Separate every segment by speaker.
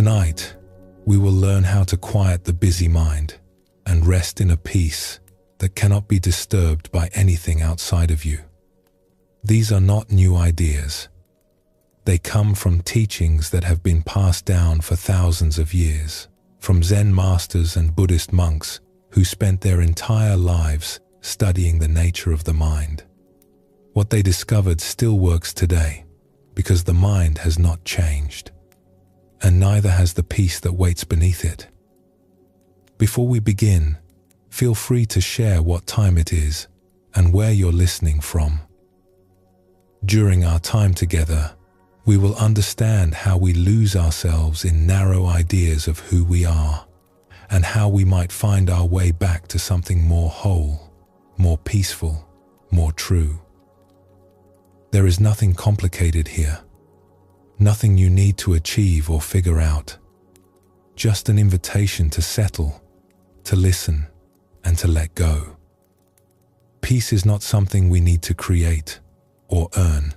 Speaker 1: Tonight, we will learn how to quiet the busy mind and rest in a peace that cannot be disturbed by anything outside of you. These are not new ideas. They come from teachings that have been passed down for thousands of years, from Zen masters and Buddhist monks who spent their entire lives studying the nature of the mind. What they discovered still works today because the mind has not changed, and neither has the peace that waits beneath it. Before we begin, feel free to share what time it is and where you're listening from. During our time together, we will understand how we lose ourselves in narrow ideas of who we are and how we might find our way back to something more whole, more peaceful, more true. There is nothing complicated here, nothing you need to achieve or figure out, just an invitation to settle, to listen, and to let go. Peace is not something we need to create or earn.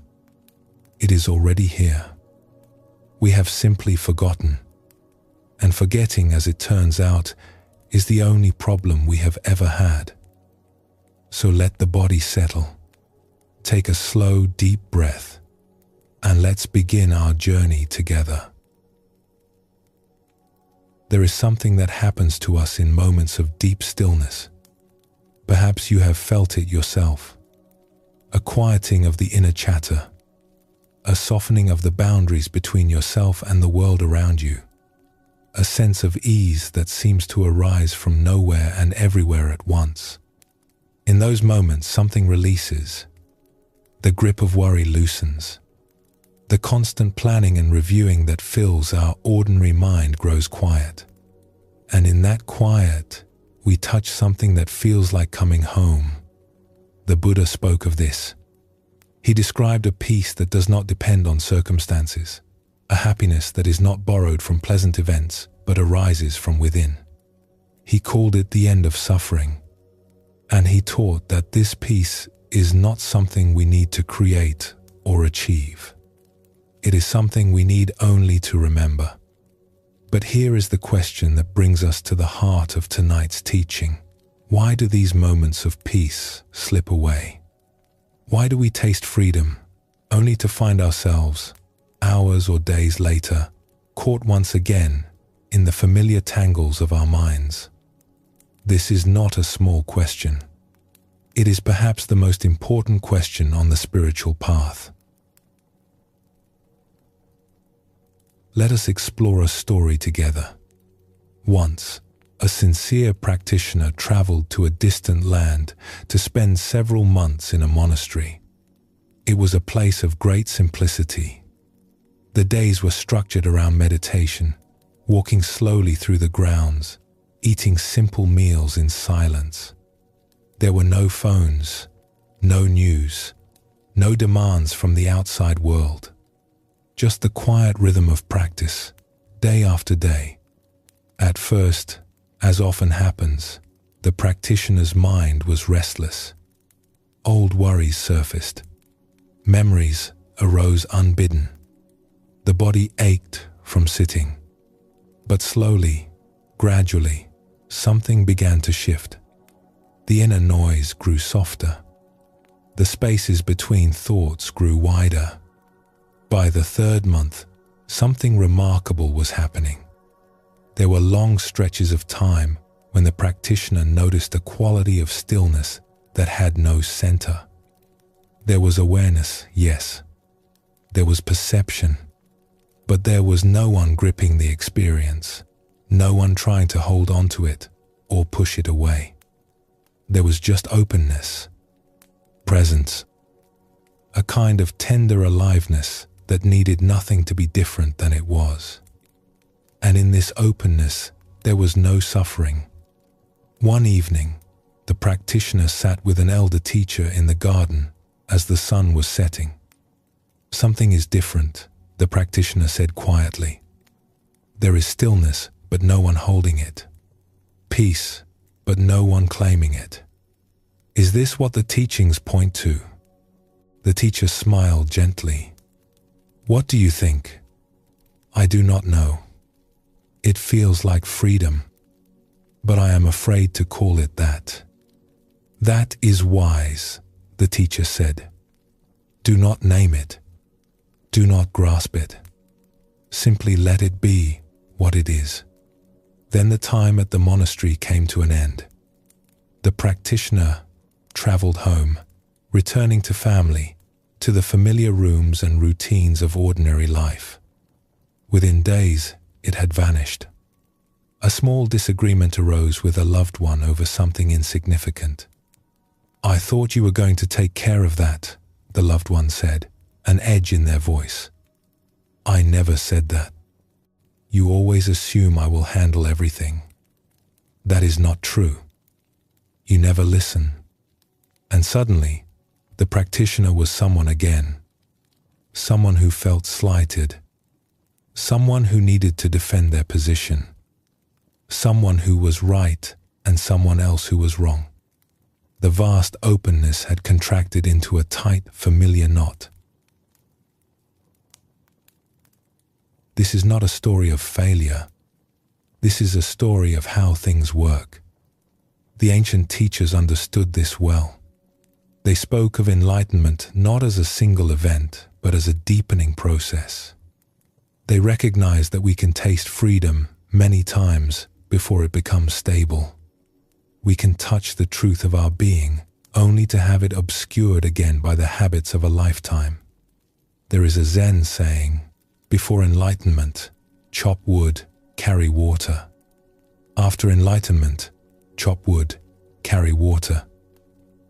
Speaker 1: It is already here. We have simply forgotten, and forgetting, as it turns out, is the only problem we have ever had. So let the body settle. Take a slow, deep breath, and let's begin our journey together. There is something that happens to us in moments of deep stillness. Perhaps you have felt it yourself. A quieting of the inner chatter, a softening of the boundaries between yourself and the world around you, a sense of ease that seems to arise from nowhere and everywhere at once. In those moments, something releases. The grip of worry loosens. The constant planning and reviewing that fills our ordinary mind grows quiet. And in that quiet, we touch something that feels like coming home. The Buddha spoke of this. He described a peace that does not depend on circumstances, a happiness that is not borrowed from pleasant events, but arises from within. He called it the end of suffering, and he taught that this peace is not something we need to create or achieve. It is something we need only to remember. But here is the question that brings us to the heart of tonight's teaching. Why do these moments of peace slip away? Why do we taste freedom, only to find ourselves, hours or days later, caught once again in the familiar tangles of our minds? This is not a small question. It is perhaps the most important question on the spiritual path. Let us explore a story together. Once, a sincere practitioner traveled to a distant land to spend several months in a monastery. It was a place of great simplicity. The days were structured around meditation, walking slowly through the grounds, eating simple meals in silence. There were no phones, no news, no demands from the outside world. Just the quiet rhythm of practice, day after day. At first, as often happens, the practitioner's mind was restless. Old worries surfaced. Memories arose unbidden. The body ached from sitting. But slowly, gradually, something began to shift. The inner noise grew softer. The spaces between thoughts grew wider. By the third month, something remarkable was happening. There were long stretches of time when the practitioner noticed a quality of stillness that had no center. There was awareness, yes. There was perception. But there was no one gripping the experience, no one trying to hold on to it or push it away. There was just openness, presence, a kind of tender aliveness that needed nothing to be different than it was. And in this openness, there was no suffering. One evening, the practitioner sat with an elder teacher in the garden as the sun was setting. "Something is different," the practitioner said quietly. "There is stillness, but no one holding it. Peace, but no one claiming it. Is this what the teachings point to?" The teacher smiled gently. "What do you think?" "I do not know. It feels like freedom, but I am afraid to call it that. That is wise, the teacher said. Do not name it. Do not grasp it. Simply let it be what it is. Then the time at the monastery came to an end. The practitioner traveled home, returning to family, to the familiar rooms and routines of ordinary life. Within days, it had vanished. A small disagreement arose with a loved one over something insignificant. I thought you were going to take care of that, the loved one said, an edge in their voice. I never said that. You always assume I will handle everything. That is not true. You never listen. And suddenly, the practitioner was someone again. Someone who felt slighted. Someone who needed to defend their position. Someone who was right and someone else who was wrong. The vast openness had contracted into a tight, familiar knot. This is not a story of failure. This is a story of how things work. The ancient teachers understood this well. They spoke of enlightenment not as a single event, but as a deepening process. They recognized that we can taste freedom many times before it becomes stable. We can touch the truth of our being only to have it obscured again by the habits of a lifetime. There is a Zen saying, before enlightenment, chop wood, carry water. After enlightenment, chop wood, carry water.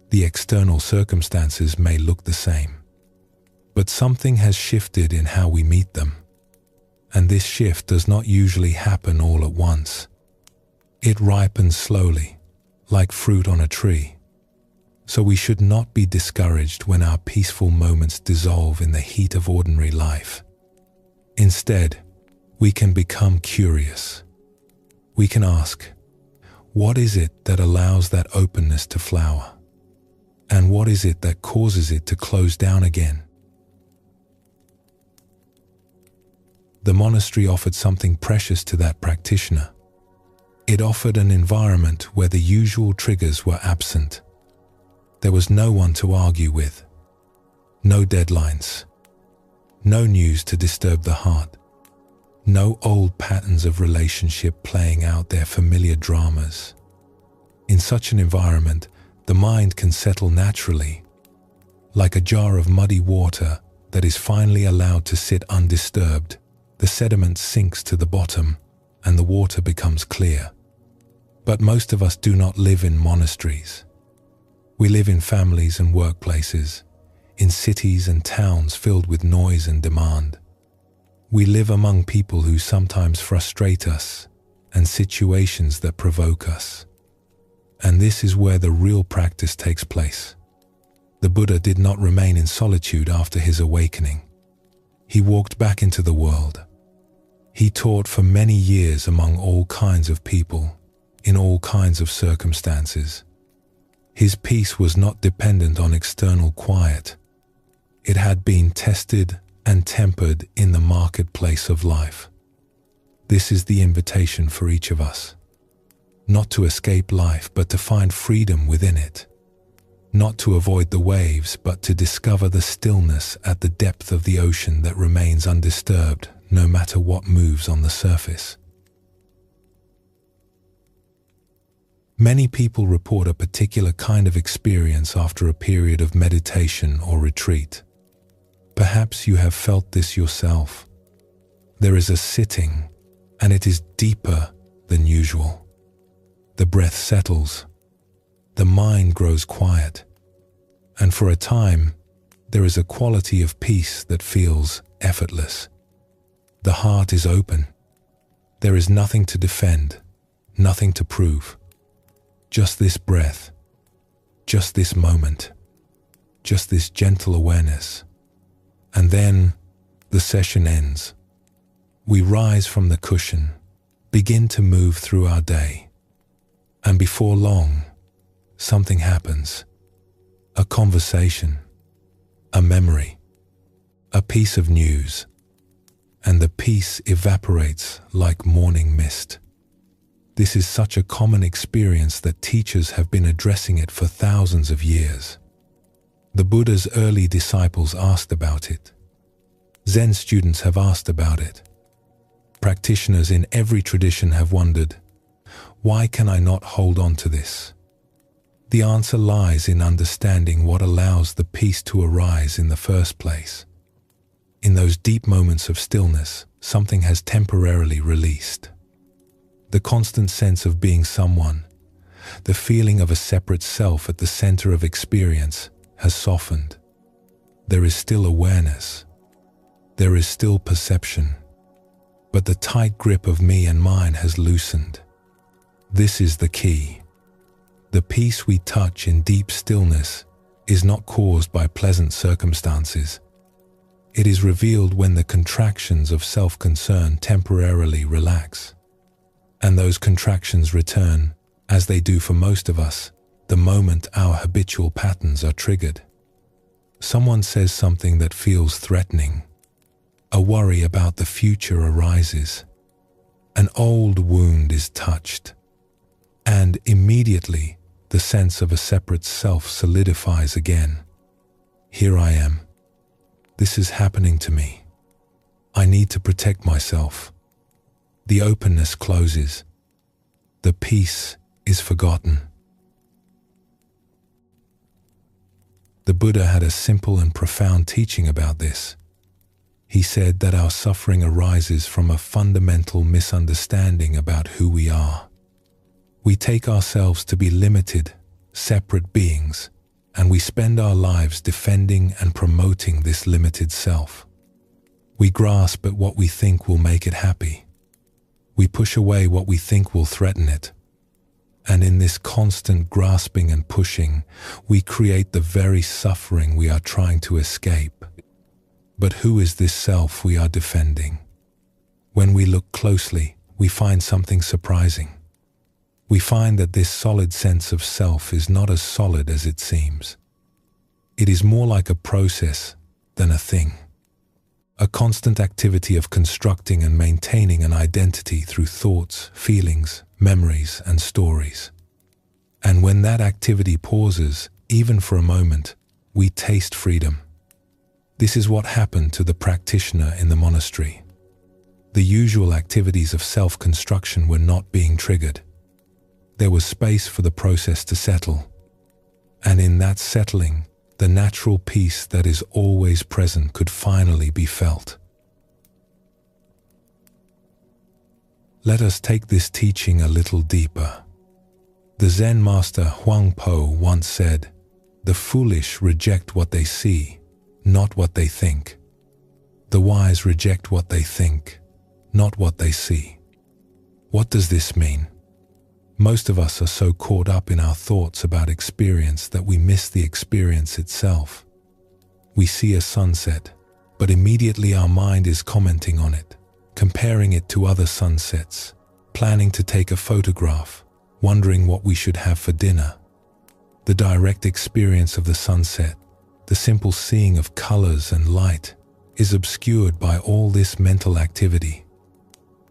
Speaker 1: The external circumstances may look the same, but something has shifted in how we meet them. And this shift does not usually happen all at once. It ripens slowly, like fruit on a tree. So we should not be discouraged when our peaceful moments dissolve in the heat of ordinary life. Instead, we can become curious. We can ask, what is it that allows that openness to flower? And what is it that causes it to close down again? The monastery offered something precious to that practitioner. It offered an environment where the usual triggers were absent. There was no one to argue with, no deadlines, no news to disturb the heart, no old patterns of relationship playing out their familiar dramas. In such an environment, the mind can settle naturally, like a jar of muddy water that is finally allowed to sit undisturbed. The sediment sinks to the bottom and the water becomes clear. But most of us do not live in monasteries. We live in families and workplaces, in cities and towns filled with noise and demand. We live among people who sometimes frustrate us and situations that provoke us. And this is where the real practice takes place. The Buddha did not remain in solitude after his awakening. He walked back into the world. He taught for many years among all kinds of people, in all kinds of circumstances. His peace was not dependent on external quiet. It had been tested and tempered in the marketplace of life. This is the invitation for each of us. Not to escape life, but to find freedom within it. Not to avoid the waves, but to discover the stillness at the depth of the ocean that remains undisturbed, no matter what moves on the surface. Many people report a particular kind of experience after a period of meditation or retreat. Perhaps you have felt this yourself. There is a sitting, and it is deeper than usual. The breath settles. The mind grows quiet. And for a time, there is a quality of peace that feels effortless. The heart is open. There is nothing to defend, nothing to prove. Just this breath, just this moment, just this gentle awareness. And then the session ends. We rise from the cushion, begin to move through our day. And before long, something happens. A conversation, a memory, a piece of news. and the peace evaporates like morning mist. This is such a common experience that teachers have been addressing it for thousands of years. The Buddha's early disciples asked about it. Zen students have asked about it. Practitioners in every tradition have wondered, why can I not hold on to this? The answer lies in understanding what allows the peace to arise in the first place. In those deep moments of stillness, something has temporarily released. The constant sense of being someone, the feeling of a separate self at the center of experience, has softened. There is still awareness. There is still perception. But the tight grip of me and mine has loosened. This is the key. The peace we touch in deep stillness is not caused by pleasant circumstances. It is revealed when the contractions of self-concern temporarily relax. And those contractions return, as they do for most of us, the moment our habitual patterns are triggered. Someone says something that feels threatening. A worry about the future arises. An old wound is touched. And immediately, the sense of a separate self solidifies again. Here I am. This is happening to me. I need to protect myself. The openness closes. The peace is forgotten. The Buddha had a simple and profound teaching about this. He said that our suffering arises from a fundamental misunderstanding about who we are. We take ourselves to be limited, separate beings, and we spend our lives defending and promoting this limited self. We grasp at what we think will make it happy. We push away what we think will threaten it. And in this constant grasping and pushing, we create the very suffering we are trying to escape. But who is this self we are defending? When we look closely, we find something surprising. We find that this solid sense of self is not as solid as it seems. It is more like a process than a thing. A constant activity of constructing and maintaining an identity through thoughts, feelings, memories, and stories. And when that activity pauses, even for a moment, we taste freedom. This is what happened to the practitioner in the monastery. The usual activities of self-construction were not being triggered. There was space for the process to settle. And in that settling, the natural peace that is always present could finally be felt. Let us take this teaching a little deeper. The Zen master Huang Po once said, "The foolish reject what they see, not what they think. The wise reject what they think, not what they see." What does this mean? Most of us are so caught up in our thoughts about experience that we miss the experience itself. We see a sunset, but immediately our mind is commenting on it, comparing it to other sunsets, planning to take a photograph, wondering what we should have for dinner. The direct experience of the sunset, the simple seeing of colors and light, is obscured by all this mental activity.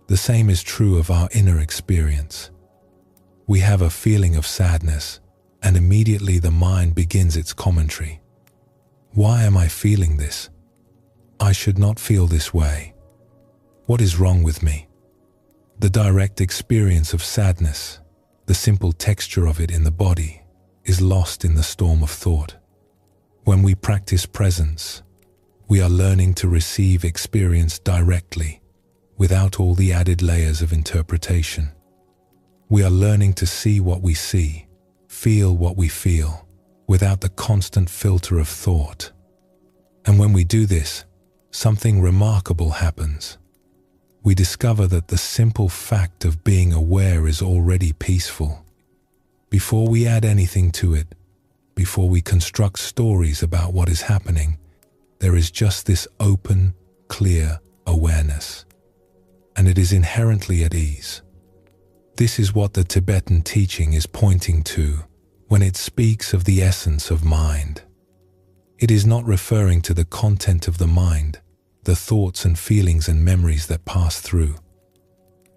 Speaker 1: The same is true of our inner experience. We have a feeling of sadness, and immediately the mind begins its commentary. Why am I feeling this? I should not feel this way. What is wrong with me? The direct experience of sadness, the simple texture of it in the body, is lost in the storm of thought. When we practice presence, we are learning to receive experience directly, without all the added layers of interpretation. We are learning to see what we see, feel what we feel, without the constant filter of thought. And when we do this, something remarkable happens. We discover that the simple fact of being aware is already peaceful. Before we add anything to it, before we construct stories about what is happening, there is just this open, clear awareness. And it is inherently at ease. This is what the Tibetan teaching is pointing to when it speaks of the essence of mind. It is not referring to the content of the mind, the thoughts and feelings and memories that pass through.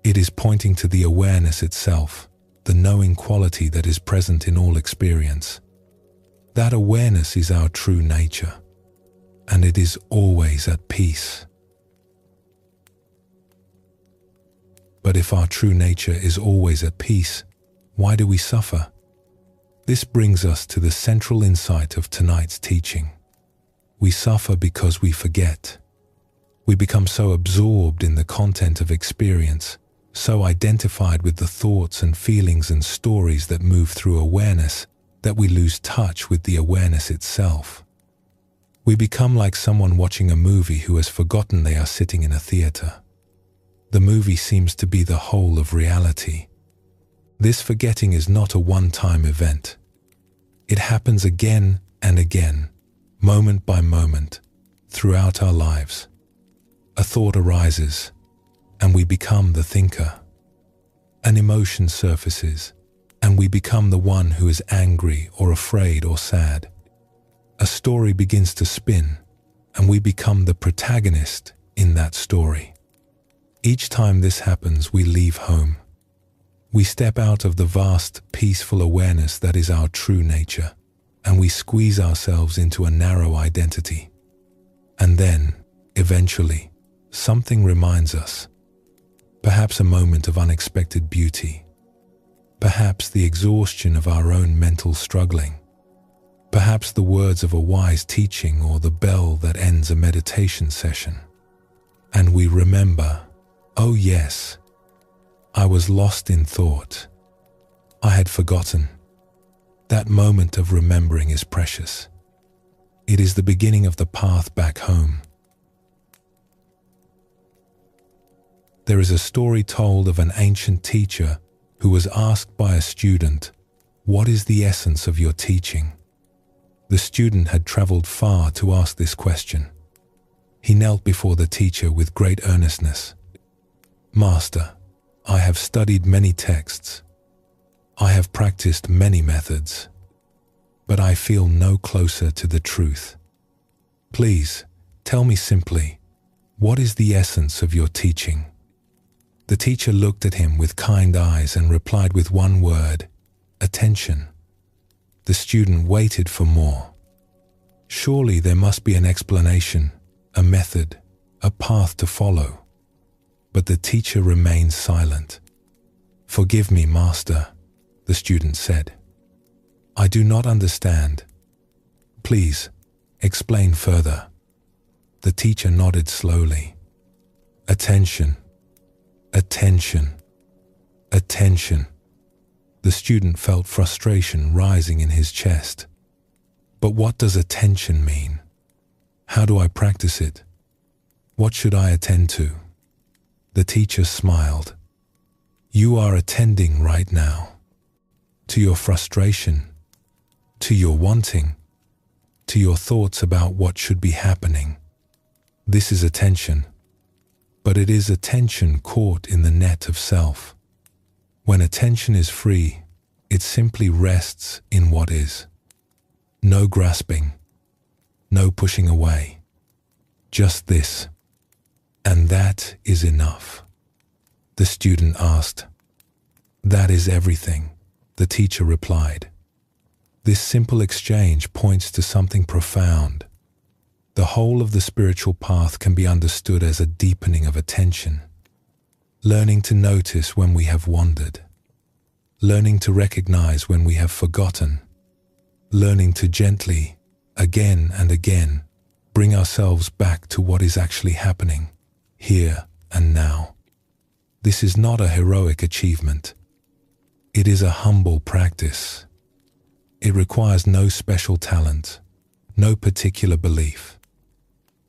Speaker 1: It is pointing to the awareness itself, the knowing quality that is present in all experience. That awareness is our true nature, and it is always at peace. But if our true nature is always at peace, why do we suffer? This brings us to the central insight of tonight's teaching. We suffer because we forget. We become so absorbed in the content of experience, so identified with the thoughts and feelings and stories that move through awareness, that we lose touch with the awareness itself. We become like someone watching a movie who has forgotten they are sitting in a theater. The movie seems to be the whole of reality. This forgetting is not a one-time event. It happens again and again, moment by moment, throughout our lives. A thought arises, and we become the thinker. An emotion surfaces, and we become the one who is angry or afraid or sad. A story begins to spin, and we become the protagonist in that story. Each time this happens, we leave home. We step out of the vast, peaceful awareness that is our true nature, and we squeeze ourselves into a narrow identity. And then, eventually, something reminds us. Perhaps a moment of unexpected beauty. Perhaps the exhaustion of our own mental struggling. Perhaps the words of a wise teaching or the bell that ends a meditation session. And we remember, oh yes, I was lost in thought. I had forgotten. That moment of remembering is precious. It is the beginning of the path back home. There is a story told of an ancient teacher who was asked by a student, "What is the essence of your teaching?" The student had traveled far to ask this question. He knelt before the teacher with great earnestness. "Master, I have studied many texts. I have practiced many methods, but I feel no closer to the truth. Please, tell me simply, what is the essence of your teaching?" The teacher looked at him with kind eyes and replied with one word, "Attention." The student waited for more. Surely there must be an explanation, a method, a path to follow. But the teacher remained silent. "Forgive me, Master," the student said. "I do not understand. Please, explain further." The teacher nodded slowly. "Attention, attention, attention." The student felt frustration rising in his chest. But what does attention mean? How do I practice it? What should I attend to? The teacher smiled. "You are attending right now. To your frustration, to your wanting, to your thoughts about what should be happening. This is attention. But it is attention caught in the net of self. When attention is free, it simply rests in what is. No grasping, no pushing away. Just this. And that is enough." The student asked. "That is everything," the teacher replied. This simple exchange points to something profound. The whole of the spiritual path can be understood as a deepening of attention. Learning to notice when we have wandered. Learning to recognize when we have forgotten. Learning to gently, again and again, bring ourselves back to what is actually happening, here and now. This is not a heroic achievement. It is a humble practice. It requires no special talent, no particular belief.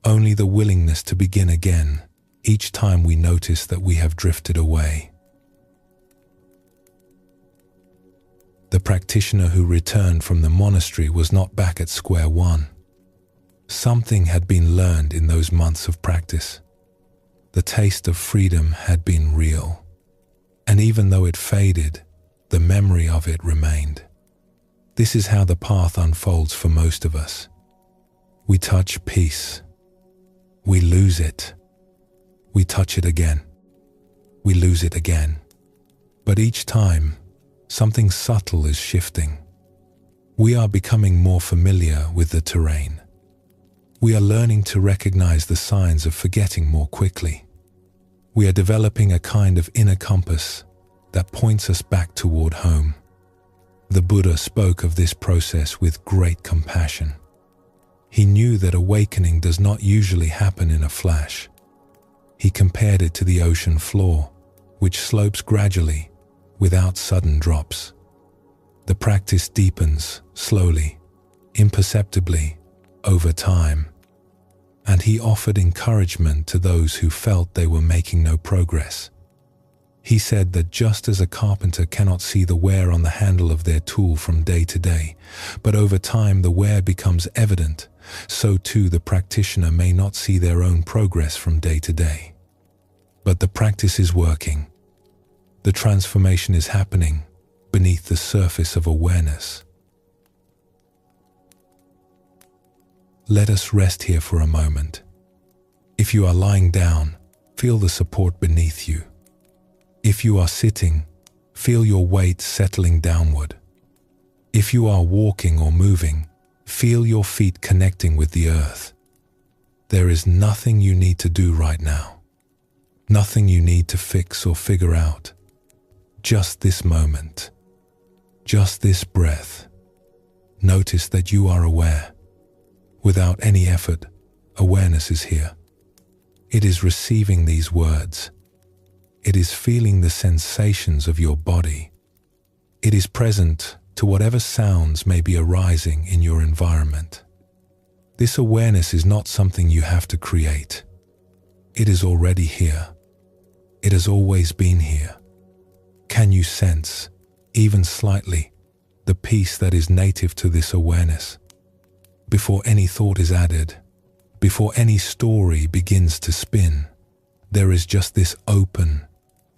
Speaker 1: Only the willingness to begin again each time we notice that we have drifted away. The practitioner who returned from the monastery was not back at square one. Something had been learned in those months of practice. The taste of freedom had been real. And even though it faded, the memory of it remained. This is how the path unfolds for most of us. We touch peace. We lose it. We touch it again. We lose it again. But each time, something subtle is shifting. We are becoming more familiar with the terrain. We are learning to recognize the signs of forgetting more quickly. We are developing a kind of inner compass that points us back toward home. The Buddha spoke of this process with great compassion. He knew that awakening does not usually happen in a flash. He compared it to the ocean floor, which slopes gradually, without sudden drops. The practice deepens slowly, imperceptibly, over time. And he offered encouragement to those who felt they were making no progress. He said that just as a carpenter cannot see the wear on the handle of their tool from day to day, but over time the wear becomes evident, so too the practitioner may not see their own progress from day to day. But the practice is working. The transformation is happening beneath the surface of awareness. Let us rest here for a moment. If you are lying down, feel the support beneath you. If you are sitting, feel your weight settling downward. If you are walking or moving, feel your feet connecting with the earth. There is nothing you need to do right now. Nothing you need to fix or figure out. Just this moment. Just this breath. Notice that you are aware. Without any effort, awareness is here. It is receiving these words. It is feeling the sensations of your body. It is present to whatever sounds may be arising in your environment. This awareness is not something you have to create. It is already here. It has always been here. Can you sense, even slightly, the peace that is native to this awareness? Before any thought is added, before any story begins to spin, there is just this open,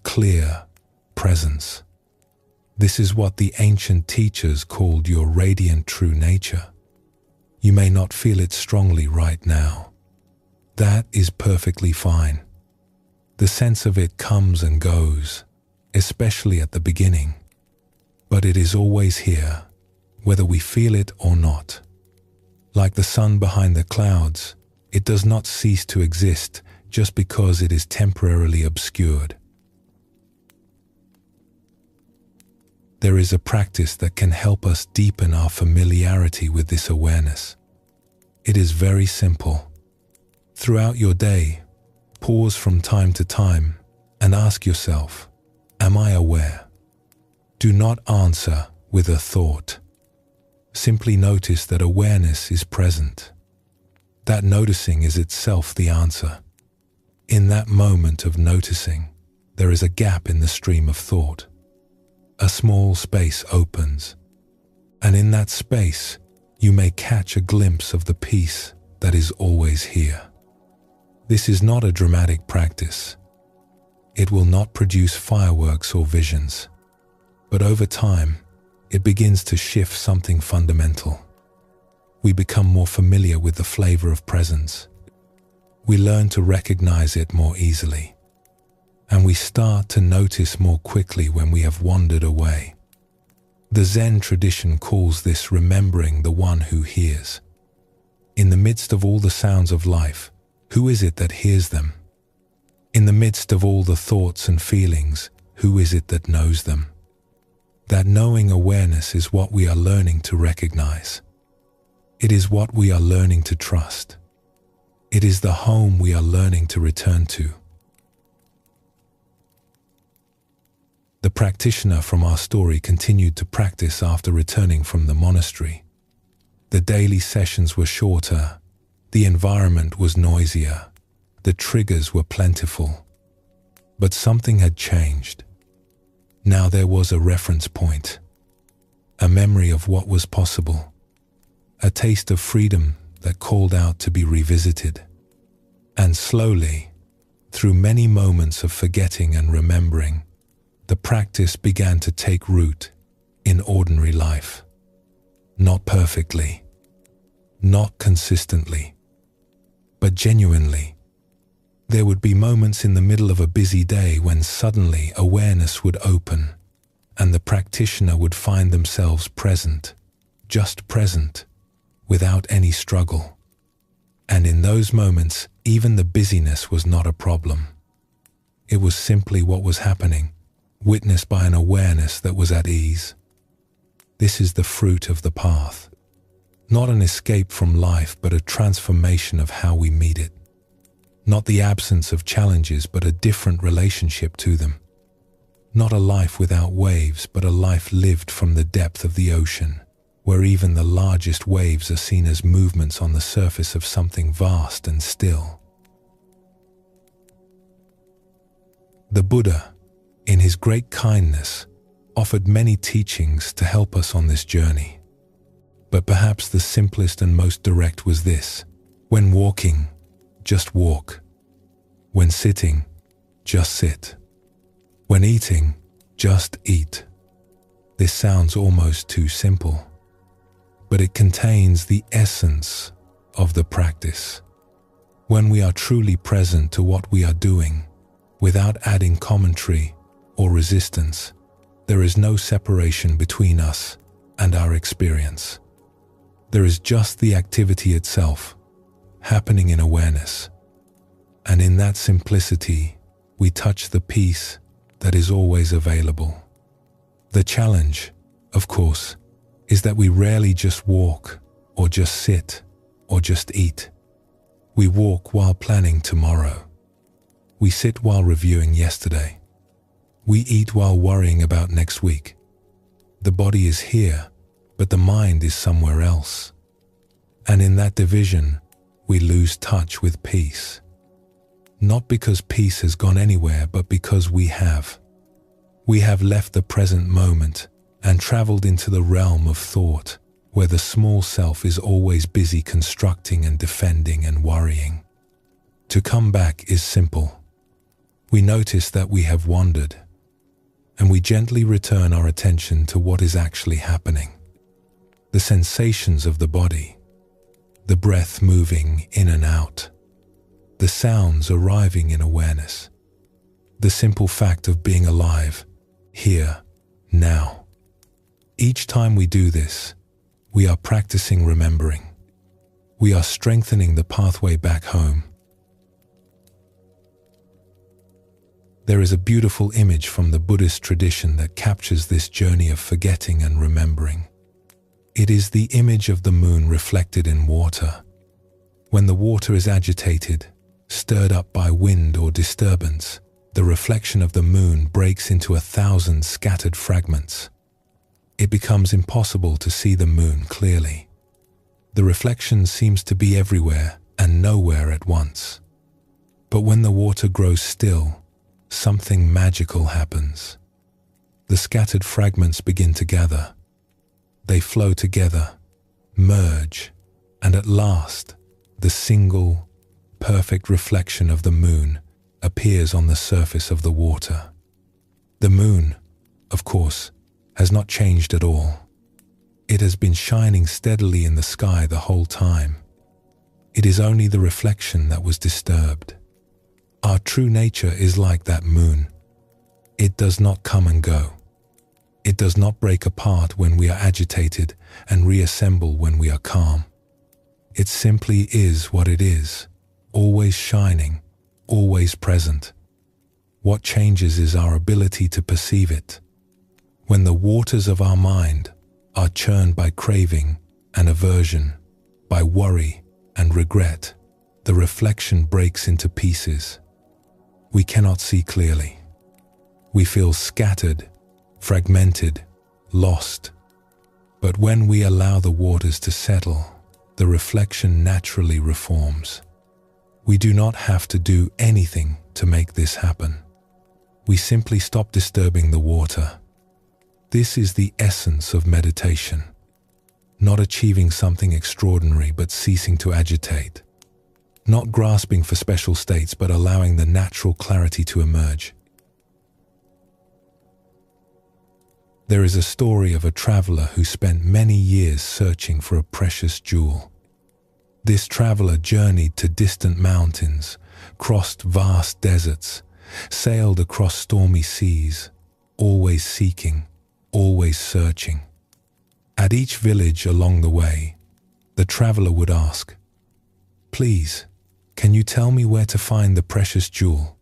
Speaker 1: clear presence. This is what the ancient teachers called your radiant true nature. You may not feel it strongly right now. That is perfectly fine. The sense of it comes and goes, especially at the beginning. But it is always here, whether we feel it or not. Like the sun behind the clouds, it does not cease to exist just because it is temporarily obscured. There is a practice that can help us deepen our familiarity with this awareness. It is very simple. Throughout your day, pause from time to time and ask yourself, am I aware? Do not answer with a thought. Simply notice that awareness is present. That noticing is itself the answer. In that moment of noticing, there is a gap in the stream of thought. A small space opens, and in that space, you may catch a glimpse of the peace that is always here. This is not a dramatic practice. It will not produce fireworks or visions, but over time, it begins to shift something fundamental. We become more familiar with the flavor of presence. We learn to recognize it more easily. And we start to notice more quickly when we have wandered away. The Zen tradition calls this remembering the one who hears. In the midst of all the sounds of life, who is it that hears them? In the midst of all the thoughts and feelings, who is it that knows them? That knowing awareness is what we are learning to recognize. It is what we are learning to trust. It is the home we are learning to return to. The practitioner from our story continued to practice after returning from the monastery. The daily sessions were shorter, the environment was noisier, the triggers were plentiful. But something had changed. Now there was a reference point, a memory of what was possible, a taste of freedom that called out to be revisited. And slowly, through many moments of forgetting and remembering, the practice began to take root in ordinary life. Not perfectly, not consistently, but genuinely, There would be moments in the middle of a busy day when suddenly awareness would open, and the practitioner would find themselves present, just present, without any struggle. And in those moments, even the busyness was not a problem. It was simply what was happening, witnessed by an awareness that was at ease. This is the fruit of the path. Not an escape from life, but a transformation of how we meet it. Not the absence of challenges, but a different relationship to them. Not a life without waves, but a life lived from the depth of the ocean, where even the largest waves are seen as movements on the surface of something vast and still. The Buddha, in his great kindness, offered many teachings to help us on this journey. But perhaps the simplest and most direct was this: when walking, just walk. When sitting, just sit. When eating, just eat. This sounds almost too simple, but it contains the essence of the practice. When we are truly present to what we are doing, without adding commentary or resistance, there is no separation between us and our experience. There is just the activity itself, happening in awareness. And in that simplicity, we touch the peace that is always available. The challenge, of course, is that we rarely just walk, or just sit, or just eat. We walk while planning tomorrow. We sit while reviewing yesterday. We eat while worrying about next week. The body is here, but the mind is somewhere else. And in that division, we lose touch with peace. Not because peace has gone anywhere, but because we have. We have left the present moment and traveled into the realm of thought, where the small self is always busy constructing and defending and worrying. To come back is simple. We notice that we have wandered, and we gently return our attention to what is actually happening. The sensations of the body, the breath moving in and out, the sounds arriving in awareness, the simple fact of being alive, here, now. Each time we do this, we are practicing remembering. We are strengthening the pathway back home. There is a beautiful image from the Buddhist tradition that captures this journey of forgetting and remembering. It is the image of the moon reflected in water. When the water is agitated, stirred up by wind or disturbance, the reflection of the moon breaks into 1,000 scattered fragments. It becomes impossible to see the moon clearly. The reflection seems to be everywhere and nowhere at once. But when the water grows still, something magical happens. The scattered fragments begin to gather. They flow together, merge, and at last, the single, perfect reflection of the moon appears on the surface of the water. The moon, of course, has not changed at all. It has been shining steadily in the sky the whole time. It is only the reflection that was disturbed. Our true nature is like that moon. It does not come and go. It does not break apart when we are agitated and reassemble when we are calm. It simply is what it is, always shining, always present. What changes is our ability to perceive it. When the waters of our mind are churned by craving and aversion, by worry and regret, the reflection breaks into pieces. We cannot see clearly. We feel scattered, fragmented, lost. But when we allow the waters to settle, the reflection naturally reforms. We do not have to do anything to make this happen. We simply stop disturbing the water. This is the essence of meditation. Not achieving something extraordinary, but ceasing to agitate. Not grasping for special states, but allowing the natural clarity to emerge. There is a story of a traveler who spent many years searching for a precious jewel. This traveler journeyed to distant mountains, crossed vast deserts, sailed across stormy seas, always seeking, always searching. At each village along the way, the traveler would ask, "Please, can you tell me where to find the precious jewel?"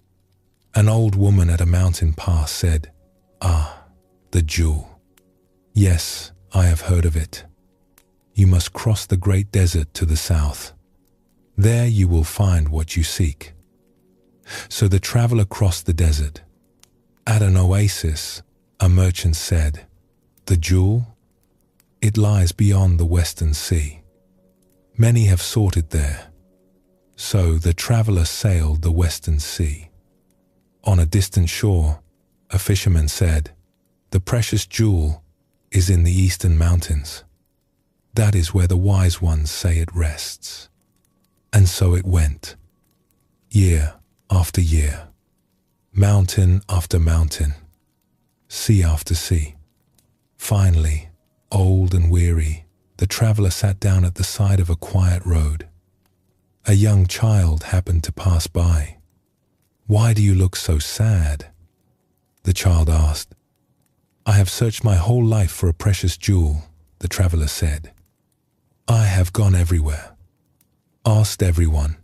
Speaker 1: An old woman at a mountain pass said, "Ah, the jewel. Yes, I have heard of it. You must cross the great desert to the south. There you will find what you seek." So the traveler crossed the desert. At an oasis, a merchant said, "The jewel? It lies beyond the western sea. Many have sought it there." So the traveler sailed the western sea. On a distant shore, a fisherman said, "The precious jewel is in the eastern mountains. That is where the wise ones say it rests." And so it went, year after year, mountain after mountain, sea after sea. Finally, old and weary, the traveler sat down at the side of a quiet road. A young child happened to pass by. "Why do you look so sad?" The child asked. "I have searched my whole life for a precious jewel," the traveler said. "I have gone everywhere, asked everyone,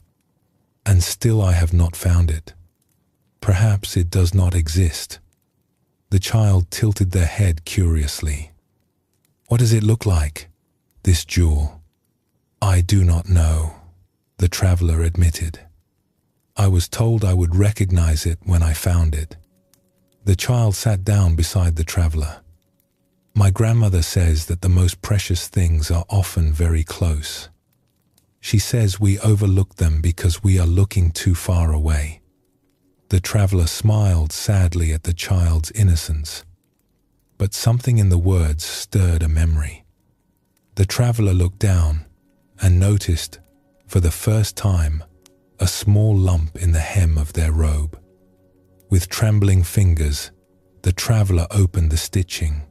Speaker 1: and still I have not found it. Perhaps it does not exist." The child tilted their head curiously. "What does it look like, this jewel?" "I do not know," the traveler admitted. "I was told I would recognize it when I found it." The child sat down beside the traveler. "My grandmother says that the most precious things are often very close. She says we overlook them because we are looking too far away." The traveler smiled sadly at the child's innocence, but something in the words stirred a memory. The traveler looked down and noticed, for the first time, a small lump in the hem of their robe. With trembling fingers, the traveler opened the stitching.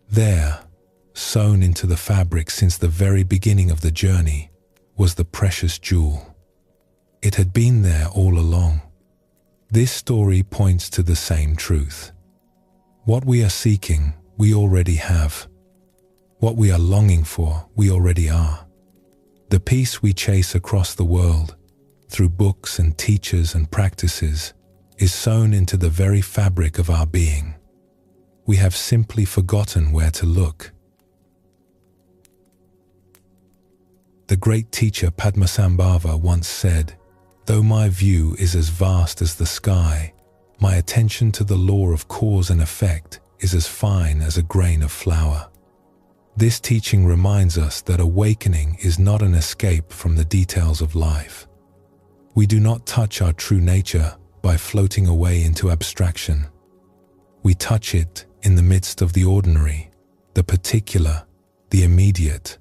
Speaker 1: There, sewn into the fabric since the very beginning of the journey, was the precious jewel. It had been there all along. This story points to the same truth. What we are seeking, we already have. What we are longing for, we already are. The peace we chase across the world, through books and teachers and practices, is sewn into the very fabric of our being. We have simply forgotten where to look. The great teacher Padmasambhava once said, "Though my view is as vast as the sky, my attention to the law of cause and effect is as fine as a grain of flour." This teaching reminds us that awakening is not an escape from the details of life. We do not touch our true nature by floating away into abstraction. We touch it in the midst of the ordinary, the particular, the immediate.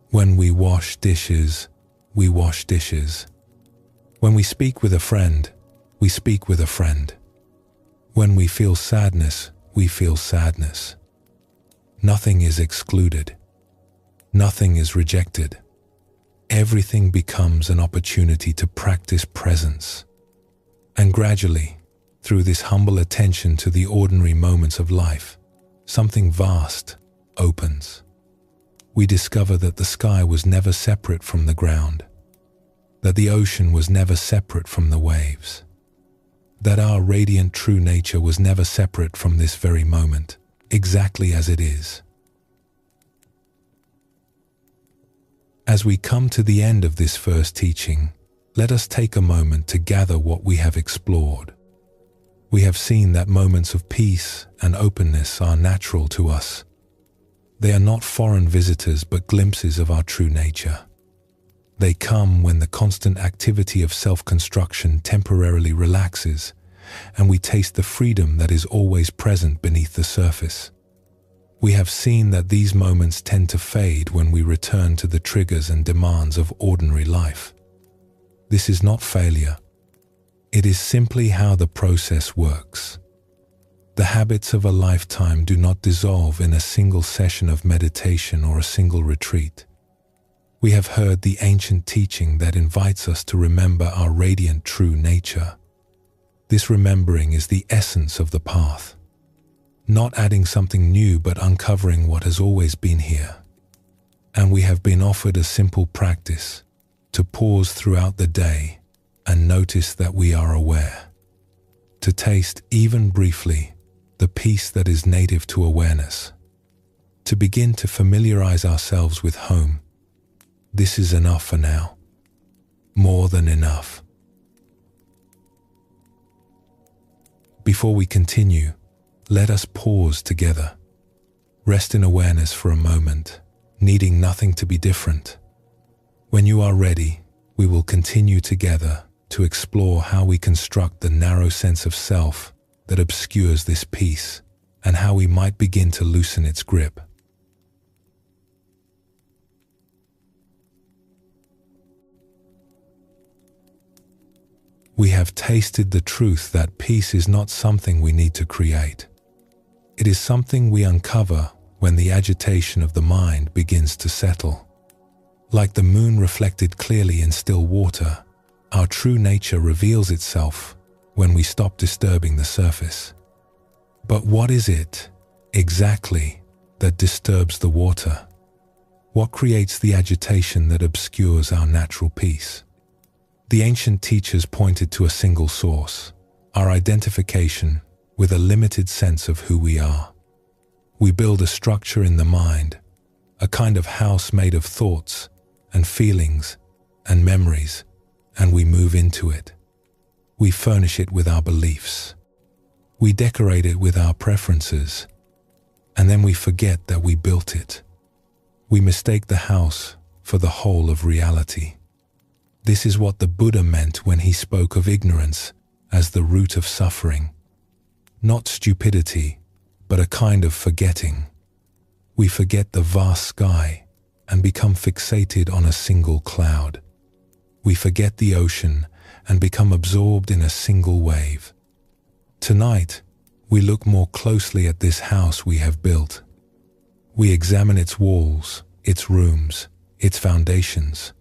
Speaker 1: When we wash dishes, we wash dishes. When we speak with a friend, we speak with a friend. When we feel sadness, we feel sadness. Nothing is excluded. Nothing is rejected. Everything becomes an opportunity to practice presence. And gradually, through this humble attention to the ordinary moments of life, something vast opens. We discover that the sky was never separate from the ground, that the ocean was never separate from the waves, that our radiant true nature was never separate from this very moment, exactly as it is. As we come to the end of this first teaching, let us take a moment to gather what we have explored. We have seen that moments of peace and openness are natural to us. They are not foreign visitors but glimpses of our true nature. They come when the constant activity of self-construction temporarily relaxes, and we taste the freedom that is always present beneath the surface. We have seen that these moments tend to fade when we return to the triggers and demands of ordinary life. This is not failure. It is simply how the process works. The habits of a lifetime do not dissolve in a single session of meditation or a single retreat. We have heard the ancient teaching that invites us to remember our radiant true nature. This remembering is the essence of the path. Not adding something new but uncovering what has always been here. And we have been offered a simple practice to pause throughout the day and notice that we are aware. To taste, even briefly, the peace that is native to awareness. To begin to familiarize ourselves with home. This is enough for now. More than enough. Before we continue, let us pause together. Rest in awareness for a moment, needing nothing to be different. When you are ready, we will continue together to explore how we construct the narrow sense of self that obscures this peace and how we might begin to loosen its grip. We have tasted the truth that peace is not something we need to create. It is something we uncover when the agitation of the mind begins to settle. Like the moon reflected clearly in still water, our true nature reveals itself when we stop disturbing the surface. But what is it, exactly, that disturbs the water? What creates the agitation that obscures our natural peace? The ancient teachers pointed to a single source, our identification with a limited sense of who we are. We build a structure in the mind, a kind of house made of thoughts and feelings and memories, and we move into it. We furnish it with our beliefs. We decorate it with our preferences, and then we forget that we built it. We mistake the house for the whole of reality. This is what the Buddha meant when he spoke of ignorance as the root of suffering. Not stupidity, but a kind of forgetting. We forget the vast sky and become fixated on a single cloud. We forget the ocean and become absorbed in a single wave. Tonight, we look more closely at this house we have built. We examine its walls, its rooms, its foundations.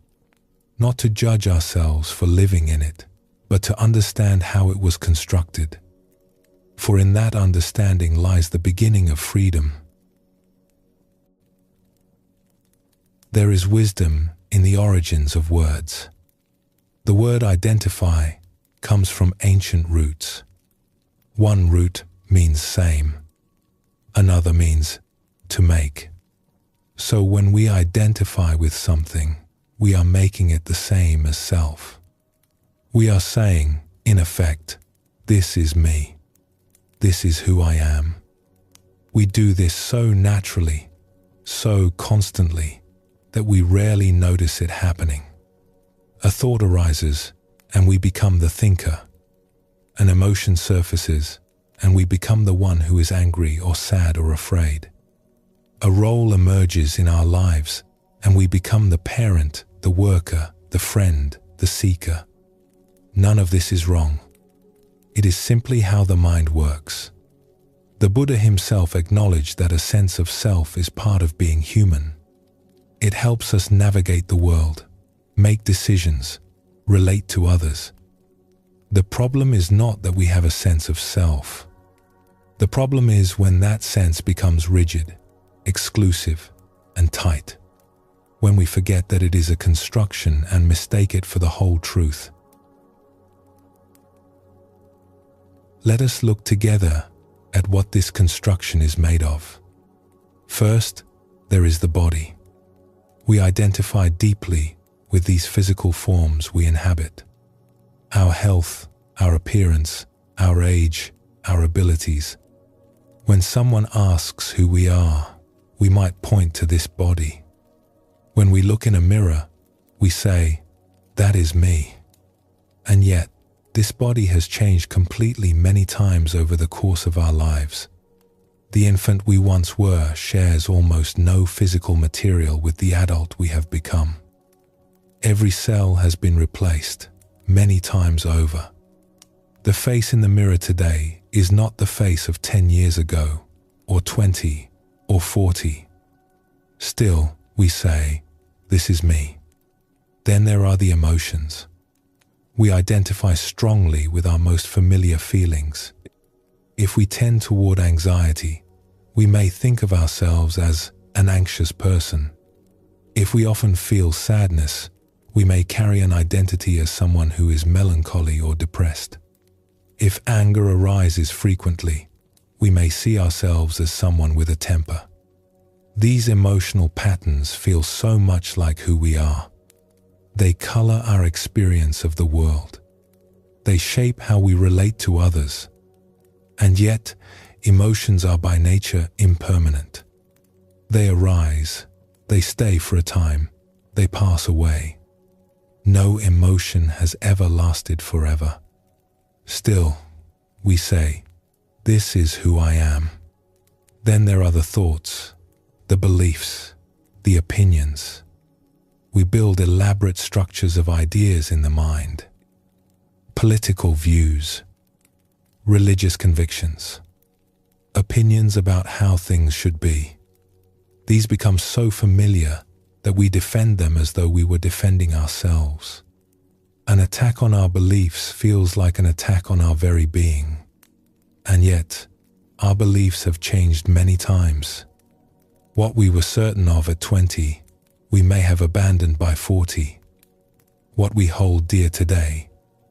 Speaker 1: Not to judge ourselves for living in it, but to understand how it was constructed. For in that understanding lies the beginning of freedom. There is wisdom in the origins of words. The word identify comes from ancient roots. One root means same. Another means to make. So when we identify with something, we are making it the same as self. We are saying, in effect, this is me. This is who I am. We do this so naturally, so constantly, that we rarely notice it happening. A thought arises, and we become the thinker. An emotion surfaces, and we become the one who is angry or sad or afraid. A role emerges in our lives, and we become the parent, the worker, the friend, the seeker. None of this is wrong. It is simply how the mind works. The Buddha himself acknowledged that a sense of self is part of being human. It helps us navigate the world, make decisions, relate to others. The problem is not that we have a sense of self. The problem is when that sense becomes rigid, exclusive, and tight. When we forget that it is a construction and mistake it for the whole truth. Let us look together at what this construction is made of. First, there is the body. We identify deeply with these physical forms we inhabit. Our health, our appearance, our age, our abilities. When someone asks who we are, we might point to this body. When we look in a mirror, we say, that is me. And yet, this body has changed completely many times over the course of our lives. The infant we once were shares almost no physical material with the adult we have become. Every cell has been replaced, many times over. The face in the mirror today is not the face of 10 years ago, or 20, or 40. Still, we say, this is me. Then there are the emotions. We identify strongly with our most familiar feelings. If we tend toward anxiety, we may think of ourselves as an anxious person. If we often feel sadness, we may carry an identity as someone who is melancholy or depressed. If anger arises frequently, we may see ourselves as someone with a temper. These emotional patterns feel so much like who we are. They color our experience of the world. They shape how we relate to others. And yet, emotions are by nature impermanent. They arise, they stay for a time, they pass away. No emotion has ever lasted forever. Still, we say, this is who I am. Then there are the thoughts, the beliefs, the opinions. We build elaborate structures of ideas in the mind. Political views, religious convictions, opinions about how things should be. These become so familiar that we defend them as though we were defending ourselves. An attack on our beliefs feels like an attack on our very being. And yet, our beliefs have changed many times. What we were certain of at 20, we may have abandoned by 40. What we hold dear today,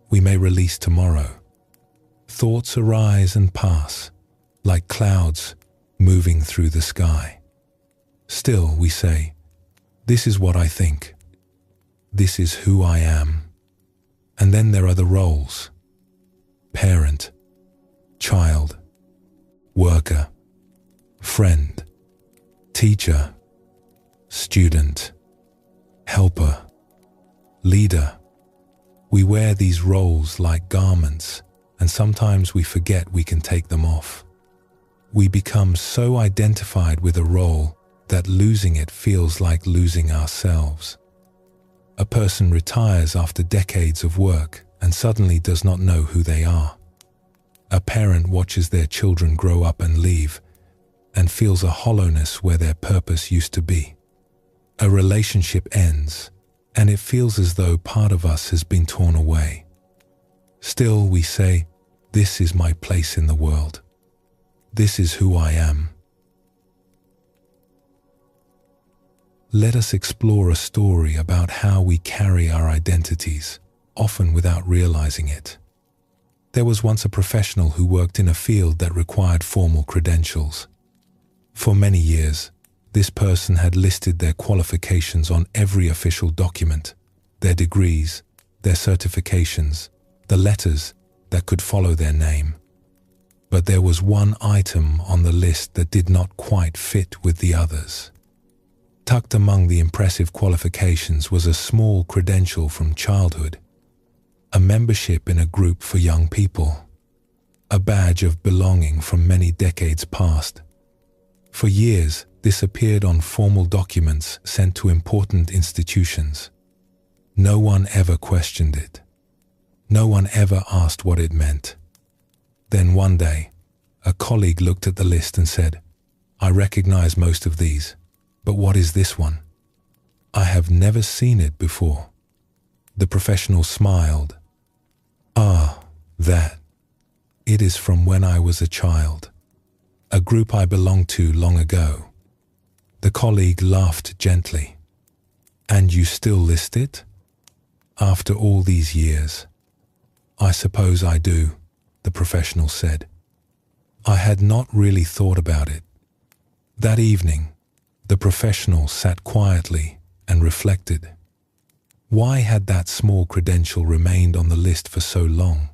Speaker 1: we may release tomorrow. Thoughts arise and pass, like clouds moving through the sky. Still, we say, this is what I think. This is who I am. And then there are the roles: parent, child, worker, friend, teacher, student, helper, leader. We wear these roles like garments, and sometimes we forget we can take them off. We become so identified with a role that losing it feels like losing ourselves. A person retires after decades of work and suddenly does not know who they are. A parent watches their children grow up and leave and feels a hollowness where their purpose used to be. A relationship ends and it feels as though part of us has been torn away. Still, we say, this is my place in the world. This is who I am. Let us explore a story about how we carry our identities, often without realizing it. There was once a professional who worked in a field that required formal credentials. For many years, this person had listed their qualifications on every official document, their degrees, their certifications, the letters that could follow their name. But there was one item on the list that did not quite fit with the others. Tucked among the impressive qualifications was a small credential from childhood, a membership in a group for young people, a badge of belonging from many decades past. For years, this appeared on formal documents sent to important institutions. No one ever questioned it. No one ever asked what it meant. Then one day, a colleague looked at the list and said, "I recognize most of these. But what is this one? I have never seen it before." The professional smiled. "Ah, that. It is from when I was a child. A group I belonged to long ago." The colleague laughed gently. "And you still list it? After all these years?" "I suppose I do," the professional said. I had not really thought about it. That evening, the professional sat quietly and reflected. Why had that small credential remained on the list for so long?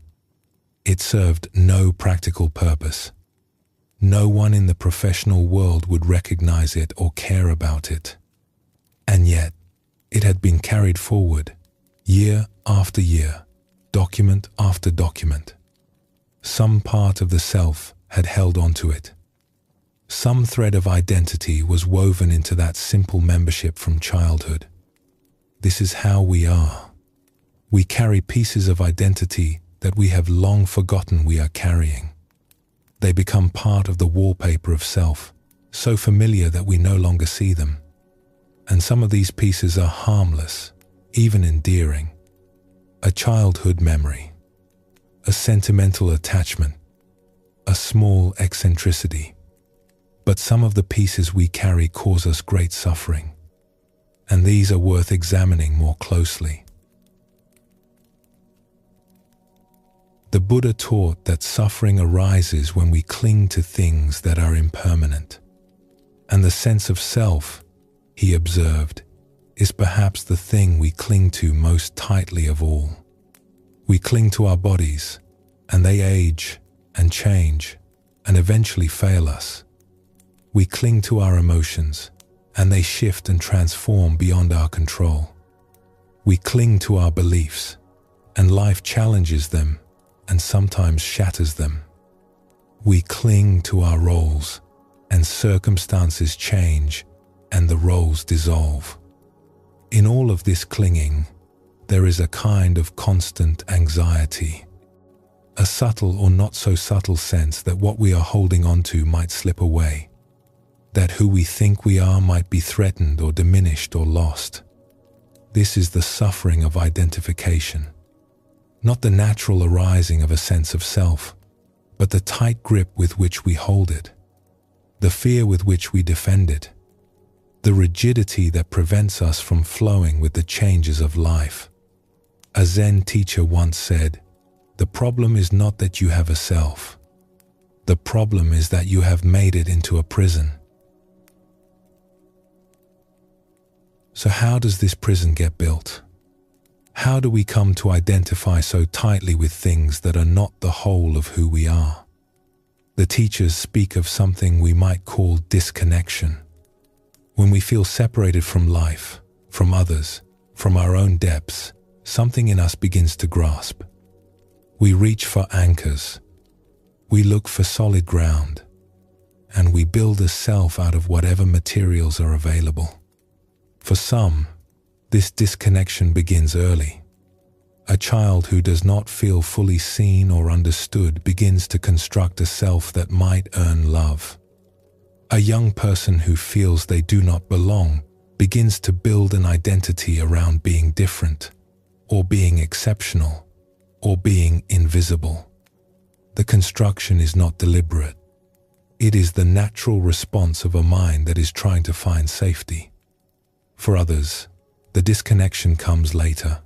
Speaker 1: It served no practical purpose. No one in the professional world would recognize it or care about it. And yet, it had been carried forward, year after year, document after document. Some part of the self had held onto it. Some thread of identity was woven into that simple membership from childhood. This is how we are. We carry pieces of identity that we have long forgotten we are carrying. They become part of the wallpaper of self, so familiar that we no longer see them. And some of these pieces are harmless, even endearing. A childhood memory, a sentimental attachment, a small eccentricity. But some of the pieces we carry cause us great suffering, and these are worth examining more closely. The Buddha taught that suffering arises when we cling to things that are impermanent, and the sense of self, he observed, is perhaps the thing we cling to most tightly of all. We cling to our bodies, and they age and change and eventually fail us. We cling to our emotions, and they shift and transform beyond our control. We cling to our beliefs, and life challenges them and sometimes shatters them. We cling to our roles, and circumstances change and the roles dissolve. In all of this clinging, there is a kind of constant anxiety, a subtle or not so subtle sense that what we are holding on to might slip away, that who we think we are might be threatened or diminished or lost. This is the suffering of identification, not the natural arising of a sense of self, but the tight grip with which we hold it, the fear with which we defend it, the rigidity that prevents us from flowing with the changes of life. A Zen teacher once said, "The problem is not that you have a self. The problem is that you have made it into a prison." So how does this prison get built? How do we come to identify so tightly with things that are not the whole of who we are? The teachers speak of something we might call disconnection. When we feel separated from life, from others, from our own depths, something in us begins to grasp. We reach for anchors. We look for solid ground, and we build a self out of whatever materials are available. For some, this disconnection begins early. A child who does not feel fully seen or understood begins to construct a self that might earn love. A young person who feels they do not belong begins to build an identity around being different, or being exceptional, or being invisible. The construction is not deliberate. It is the natural response of a mind that is trying to find safety. For others, the disconnection comes later.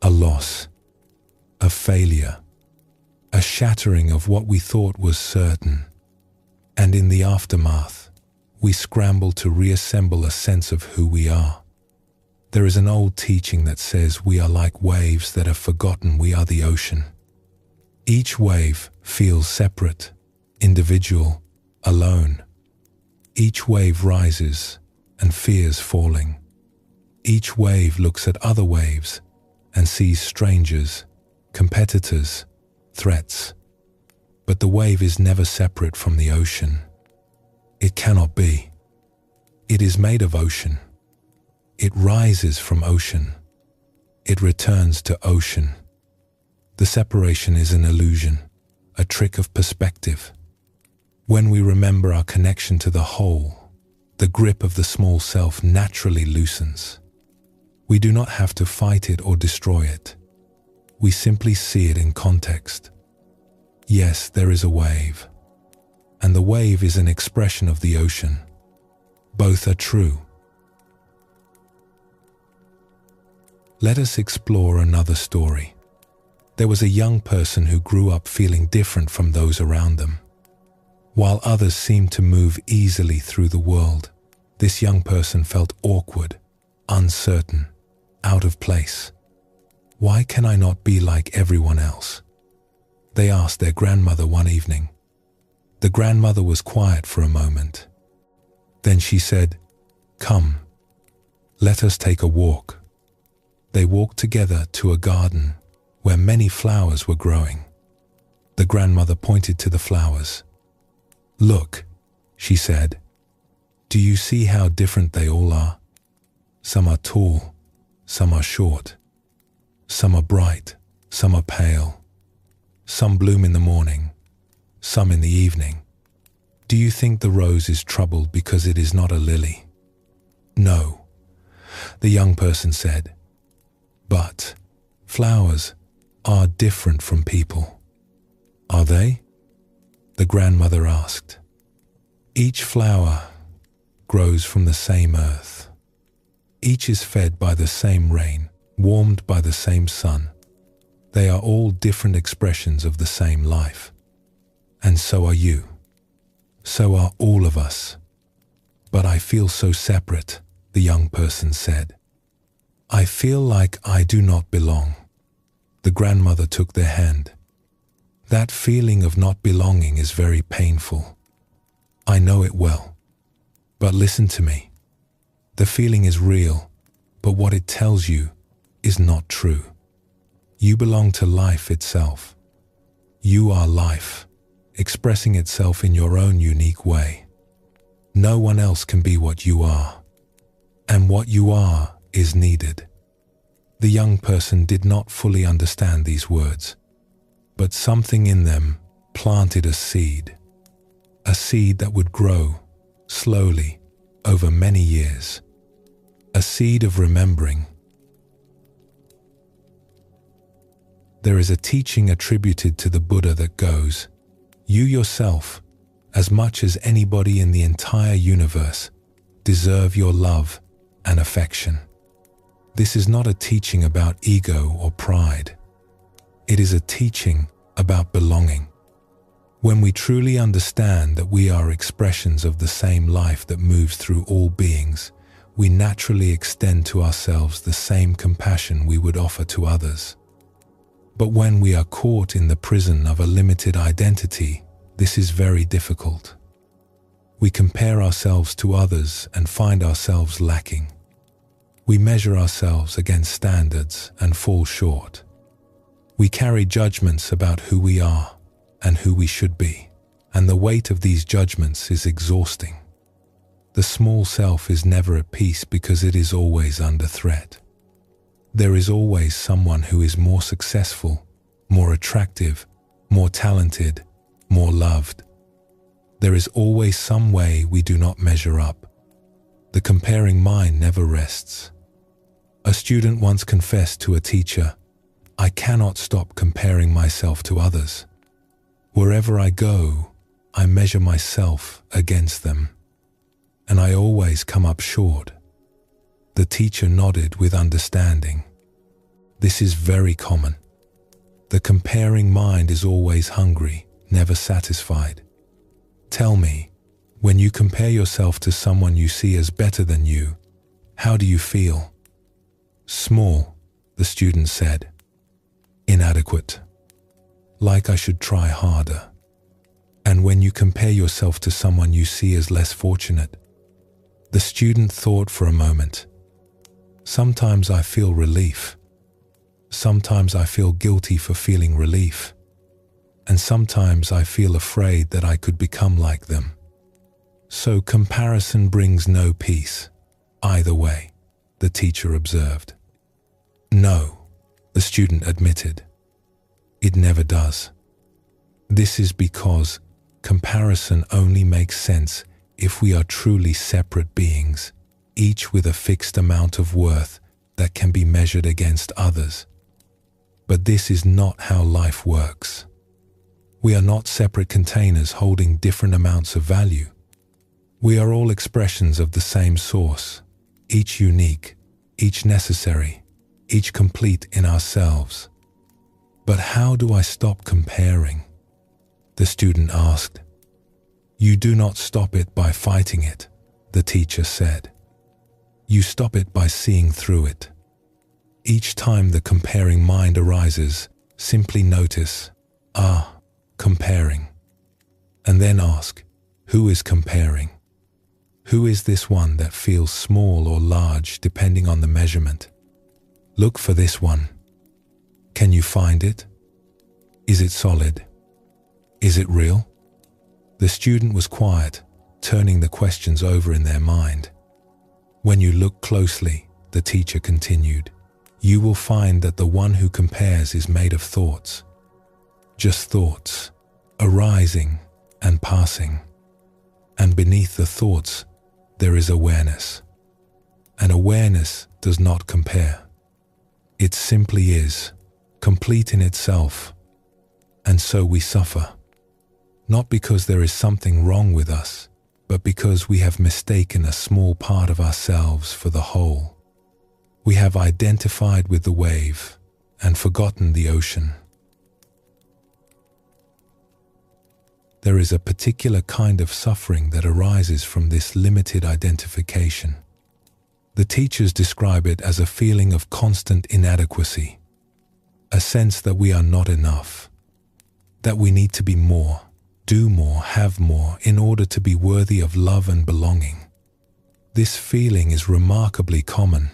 Speaker 1: A loss, a failure, a shattering of what we thought was certain. And in the aftermath, we scramble to reassemble a sense of who we are. There is an old teaching that says we are like waves that have forgotten we are the ocean. Each wave feels separate, individual, alone. Each wave rises and fears falling. Each wave looks at other waves and sees strangers, competitors, threats. But the wave is never separate from the ocean. It cannot be. It is made of ocean. It rises from ocean. It returns to ocean. The separation is an illusion, a trick of perspective. When we remember our connection to the whole, the grip of the small self naturally loosens. We do not have to fight it or destroy it. We simply see it in context. Yes, there is a wave, and the wave is an expression of the ocean. Both are true. Let us explore another story. There was a young person who grew up feeling different from those around them. While others seemed to move easily through the world, this young person felt awkward, uncertain, out of place. Why can I not be like everyone else? They asked their grandmother one evening. The grandmother was quiet for a moment. Then she said, "Come, let us take a walk." They walked together to a garden where many flowers were growing. The grandmother pointed to the flowers. "Look," she said, "do you see how different they all are? Some are tall, some are short. Some are bright, some are pale. Some bloom in the morning, some in the evening. Do you think the rose is troubled because it is not a lily? No, the young person said. But flowers are different from people. Are they? The grandmother asked. Each flower grows from the same earth. Each is fed by the same rain, warmed by the same sun. They are all different expressions of the same life. And so are you. So are all of us. But I feel so separate, the young person said. I feel like I do not belong. The grandmother took their hand. That feeling of not belonging is very painful. I know it well. But listen to me. The feeling is real, but what it tells you is not true. You belong to life itself. You are life, expressing itself in your own unique way. No one else can be what you are. And what you are is needed. The young person did not fully understand these words, but something in them planted a seed that would grow slowly over many years, a seed of remembering. There is a teaching attributed to the Buddha that goes, you yourself, as much as anybody in the entire universe, deserve your love and affection. This is not a teaching about ego or pride. It is a teaching about belonging. When we truly understand that we are expressions of the same life that moves through all beings, we naturally extend to ourselves the same compassion we would offer to others. But when we are caught in the prison of a limited identity, this is very difficult. We compare ourselves to others and find ourselves lacking. We measure ourselves against standards and fall short. We carry judgments about who we are and who we should be, and the weight of these judgments is exhausting. The small self is never at peace because it is always under threat. There is always someone who is more successful, more attractive, more talented, more loved. There is always some way we do not measure up. The comparing mind never rests. A student once confessed to a teacher, I cannot stop comparing myself to others. Wherever I go, I measure myself against them, and I always come up short. The teacher nodded with understanding. This is very common. The comparing mind is always hungry, never satisfied. Tell me, when you compare yourself to someone you see as better than you, how do you feel? Small, the student said. Inadequate. Like I should try harder. And when you compare yourself to someone you see as less fortunate, the student thought for a moment. Sometimes I feel relief. Sometimes I feel guilty for feeling relief. And sometimes I feel afraid that I could become like them. So comparison brings no peace, either way, the teacher observed. No, the student admitted. It never does. This is because comparison only makes sense if we are truly separate beings, each with a fixed amount of worth that can be measured against others. But this is not how life works. We are not separate containers holding different amounts of value. We are all expressions of the same source, each unique, each necessary, each complete in ourselves. But how do I stop comparing? The student asked. You do not stop it by fighting it, the teacher said. You stop it by seeing through it. Each time the comparing mind arises, simply notice, comparing. And then ask, who is comparing? Who is this one that feels small or large depending on the measurement? Look for this one. Can you find it? Is it solid? Is it real? The student was quiet, turning the questions over in their mind. When you look closely, the teacher continued, you will find that the one who compares is made of thoughts. Just thoughts, arising and passing. And beneath the thoughts, there is awareness. and awareness does not compare. It simply is, complete in itself, and so we suffer. Not because there is something wrong with us, but because we have mistaken a small part of ourselves for the whole. We have identified with the wave and forgotten the ocean. There is a particular kind of suffering that arises from this limited identification. The teachers describe it as a feeling of constant inadequacy, a sense that we are not enough, that we need to be more, do more, have more in order to be worthy of love and belonging. This feeling is remarkably common.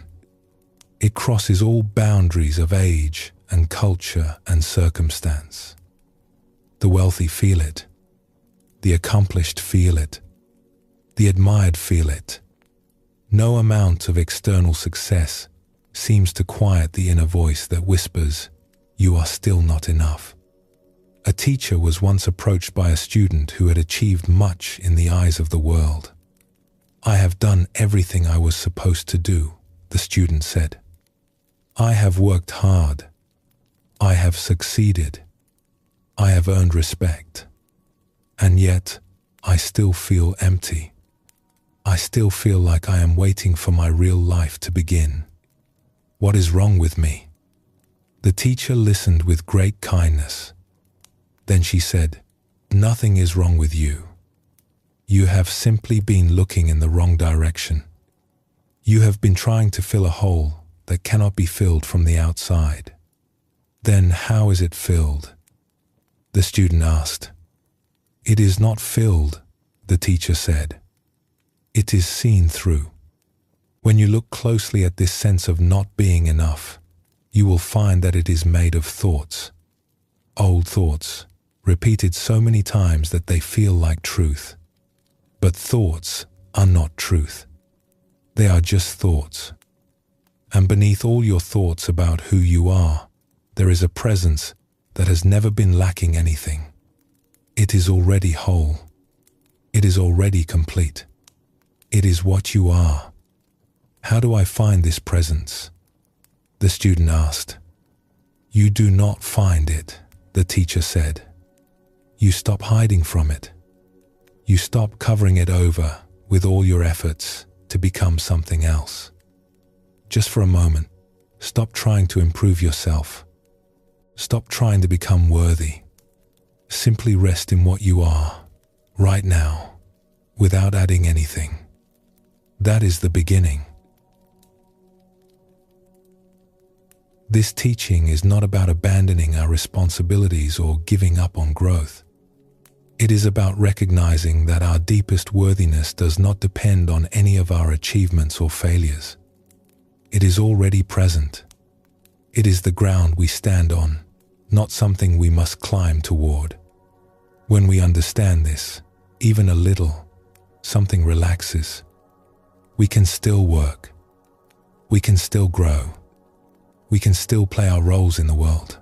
Speaker 1: It crosses all boundaries of age and culture and circumstance. The wealthy feel it. The accomplished feel it. The admired feel it. No amount of external success seems to quiet the inner voice that whispers, "You are still not enough." A teacher was once approached by a student who had achieved much in the eyes of the world. "I have done everything I was supposed to do," the student said. "I have worked hard. I have succeeded. I have earned respect. And yet, I still feel empty. I still feel like I am waiting for my real life to begin. What is wrong with me?" The teacher listened with great kindness. Then she said, "Nothing is wrong with you. You have simply been looking in the wrong direction. You have been trying to fill a hole that cannot be filled from the outside. Then how is it filled?" The student asked. "It is not filled," the teacher said. "It is seen through. When you look closely at this sense of not being enough, you will find that it is made of thoughts. Old thoughts, repeated so many times that they feel like truth. But thoughts are not truth. They are just thoughts. And beneath all your thoughts about who you are, there is a presence that has never been lacking anything. It is already whole. It is already complete. It is what you are. How do I find this presence?" The student asked. "You do not find it," the teacher said. "You stop hiding from it. You stop covering it over with all your efforts to become something else. Just for a moment, stop trying to improve yourself. Stop trying to become worthy. Simply rest in what you are, right now, without adding anything. That is the beginning." This teaching is not about abandoning our responsibilities or giving up on growth. It is about recognizing that our deepest worthiness does not depend on any of our achievements or failures. It is already present. It is the ground we stand on, not something we must climb toward. When we understand this, even a little, something relaxes. We can still work. We can still grow. We can still play our roles in the world.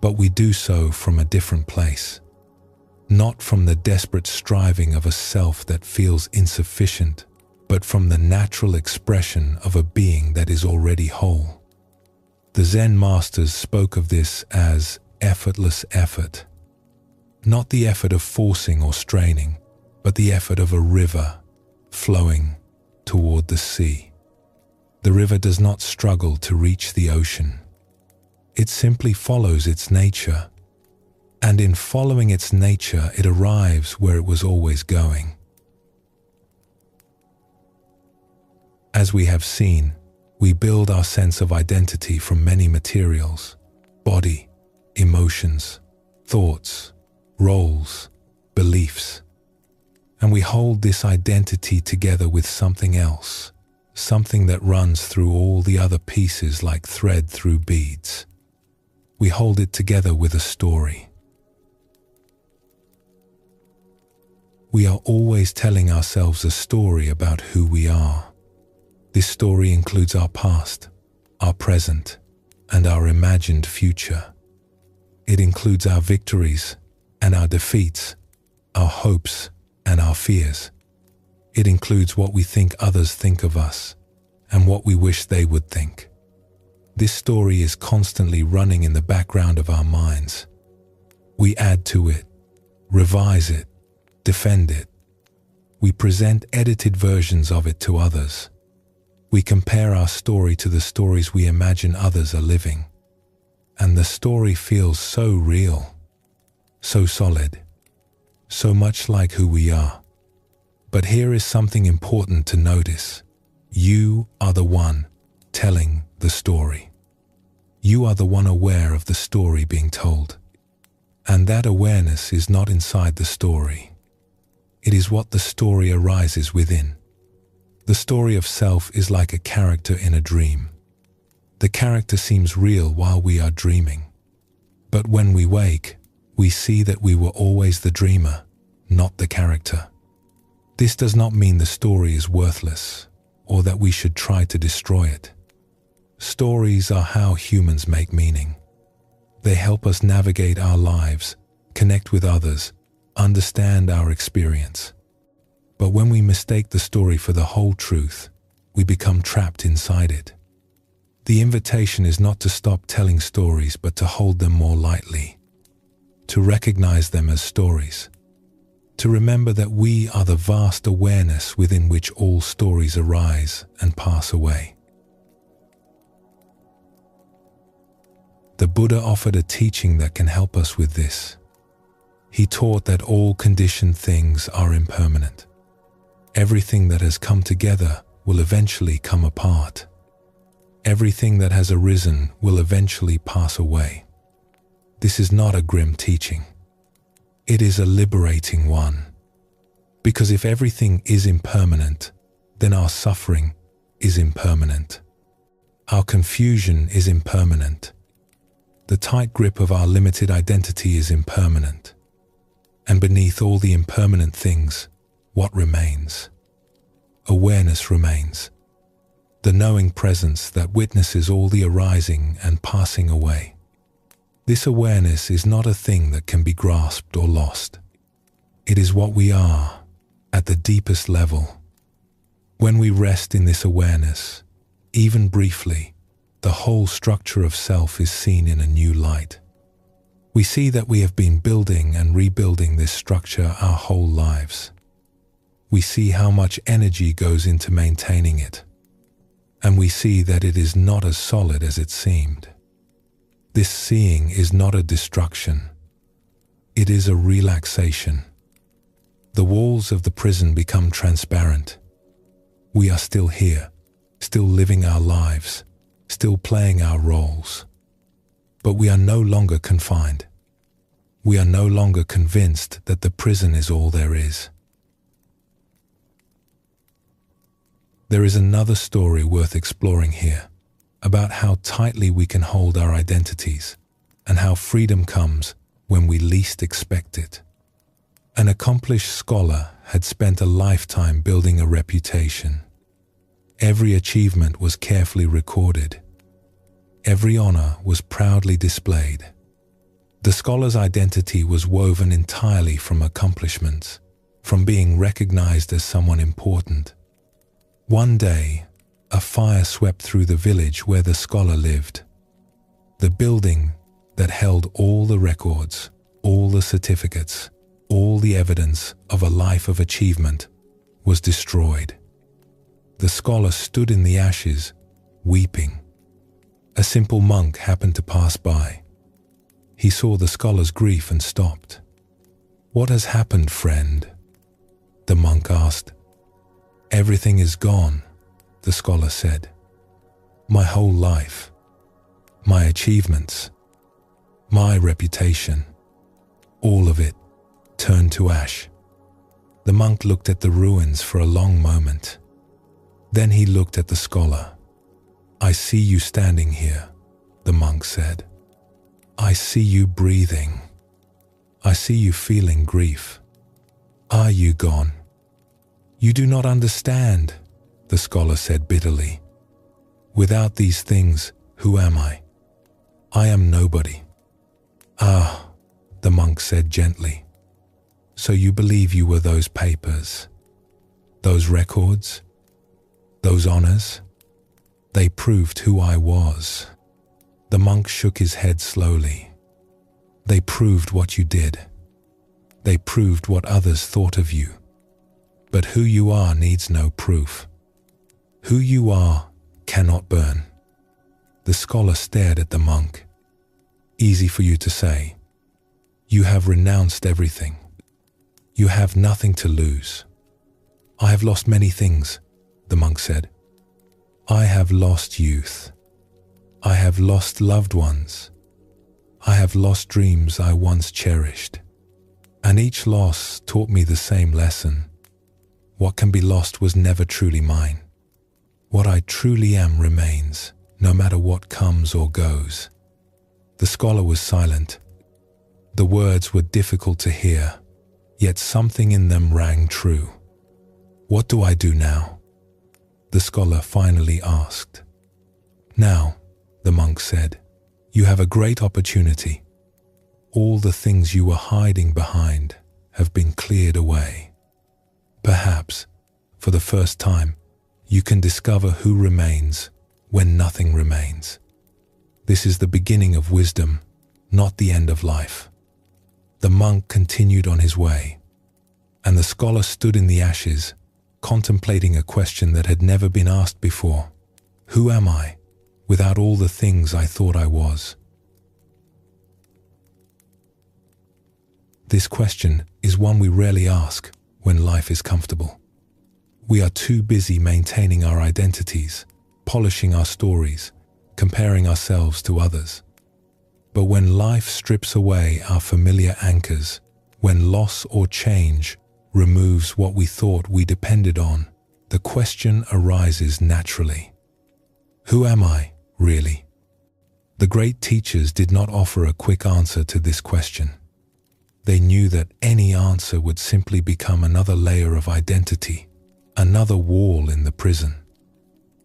Speaker 1: But we do so from a different place. Not from the desperate striving of a self that feels insufficient, but from the natural expression of a being that is already whole. The Zen masters spoke of this as effortless effort. Not the effort of forcing or straining, but the effort of a river flowing toward the sea. The river does not struggle to reach the ocean. It simply follows its nature. And in following its nature, it arrives where it was always going. As we have seen, we build our sense of identity from many materials: body, emotions, thoughts, roles, beliefs. And we hold this identity together with something else, something that runs through all the other pieces like thread through beads. We hold it together with a story. We are always telling ourselves a story about who we are. This story includes our past, our present, and our imagined future. It includes our victories and our defeats, our hopes and our fears. It includes what we think others think of us, and what we wish they would think. This story is constantly running in the background of our minds. We add to it, revise it, defend it. We present edited versions of it to others. We compare our story to the stories we imagine others are living. And the story feels so real, so solid, so much like who we are. But here is something important to notice. You are the one telling the story. You are the one aware of the story being told. And that awareness is not inside the story. It is what the story arises within. The story of self is like a character in a dream. The character seems real while we are dreaming. But when we wake, we see that we were always the dreamer, not the character. This does not mean the story is worthless, or that we should try to destroy it. Stories are how humans make meaning. They help us navigate our lives, connect with others, understand our experience. But when we mistake the story for the whole truth, we become trapped inside it. The invitation is not to stop telling stories, but to hold them more lightly, to recognize them as stories, to remember that we are the vast awareness within which all stories arise and pass away. The Buddha offered a teaching that can help us with this. He taught that all conditioned things are impermanent. Everything that has come together will eventually come apart. Everything that has arisen will eventually pass away. This is not a grim teaching. It is a liberating one. Because if everything is impermanent, then our suffering is impermanent. Our confusion is impermanent. The tight grip of our limited identity is impermanent. And beneath all the impermanent things, what remains? Awareness remains. The knowing presence that witnesses all the arising and passing away. This awareness is not a thing that can be grasped or lost. It is what we are at the deepest level. When we rest in this awareness, even briefly, the whole structure of self is seen in a new light. We see that we have been building and rebuilding this structure our whole lives. We see how much energy goes into maintaining it. And we see that it is not as solid as it seemed. This seeing is not a destruction. It is a relaxation. The walls of the prison become transparent. We are still here, still living our lives, still playing our roles. But we are no longer confined. We are no longer convinced that the prison is all there is. There is another story worth exploring here, about how tightly we can hold our identities and how freedom comes when we least expect it. An accomplished scholar had spent a lifetime building a reputation. Every achievement was carefully recorded. Every honor was proudly displayed. The scholar's identity was woven entirely from accomplishments, from being recognized as someone important. One day, a fire swept through the village where the scholar lived. The building that held all the records, all the certificates, all the evidence of a life of achievement was destroyed. The scholar stood in the ashes, weeping. A simple monk happened to pass by. He saw the scholar's grief and stopped. "What has happened, friend?" the monk asked. "Everything is gone," the scholar said. "My whole life, my achievements, my reputation, all of it turned to ash." The monk looked at the ruins for a long moment. Then he looked at the scholar. "I see you standing here," the monk said. "I see you breathing. I see you feeling grief. Are you gone?" "You do not understand," the scholar said bitterly. "Without these things, who am I? I am nobody." "Ah," the monk said gently. "So you believe you were those papers, those records, those honors? They proved who I was. The monk shook his head slowly. They proved what you did. They proved what others thought of you. But who you are needs no proof. Who you are cannot burn. The scholar stared at the monk. Easy for you to say. You have renounced everything. You have nothing to lose. I have lost many things, the monk said. I have lost youth. I have lost loved ones. I have lost dreams I once cherished. And each loss taught me the same lesson. What can be lost was never truly mine. What I truly am remains, no matter what comes or goes. The scholar was silent. The words were difficult to hear, yet something in them rang true. What do I do now? The scholar finally asked. Now, the monk said, you have a great opportunity. All the things you were hiding behind have been cleared away. Perhaps, for the first time, you can discover who remains when nothing remains. This is the beginning of wisdom, not the end of life. The monk continued on his way, and the scholar stood in the ashes, contemplating a question that had never been asked before. Who am I, without all the things I thought I was? This question is one we rarely ask when life is comfortable. We are too busy maintaining our identities, polishing our stories, comparing ourselves to others. But when life strips away our familiar anchors, when loss or change removes what we thought we depended on, the question arises naturally. Who am I, really? The great teachers did not offer a quick answer to this question. They knew that any answer would simply become another layer of identity, another wall in the prison.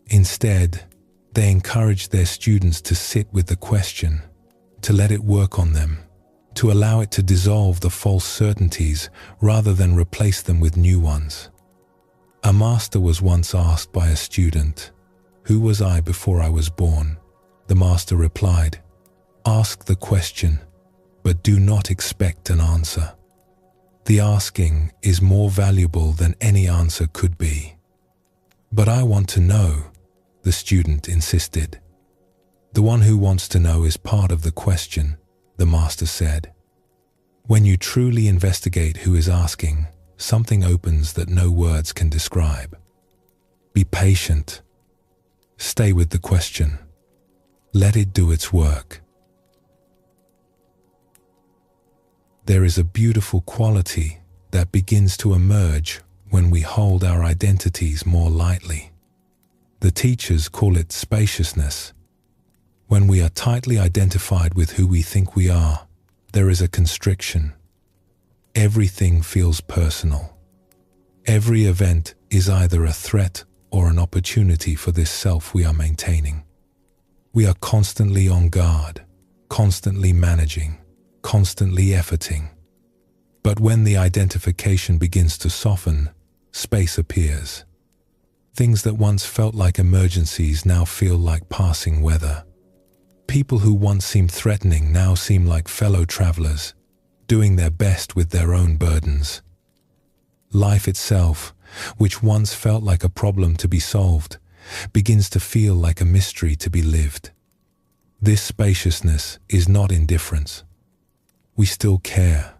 Speaker 1: Instead, they encouraged their students to sit with the question, to let it work on them, to allow it to dissolve the false certainties rather than replace them with new ones. A master was once asked by a student, "Who was I before I was born?" The master replied, "Ask the question, but do not expect an answer. The asking is more valuable than any answer could be." "But I want to know," the student insisted. "The one who wants to know is part of the question," the master said. When you truly investigate who is asking, something opens that no words can describe. Be patient. Stay with the question. Let it do its work. There is a beautiful quality that begins to emerge when we hold our identities more lightly. The teachers call it spaciousness. When we are tightly identified with who we think we are, there is a constriction. Everything feels personal. Every event is either a threat or an opportunity for this self we are maintaining. We are constantly on guard, constantly managing, constantly efforting. But when the identification begins to soften, space appears. Things that once felt like emergencies now feel like passing weather. People who once seemed threatening now seem like fellow travelers, doing their best with their own burdens. Life itself, which once felt like a problem to be solved, begins to feel like a mystery to be lived. This spaciousness is not indifference. We still care.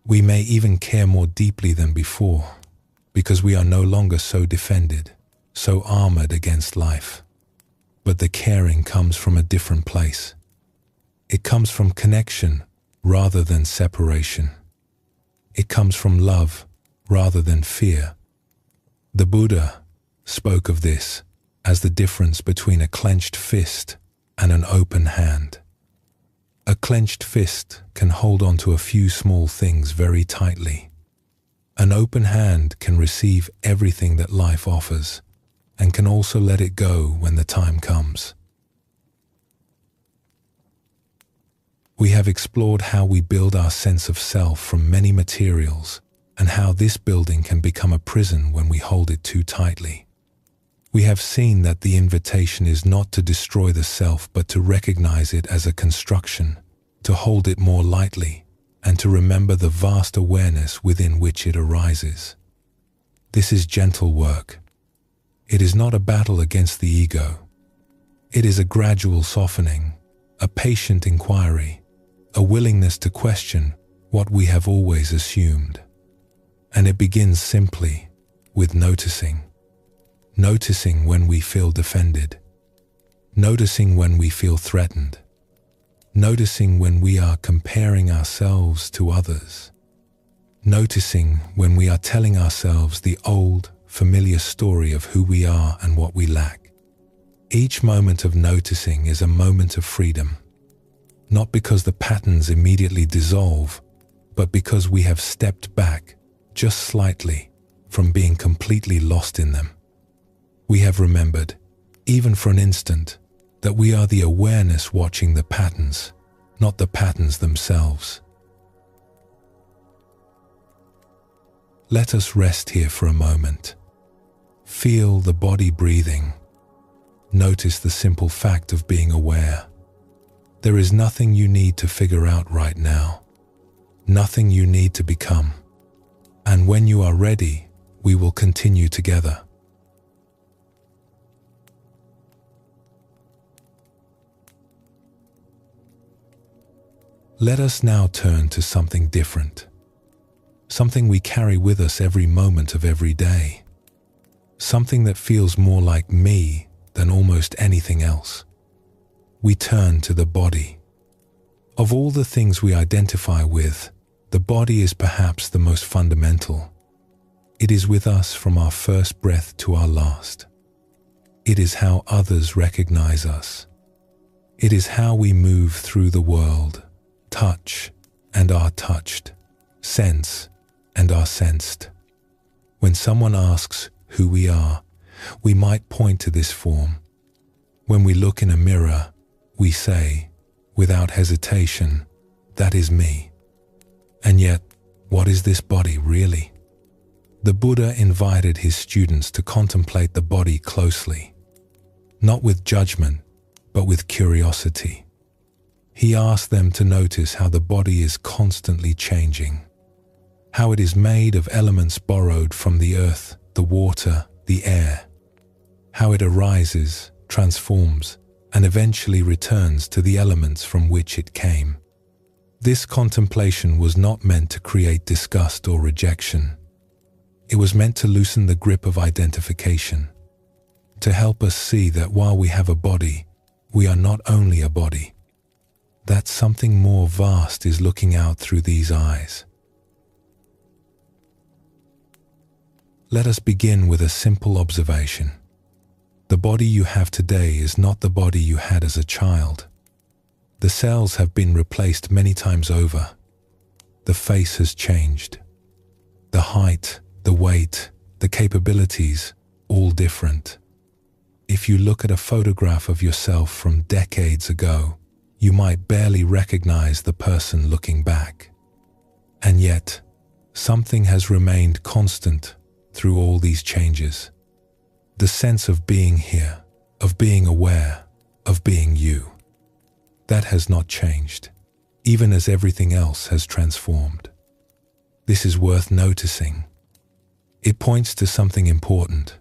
Speaker 1: We may even care more deeply than before, because we are no longer so defended, so armored against life. But the caring comes from a different place. It comes from connection rather than separation. It comes from love rather than fear. The Buddha spoke of this as the difference between a clenched fist and an open hand. A clenched fist can hold on to a few small things very tightly. An open hand can receive everything that life offers and can also let it go when the time comes. We have explored how we build our sense of self from many materials and how this building can become a prison when we hold it too tightly. We have seen that the invitation is not to destroy the self, but to recognize it as a construction, to hold it more lightly, and to remember the vast awareness within which it arises. This is gentle work. It is not a battle against the ego. It is a gradual softening, a patient inquiry, a willingness to question what we have always assumed. And it begins simply with noticing. Noticing when we feel defended. Noticing when we feel threatened. Noticing when we are comparing ourselves to others. Noticing when we are telling ourselves the old, familiar story of who we are and what we lack. Each moment of noticing is a moment of freedom, not because the patterns immediately dissolve, but because we have stepped back just slightly from being completely lost in them. We have remembered, even for an instant, that we are the awareness watching the patterns, not the patterns themselves. Let us rest here for a moment. Feel the body breathing. Notice the simple fact of being aware. There is nothing you need to figure out right now, nothing you need to become. And when you are ready, we will continue together. Let us now turn to something different, something we carry with us every moment of every day, something that feels more like me than almost anything else. We turn to the body. Of all the things we identify with, the body is perhaps the most fundamental. It is with us from our first breath to our last. It is how others recognize us. It is how we move through the world, touch and are touched, sense and are sensed. When someone asks who we are, we might point to this form. When we look in a mirror, we say, without hesitation, that is me. And yet, what is this body really? The Buddha invited his students to contemplate the body closely, not with judgment, but with curiosity. He asked them to notice how the body is constantly changing, how it is made of elements borrowed from the earth, the water, the air, how it arises, transforms, and eventually returns to the elements from which it came. This contemplation was not meant to create disgust or rejection. It was meant to loosen the grip of identification, to help us see that while we have a body, we are not only a body, that something more vast is looking out through these eyes. Let us begin with a simple observation. The body you have today is not the body you had as a child. The cells have been replaced many times over. The face has changed. The height, the weight, the capabilities, all different. If you look at a photograph of yourself from decades ago, you might barely recognize the person looking back. And yet, something has remained constant through all these changes. The sense of being here, of being aware, of being you. That has not changed, even as everything else has transformed. This is worth noticing. It points to something important.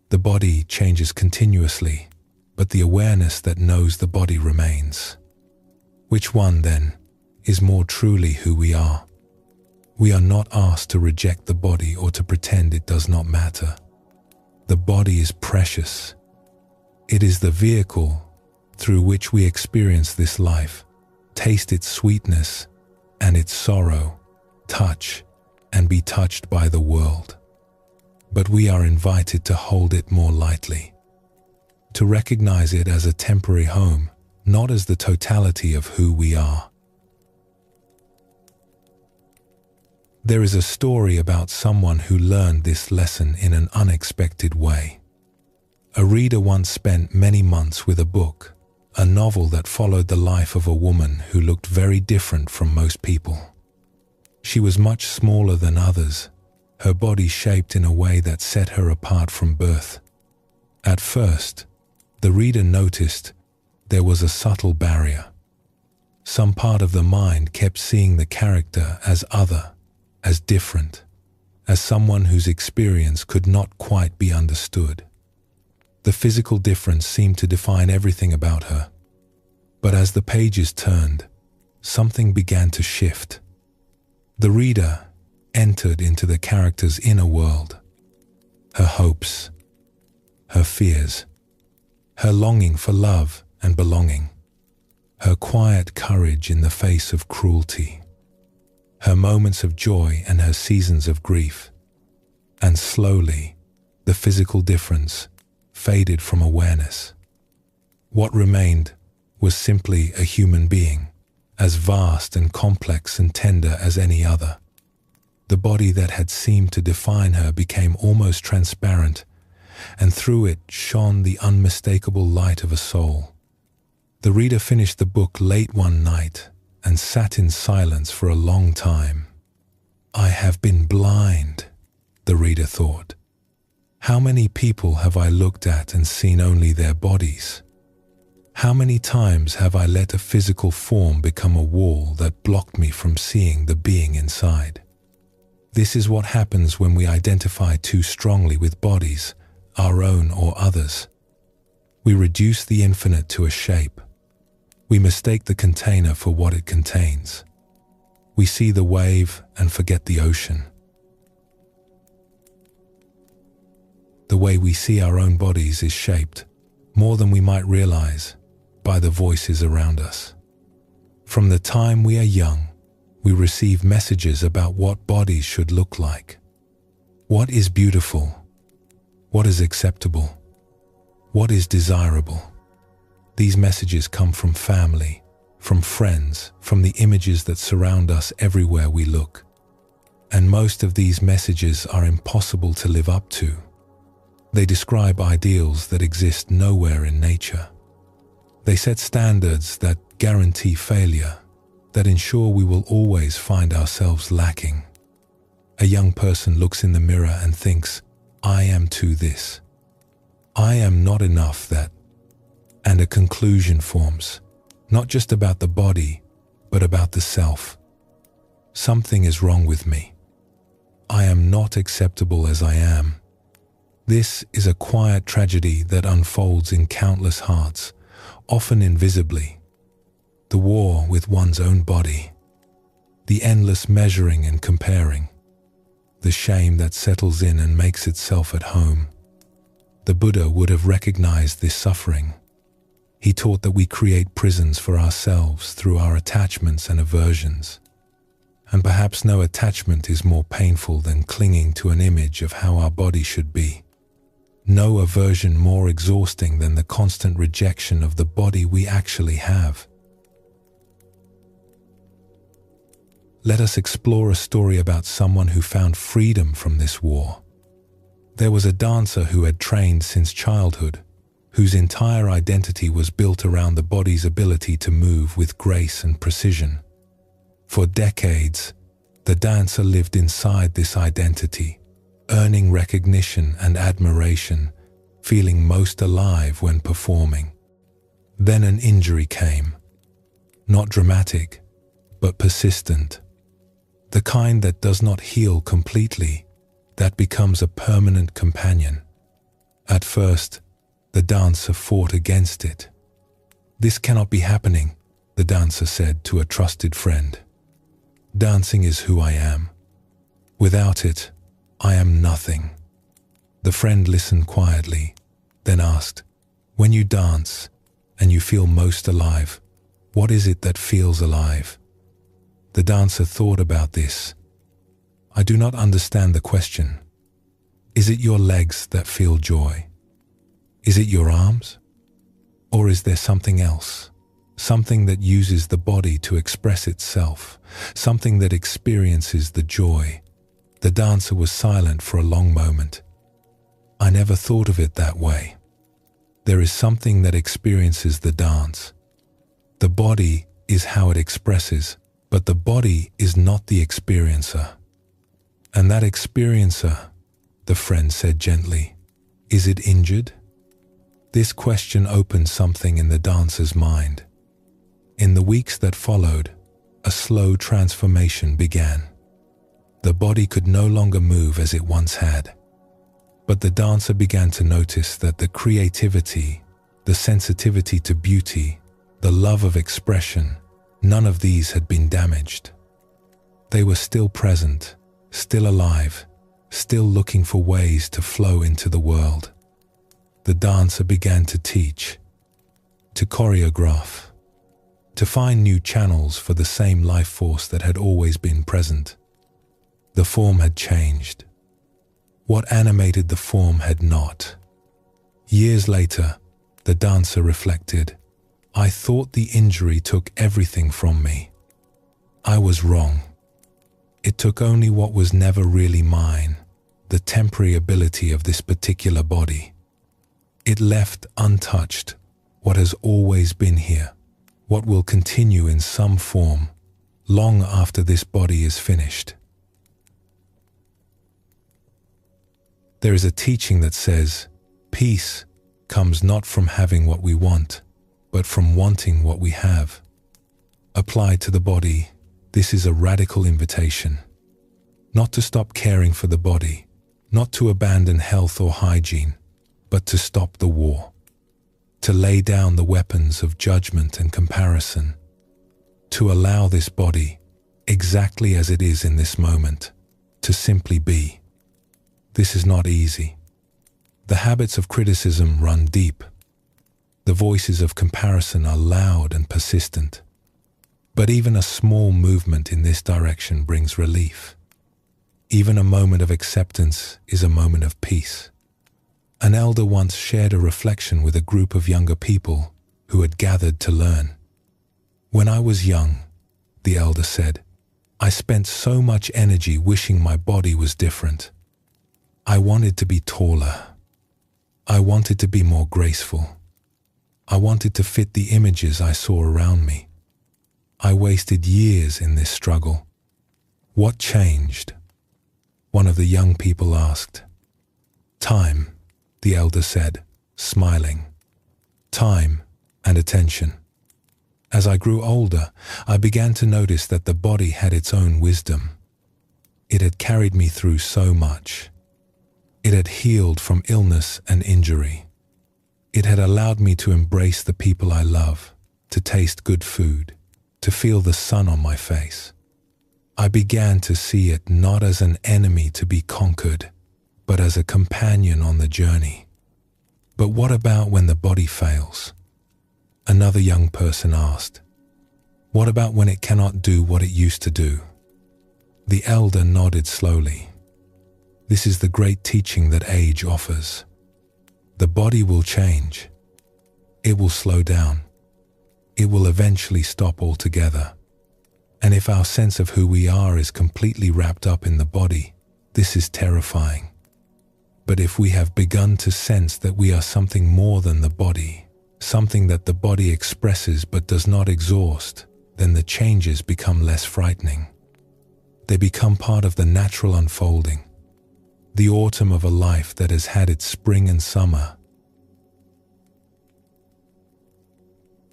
Speaker 1: The body changes continuously, but the awareness that knows the body remains. Which one, then, is more truly who we are? We are not asked to reject the body or to pretend it does not matter. The body is precious. It is the vehicle through which we experience this life, taste its sweetness and its sorrow, touch and be touched by the world. But we are invited to hold it more lightly, to recognize it as a temporary home, not as the totality of who we are. There is a story about someone who learned this lesson in an unexpected way. A reader once spent many months with a book, a novel that followed the life of a woman who looked very different from most people. She was much smaller than others, her body shaped in a way that set her apart from birth. At first, the reader noticed there was a subtle barrier. Some part of the mind kept seeing the character as other, as different, as someone whose experience could not quite be understood. The physical difference seemed to define everything about her. But as the pages turned, something began to shift. The reader entered into the character's inner world. Her hopes, her fears, her longing for love and belonging, her quiet courage in the face of cruelty, her moments of joy and her seasons of grief. And slowly, the physical difference faded from awareness. What remained was simply a human being, as vast and complex and tender as any other. The body that had seemed to define her became almost transparent, and through it shone the unmistakable light of a soul. The reader finished the book late one night and sat in silence for a long time. "I have been blind," the reader thought. "How many people have I looked at and seen only their bodies? How many times have I let a physical form become a wall that blocked me from seeing the being inside?" This is what happens when we identify too strongly with bodies, our own or others. We reduce the infinite to a shape. We mistake the container for what it contains. We see the wave and forget the ocean. The way we see our own bodies is shaped, more than we might realize, by the voices around us. From the time we are young, we receive messages about what bodies should look like. What is beautiful? What is acceptable? What is desirable? These messages come from family, from friends, from the images that surround us everywhere we look. And most of these messages are impossible to live up to. They describe ideals that exist nowhere in nature. They set standards that guarantee failure, that ensure we will always find ourselves lacking. A young person looks in the mirror and thinks, "I am too this. I am not enough that." And a conclusion forms, not just about the body, but about the self. Something is wrong with me. I am not acceptable as I am. This is a quiet tragedy that unfolds in countless hearts, often invisibly. The war with one's own body, the endless measuring and comparing, the shame that settles in and makes itself at home. The Buddha would have recognized this suffering. He taught that we create prisons for ourselves through our attachments and aversions. And perhaps no attachment is more painful than clinging to an image of how our body should be. No aversion more exhausting than the constant rejection of the body we actually have. Let us explore a story about someone who found freedom from this war. There was a dancer who had trained since childhood, whose entire identity was built around the body's ability to move with grace and precision. For decades, the dancer lived inside this identity, earning recognition and admiration, feeling most alive when performing. Then an injury came. Not dramatic, but persistent. The kind that does not heal completely, that becomes a permanent companion. At first, the dancer fought against it. "This cannot be happening," the dancer said to a trusted friend. "Dancing is who I am. Without it, I am nothing." The friend listened quietly, then asked, "When you dance and you feel most alive, what is it that feels alive?" The dancer thought about this. "I do not understand the question. Is it your legs that feel joy? Is it your arms? Or is there something else? Something that uses the body to express itself, something that experiences the joy?" The dancer was silent for a long moment. "I never thought of it that way. There is something that experiences the dance. The body is how it expresses, but the body is not the experiencer. And that experiencer," the friend said gently, "is it injured? This question opened something in the dancer's mind. In the weeks that followed, a slow transformation began. The body could no longer move as it once had, but the dancer began to notice that the creativity, the sensitivity to beauty, the love of expression, none of these had been damaged. They were still present, still alive, still looking for ways to flow into the world. The dancer began to teach, to choreograph, to find new channels for the same life force that had always been present. The form had changed. What animated the form had not. Years later, the dancer reflected, "I thought the injury took everything from me. I was wrong. It took only what was never really mine, the temporary ability of this particular body. It left untouched what has always been here, what will continue in some form, long after this body is finished." There is a teaching that says, peace comes not from having what we want, but from wanting what we have. Applied to the body, this is a radical invitation. Not to stop caring for the body, not to abandon health or hygiene, but to stop the war. To lay down the weapons of judgment and comparison. To allow this body, exactly as it is in this moment, to simply be. This is not easy. The habits of criticism run deep. The voices of comparison are loud and persistent. But even a small movement in this direction brings relief. Even a moment of acceptance is a moment of peace. An elder once shared a reflection with a group of younger people who had gathered to learn. "When I was young," the elder said, "I spent so much energy wishing my body was different. I wanted to be taller. I wanted to be more graceful. I wanted to fit the images I saw around me. I wasted years in this struggle. What changed?" One of the young people asked. "Time," the elder said, smiling. "Time and attention. As I grew older, I began to notice that the body had its own wisdom. It had carried me through so much. It had healed from illness and injury. It had allowed me to embrace the people I love, to taste good food, to feel the sun on my face. I began to see it not as an enemy to be conquered, but as a companion on the journey." "But what about when the body fails?" another young person asked. "What about when it cannot do what it used to do?" The elder nodded slowly. "This is the great teaching that age offers. The body will change. It will slow down. It will eventually stop altogether. And if our sense of who we are is completely wrapped up in the body, this is terrifying. But if we have begun to sense that we are something more than the body, something that the body expresses but does not exhaust, then the changes become less frightening. They become part of the natural unfolding, the autumn of a life that has had its spring and summer."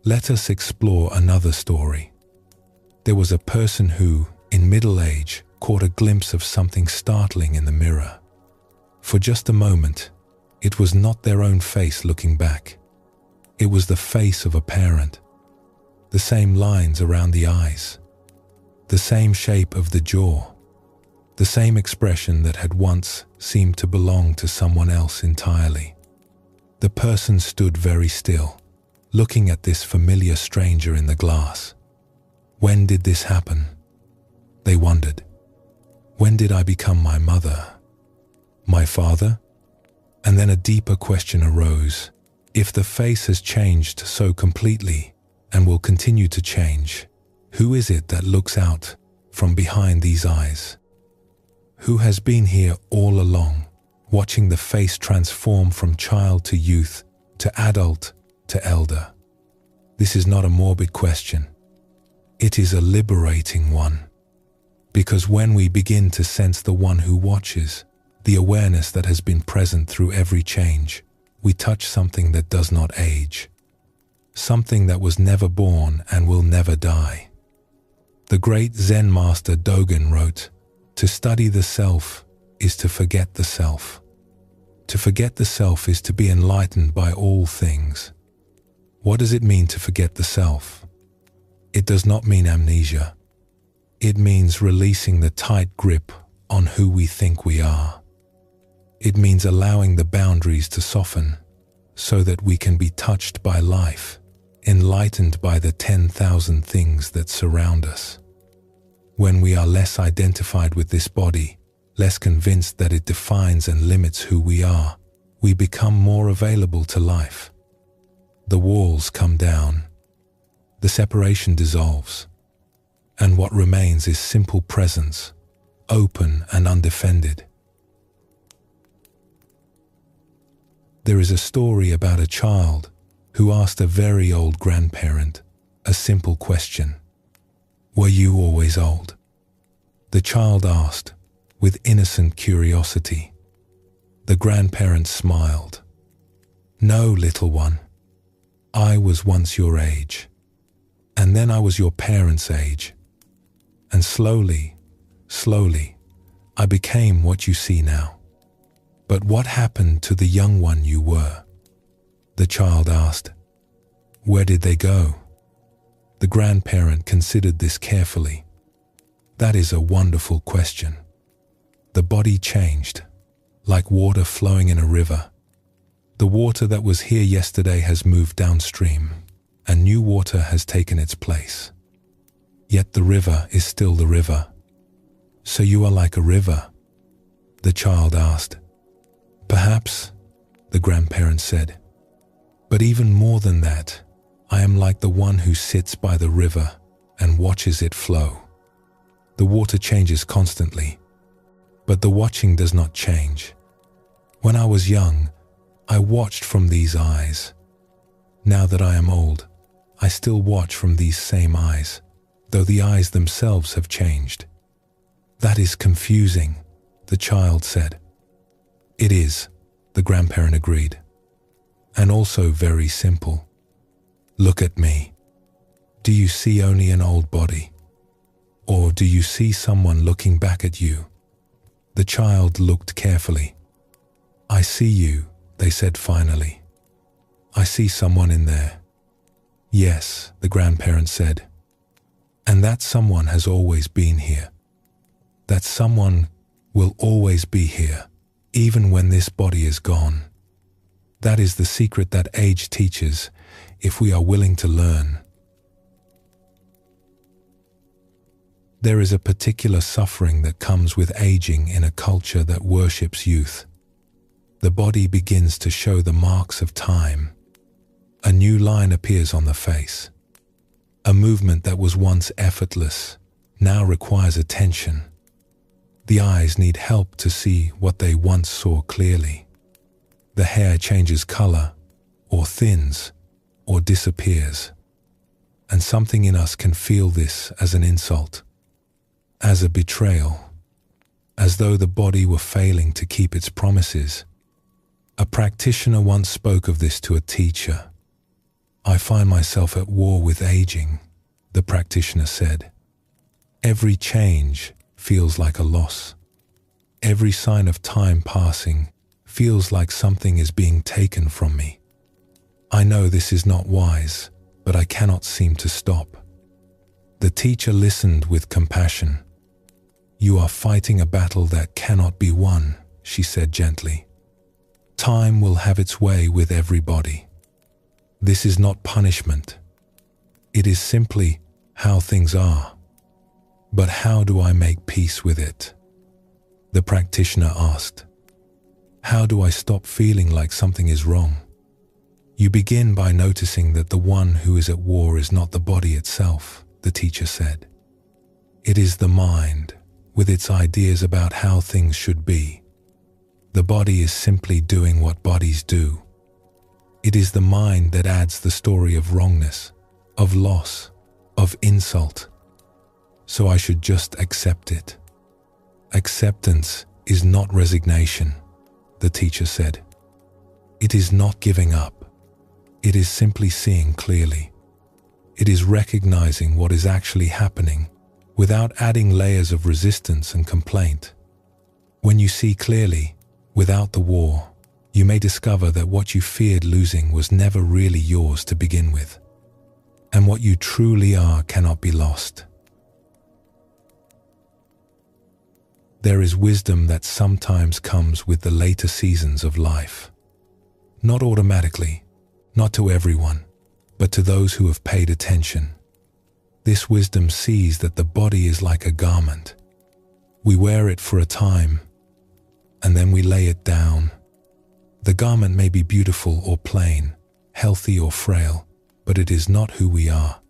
Speaker 1: Let us explore another story. There was a person who, in middle age, caught a glimpse of something startling in the mirror. For just a moment, it was not their own face looking back. It was the face of a parent. The same lines around the eyes. The same shape of the jaw. The same expression that had once seemed to belong to someone else entirely. The person stood very still, looking at this familiar stranger in the glass. When did this happen? They wondered. When did I become my mother? My father? And then a deeper question arose. If the face has changed so completely and will continue to change, who is it that looks out from behind these eyes? Who has been here all along, watching the face transform from child to youth, to adult to elder? This is not a morbid question. It is a liberating one. Because when we begin to sense the one who watches, the awareness that has been present through every change, we touch something that does not age, something that was never born and will never die. The great Zen master Dogen wrote, "To study the self is to forget the self. To forget the self is to be enlightened by all things." What does it mean to forget the self? It does not mean amnesia. It means releasing the tight grip on who we think we are. It means allowing the boundaries to soften so that we can be touched by life, enlightened by the 10,000 things that surround us. When we are less identified with this body, less convinced that it defines and limits who we are, we become more available to life. The walls come down, the separation dissolves, and what remains is simple presence, open and undefended. There is a story about a child who asked a very old grandparent a simple question. "Were you always old?" The child asked with innocent curiosity. The grandparent smiled. "No, little one. I was once your age, and then I was your parents' age, and slowly, I became what you see now. But what happened to the young one you were?" The child asked. "Where did they go?" The grandparent considered this carefully. "That is a wonderful question. The body changed, like water flowing in a river. The water that was here yesterday has moved downstream, and new water has taken its place. Yet the river is still the river. So you are like a river?" The child asked. "Perhaps," the grandparent said. "But even more than that, I am like the one who sits by the river and watches it flow. The water changes constantly, but the watching does not change. When I was young, I watched from these eyes. Now that I am old, I still watch from these same eyes, though the eyes themselves have changed." "That is confusing," the child said. "It is," the grandparent agreed, "and also very simple. Look at me. Do you see only an old body? Or do you see someone looking back at you?" The child looked carefully. "I see you," they said finally. "I see someone in there." "Yes," the grandparent said. "And that someone has always been here. That someone will always be here, even when this body is gone. That is the secret that age teaches, if we are willing to learn." There is a particular suffering that comes with aging in a culture that worships youth. The body begins to show the marks of time. A new line appears on the face. A movement that was once effortless now requires attention. The eyes need help to see what they once saw clearly. The hair changes color, or thins, or disappears. And something in us can feel this as an insult, as a betrayal, as though the body were failing to keep its promises. A practitioner once spoke of this to a teacher. "I find myself at war with aging," the practitioner said. "Every change feels like a loss. Every sign of time passing feels like something is being taken from me. I know this is not wise, but I cannot seem to stop." The teacher listened with compassion. "You are fighting a battle that cannot be won," she said gently. "Time will have its way with everybody. This is not punishment. It is simply how things are. But how do I make peace with it?" The practitioner asked. "How do I stop feeling like something is wrong?" "You begin by noticing that the one who is at war is not the body itself," the teacher said. "It is the mind, with its ideas about how things should be. The body is simply doing what bodies do. It is the mind that adds the story of wrongness, of loss, of insult. So I should just accept it." "Acceptance is not resignation," the teacher said. It is not giving up. It is simply seeing clearly. It is recognizing what is actually happening without adding layers of resistance and complaint. When you see clearly, without the war, you may discover that what you feared losing was never really yours to begin with, and what you truly are cannot be lost. There is wisdom that sometimes comes with the later seasons of life. Not automatically, not to everyone, but to those who have paid attention. This wisdom sees that the body is like a garment. We wear it for a time, and then we lay it down. The garment may be beautiful or plain, healthy or frail, but it is not who we are.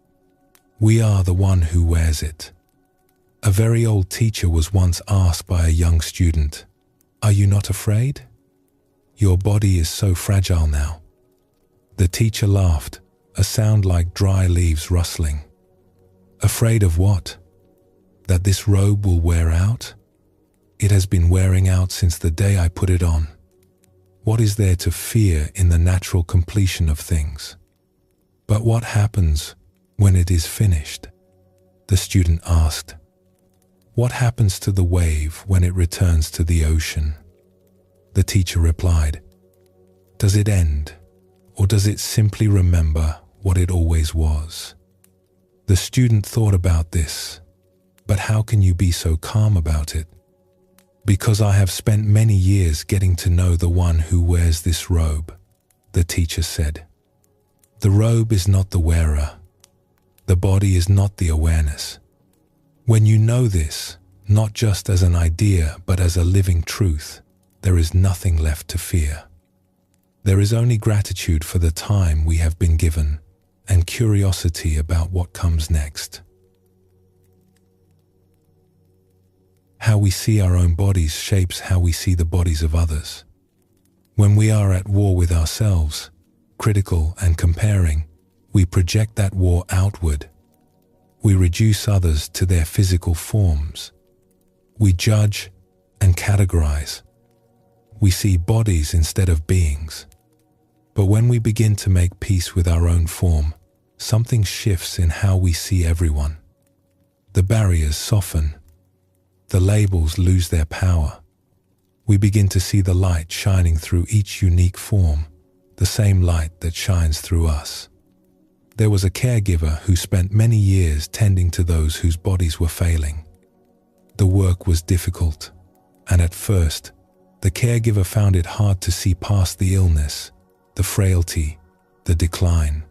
Speaker 1: We are the one who wears it. A very old teacher was once asked by a young student, "Are you not afraid? Your body is so fragile now." The teacher laughed, a sound like dry leaves rustling. "Afraid of what? That this robe will wear out? It has been wearing out since the day I put it on. What is there to fear in the natural completion of things? But what happens when it is finished?" The student asked. "What happens to the wave when it returns to the ocean?" The teacher replied, "Does it end, or does it simply remember what it always was?" The student thought about this. "But how can you be so calm about it?" "Because I have spent many years getting to know the one who wears this robe," the teacher said. The robe is not the wearer. The body is not the awareness. When you know this, not just as an idea but as a living truth, there is nothing left to fear. There is only gratitude for the time we have been given and curiosity about what comes next. How we see our own bodies shapes how we see the bodies of others. When we are at war with ourselves, critical and comparing, we project that war outward. We reduce others to their physical forms. We judge and categorize. We see bodies instead of beings. But when we begin to make peace with our own form, something shifts in how we see everyone. The barriers soften. The labels lose their power. We begin to see the light shining through each unique form, the same light that shines through us. There was a caregiver who spent many years tending to those whose bodies were failing. The work was difficult, and at first, the caregiver found it hard to see past the illness, the frailty, the decline.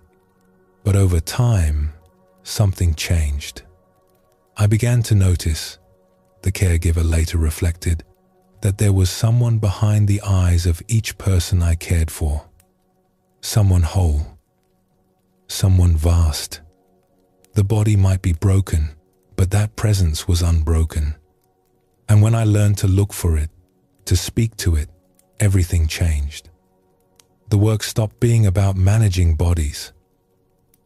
Speaker 1: But over time, something changed. "I began to notice," the caregiver later reflected, "that there was someone behind the eyes of each person I cared for. Someone whole. Someone vast. The body might be broken, but that presence was unbroken. And when I learned to look for it, to speak to it, everything changed. The work stopped being about managing bodies.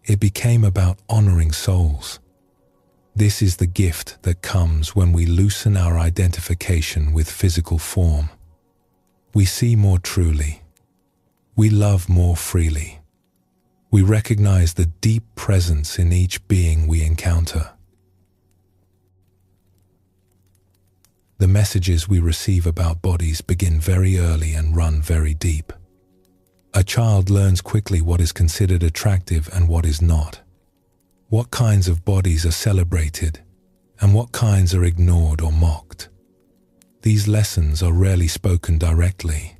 Speaker 1: It became about honoring souls. This is the gift that comes when we loosen our identification with physical form. We see more truly. We love more freely. We recognize the deep presence in each being we encounter. The messages we receive about bodies begin very early and run very deep. A child learns quickly what is considered attractive and what is not. What kinds of bodies are celebrated and what kinds are ignored or mocked. These lessons are rarely spoken directly.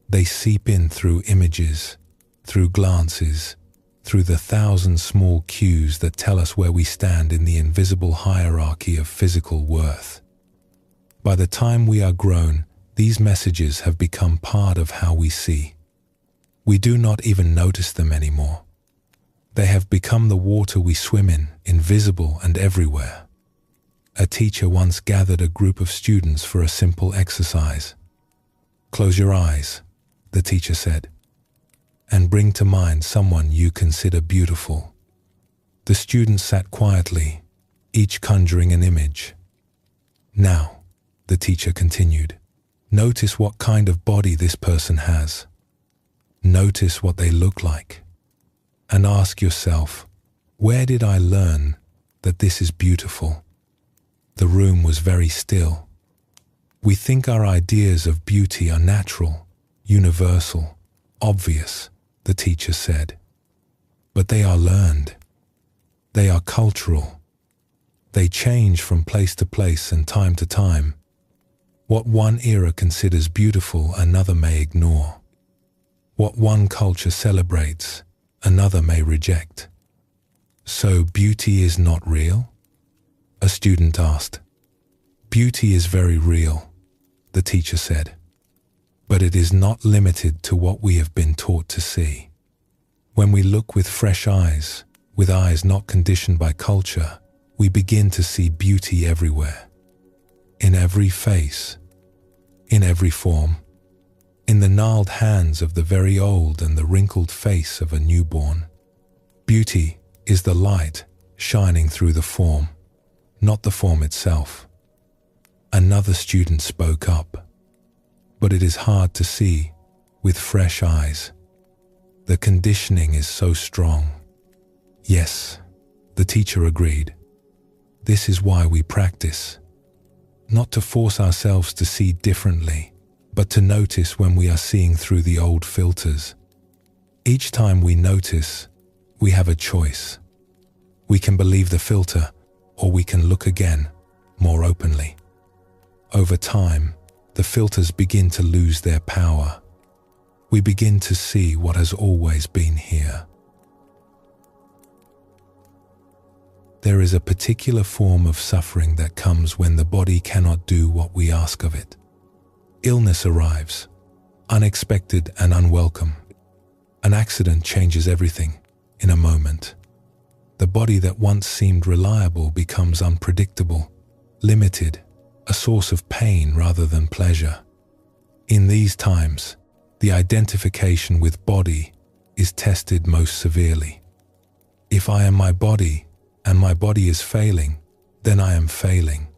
Speaker 1: They seep in through images, through glances, through the thousand small cues that tell us where we stand in the invisible hierarchy of physical worth. By the time we are grown, these messages have become part of how we see. We do not even notice them anymore. They have become the water we swim in, invisible and everywhere. A teacher once gathered a group of students for a simple exercise. "Close your eyes," the teacher said, "and bring to mind someone you consider beautiful." The students sat quietly, each conjuring an image. "Now," the teacher continued, "notice what kind of body this person has. Notice what they look like. And ask yourself, where did I learn that this is beautiful? The room was very still. We think our ideas of beauty are natural, universal, obvious, the teacher said. But they are learned. They are cultural. They change from place to place and time to time. What one era considers beautiful, another may ignore. What one culture celebrates, another may reject. So beauty is not real? A student asked. Beauty is very real, the teacher said. But it is not limited to what we have been taught to see. When we look with fresh eyes, with eyes not conditioned by culture, we begin to see beauty everywhere. In every face, in every form, in the gnarled hands of the very old and the wrinkled face of a newborn. Beauty is the light shining through the form, not the form itself. Another student spoke up. But it is hard to see with fresh eyes. The conditioning is so strong. Yes, the teacher agreed. This is why we practice. Not to force ourselves to see differently, but to notice when we are seeing through the old filters. Each time we notice, we have a choice. We can believe the filter, or we can look again, more openly. Over time, the filters begin to lose their power. We begin to see what has always been here. There is a particular form of suffering that comes when the body cannot do what we ask of it. Illness arrives, unexpected and unwelcome. An accident changes everything in a moment. The body that once seemed reliable becomes unpredictable, limited, a source of pain rather than pleasure. In these times, the identification with body is tested most severely. If I am my body and my body is failing, then I am failing.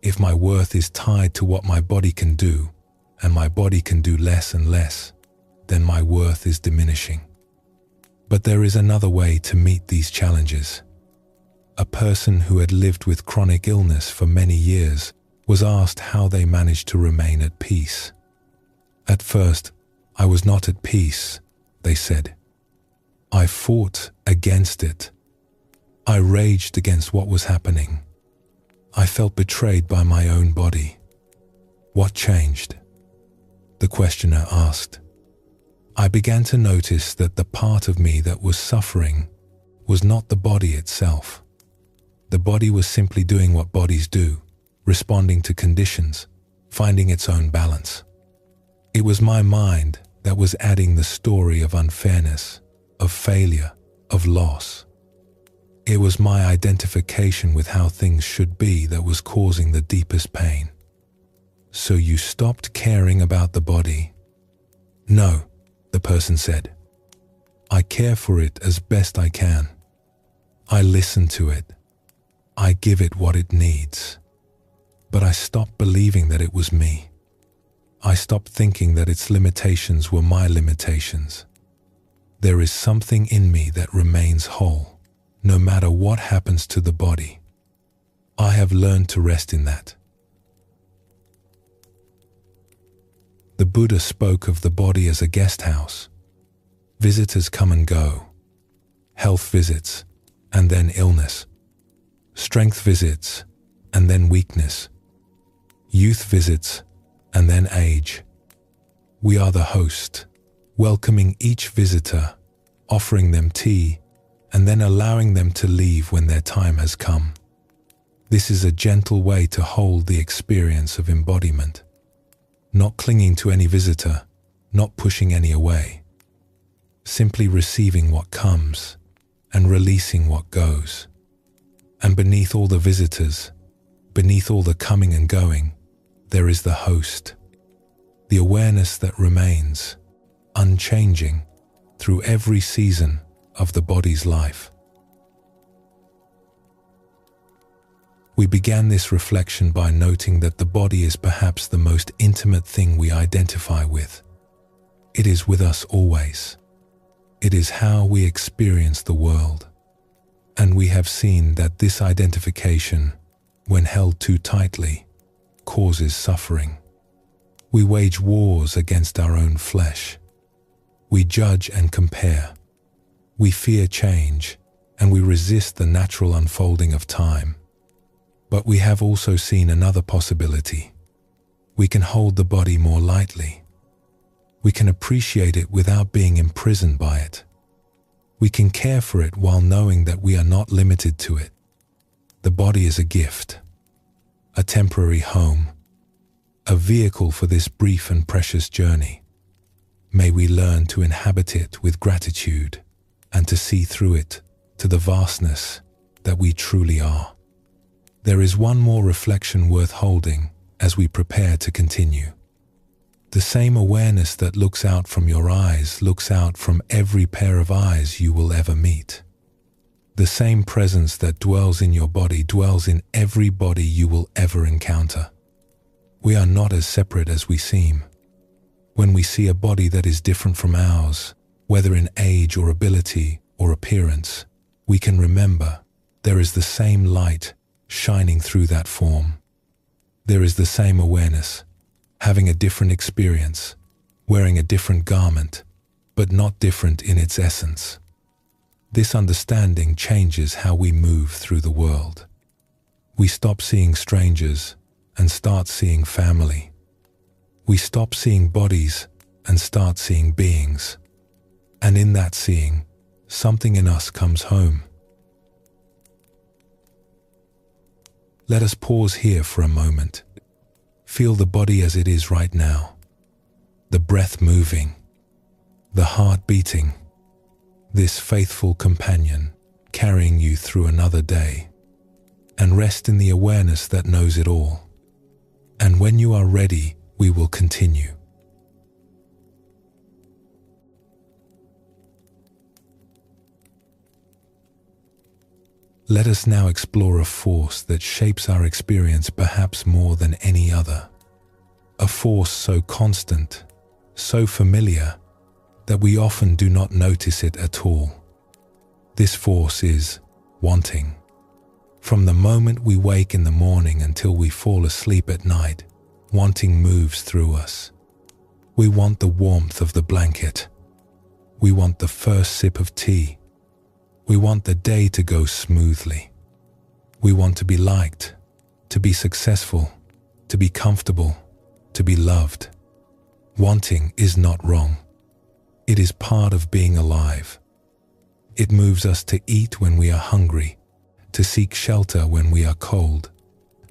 Speaker 1: If my worth is tied to what my body can do, and my body can do less and less, then my worth is diminishing. But there is another way to meet these challenges. A person who had lived with chronic illness for many years was asked how they managed to remain at peace. At first, I was not at peace, they said. I fought against it. I raged against what was happening. I felt betrayed by my own body. What changed? The questioner asked. I began to notice that the part of me that was suffering was not the body itself. The body was simply doing what bodies do, responding to conditions, finding its own balance. It was my mind that was adding the story of unfairness, of failure, of loss. It was my identification with how things should be that was causing the deepest pain. So you stopped caring about the body? No, the person said. I care for it as best I can. I listen to it. I give it what it needs. But I stopped believing that it was me. I stopped thinking that its limitations were my limitations. There is something in me that remains whole, no matter what happens to the body. I have learned to rest in that. The Buddha spoke of the body as a guest house. Visitors come and go. Health visits, and then illness. Strength visits, and then weakness. Youth visits, and then age. We are the host, welcoming each visitor, offering them tea, and then allowing them to leave when their time has come. This is a gentle way to hold the experience of embodiment. Not clinging to any visitor, not pushing any away. Simply receiving what comes and releasing what goes. And beneath all the visitors, beneath all the coming and going, there is the host. The awareness that remains, unchanging, through every season of the body's life. We began this reflection by noting that the body is perhaps the most intimate thing we identify with. It is with us always. It is how we experience the world. And we have seen that this identification, when held too tightly, causes suffering. We wage wars against our own flesh. We judge and compare. We fear change, and we resist the natural unfolding of time. But we have also seen another possibility. We can hold the body more lightly. We can appreciate it without being imprisoned by it. We can care for it while knowing that we are not limited to it. The body is a gift, a temporary home, a vehicle for this brief and precious journey. May we learn to inhabit it with gratitude and to see through it to the vastness that we truly are. There is one more reflection worth holding as we prepare to continue. The same awareness that looks out from your eyes looks out from every pair of eyes you will ever meet. The same presence that dwells in your body dwells in every body you will ever encounter. We are not as separate as we seem. When we see a body that is different from ours, whether in age or ability or appearance, we can remember there is the same light shining through that form. There is the same awareness, having a different experience, wearing a different garment, but not different in its essence. This understanding changes how we move through the world. We stop seeing strangers and start seeing family. We stop seeing bodies and start seeing beings. And in that seeing, something in us comes home. Let us pause here for a moment. Feel the body as it is right now. The breath moving, the heart beating, this faithful companion carrying you through another day. And rest in the awareness that knows it all. And when you are ready, we will continue. Let us now explore a force that shapes our experience perhaps more than any other. A force so constant, so familiar, that we often do not notice it at all. This force is wanting. From the moment we wake in the morning until we fall asleep at night, wanting moves through us. We want the warmth of the blanket. We want the first sip of tea. We want the day to go smoothly. We want to be liked, to be successful, to be comfortable, to be loved. Wanting is not wrong. It is part of being alive. It moves us to eat when we are hungry, to seek shelter when we are cold,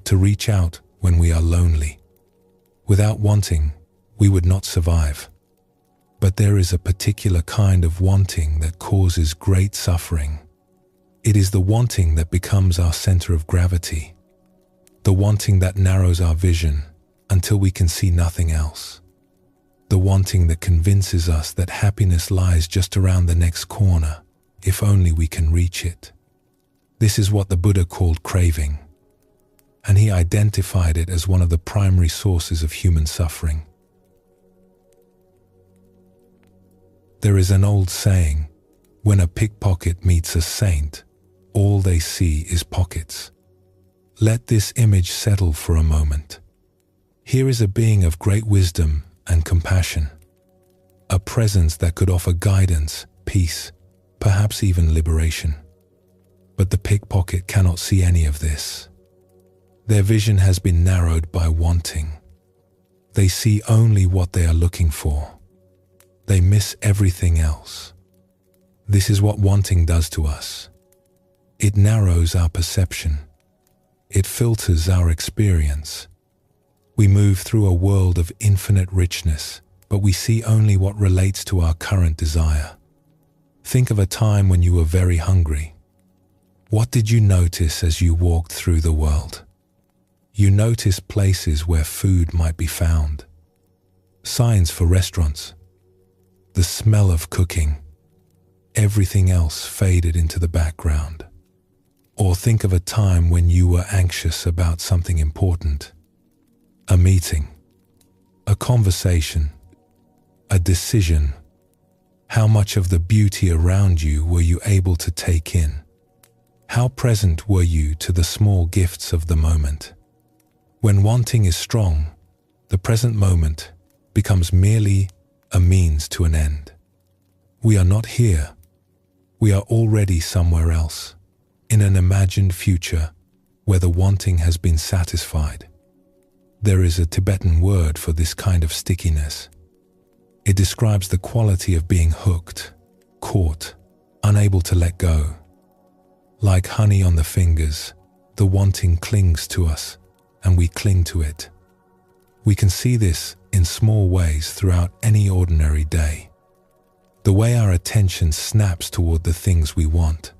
Speaker 1: to reach out when we are lonely. Without wanting, we would not survive. But there is a particular kind of wanting that causes great suffering. It is the wanting that becomes our center of gravity, the wanting that narrows our vision until we can see nothing else, the wanting that convinces us that happiness lies just around the next corner, if only we can reach it. This is what the Buddha called craving, and he identified it as one of the primary sources of human suffering. There is an old saying, when a pickpocket meets a saint, all they see is pockets. Let this image settle for a moment. Here is a being of great wisdom and compassion, a presence that could offer guidance, peace, perhaps even liberation. But the pickpocket cannot see any of this. Their vision has been narrowed by wanting. They see only what they are looking for. They miss everything else. This is what wanting does to us. It narrows our perception. It filters our experience. We move through a world of infinite richness, but we see only what relates to our current desire. Think of a time when you were very hungry. What did you notice as you walked through the world? You noticed places where food might be found, signs for restaurants, the smell of cooking. Everything else faded into the background. Or think of a time when you were anxious about something important. A meeting, a conversation, a decision. How much of the beauty around you were you able to take in? How present were you to the small gifts of the moment? When wanting is strong, the present moment becomes merely a means to an end. We are not here. We are already somewhere else, in an imagined future where the wanting has been satisfied. There is a Tibetan word for this kind of stickiness. It describes the quality of being hooked, caught, unable to let go. Like honey on the fingers, the wanting clings to us, and we cling to it. We can see this in small ways throughout any ordinary day. The way our attention snaps toward the things we want.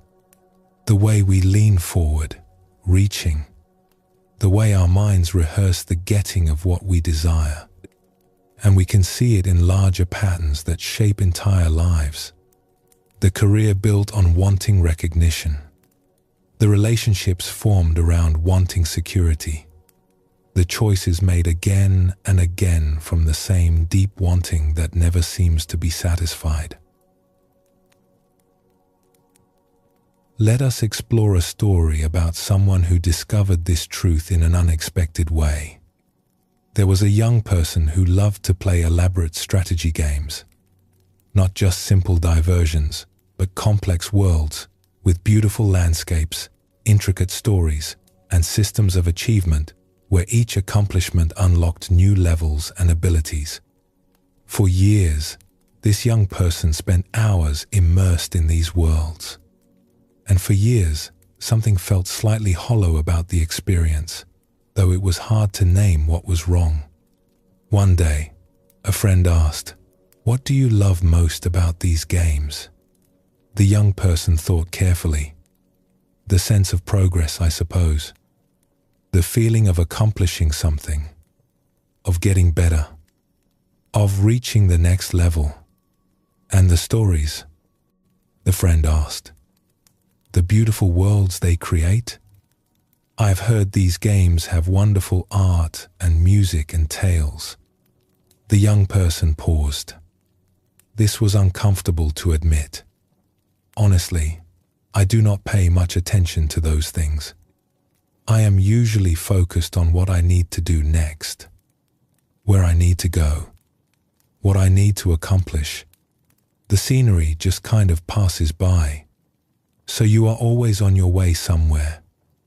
Speaker 1: The way we lean forward, reaching. The way our minds rehearse the getting of what we desire. And we can see it in larger patterns that shape entire lives. The career built on wanting recognition. The relationships formed around wanting security. The choices made again and again from the same deep wanting that never seems to be satisfied. Let us explore a story about someone who discovered this truth in an unexpected way. There was a young person who loved to play elaborate strategy games. Not just simple diversions, but complex worlds with beautiful landscapes, intricate stories, and systems of achievement where each accomplishment unlocked new levels and abilities. For years, this young person spent hours immersed in these worlds. And for years, something felt slightly hollow about the experience, though it was hard to name what was wrong. One day, a friend asked, "What do you love most about these games?" The young person thought carefully. "The sense of progress, I suppose. The feeling of accomplishing something, of getting better, of reaching the next level." "And the stories?" the friend asked. "The beautiful worlds they create? I've heard these games have wonderful art and music and tales." The young person paused. This was uncomfortable to admit. "Honestly, I do not pay much attention to those things. I am usually focused on what I need to do next, where I need to go, what I need to accomplish. The scenery just kind of passes by." "So you are always on your way somewhere,"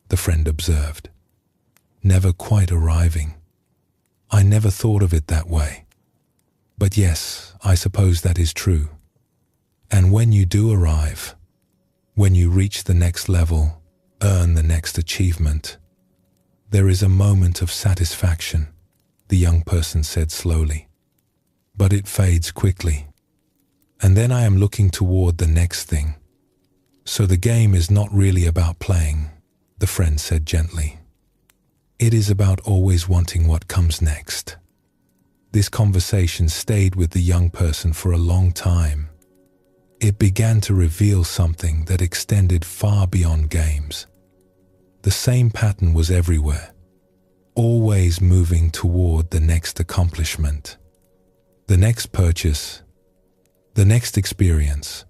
Speaker 1: the friend observed. "Never quite arriving. I never thought of it that way. But yes, I suppose that is true. And when you do arrive, when you reach the next level, earn the next achievement, there is a moment of satisfaction," the young person said slowly. "But it fades quickly. And then I am looking toward the next thing. So the game is not really about playing," the friend said gently. "It is about always wanting what comes next." This conversation stayed with the young person for a long time. It began to reveal something that extended far beyond games. The same pattern was everywhere, always moving toward the next accomplishment, the next purchase, the next experience,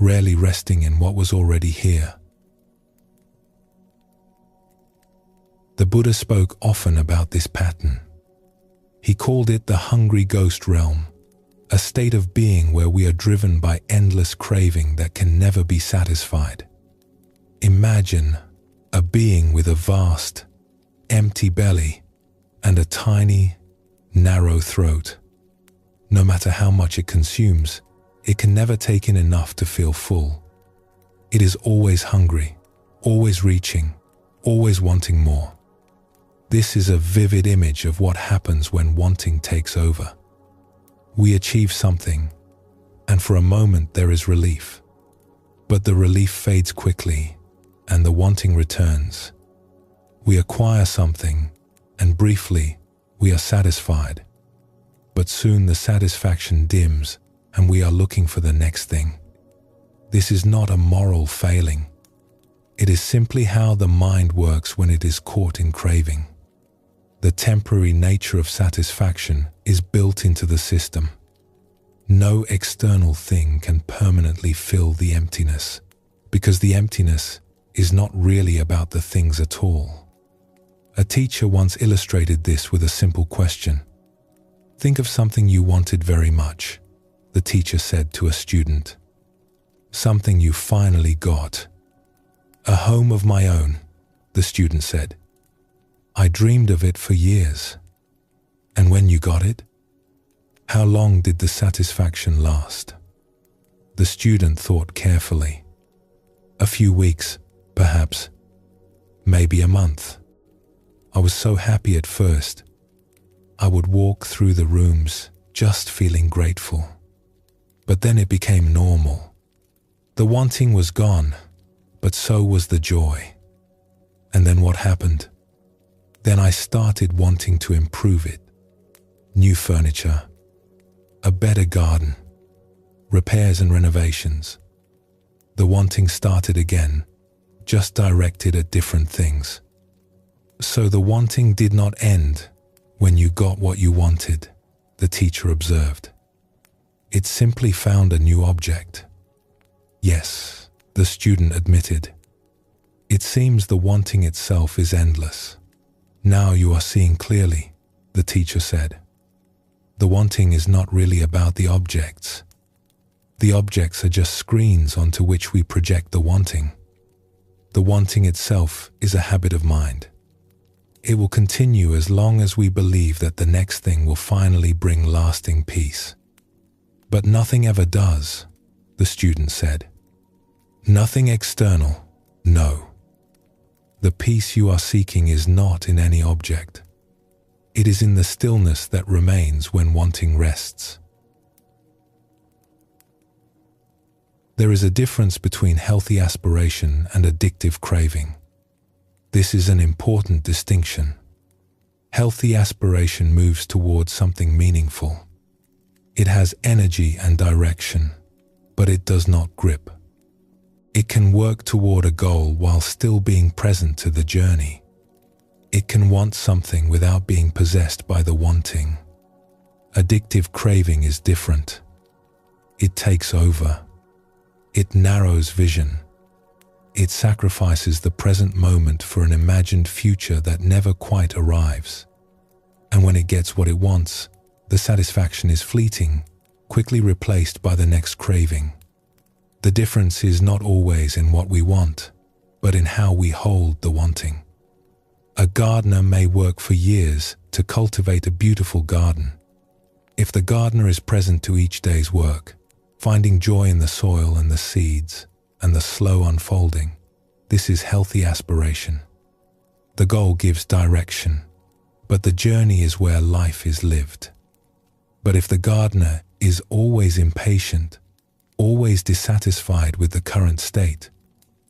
Speaker 1: rarely resting in what was already here. The Buddha spoke often about this pattern. He called it the hungry ghost realm, a state of being where we are driven by endless craving that can never be satisfied. Imagine a being with a vast, empty belly and a tiny, narrow throat. No matter how much it consumes, it can never take in enough to feel full. It is always hungry, always reaching, always wanting more. This is a vivid image of what happens when wanting takes over. We achieve something, and for a moment there is relief. But the relief fades quickly, and the wanting returns. We acquire something, and briefly we are satisfied. But soon the satisfaction dims, and we are looking for the next thing. This is not a moral failing. It is simply how the mind works when it is caught in craving. The temporary nature of satisfaction is built into the system. No external thing can permanently fill the emptiness, because the emptiness is not really about the things at all. A teacher once illustrated this with a simple question. Think of something you wanted very much, the teacher said to a student. Something you finally got. A home of my own, the student said. I dreamed of it for years. And when you got it? How long did the satisfaction last? The student thought carefully. A few weeks, perhaps. Maybe a month. I was so happy at first. I would walk through the rooms just feeling grateful. But then it became normal. The wanting was gone, but so was the joy. And then what happened? Then I started wanting to improve it. New furniture, a better garden, repairs and renovations. The wanting started again, just directed at different things. So the wanting did not end when you got what you wanted, the teacher observed. It simply found a new object. Yes, the student admitted. It seems the wanting itself is endless. Now you are seeing clearly, the teacher said. The wanting is not really about the objects. The objects are just screens onto which we project the wanting. The wanting itself is a habit of mind. It will continue as long as we believe that the next thing will finally bring lasting peace. But nothing ever does, the student said. Nothing external, no. The peace you are seeking is not in any object. It is in the stillness that remains when wanting rests. There is a difference between healthy aspiration and addictive craving. This is an important distinction. Healthy aspiration moves towards something meaningful. It has energy and direction, but it does not grip. It can work toward a goal while still being present to the journey. It can want something without being possessed by the wanting. Addictive craving is different. It takes over. It narrows vision. It sacrifices the present moment for an imagined future that never quite arrives. And when it gets what it wants, the satisfaction is fleeting, quickly replaced by the next craving. The difference is not always in what we want, but in how we hold the wanting. A gardener may work for years to cultivate a beautiful garden. If the gardener is present to each day's work, finding joy in the soil and the seeds and the slow unfolding, this is healthy aspiration. The goal gives direction, but the journey is where life is lived. But if the gardener is always impatient, always dissatisfied with the current state,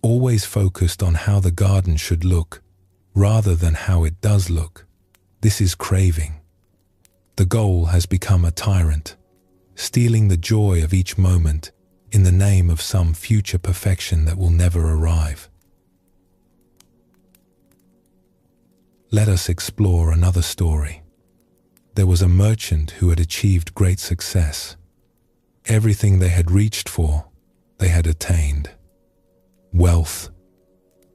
Speaker 1: always focused on how the garden should look rather than how it does look, this is craving. The goal has become a tyrant, stealing the joy of each moment in the name of some future perfection that will never arrive. Let us explore another story. There was a merchant who had achieved great success. Everything they had reached for, they had attained. Wealth,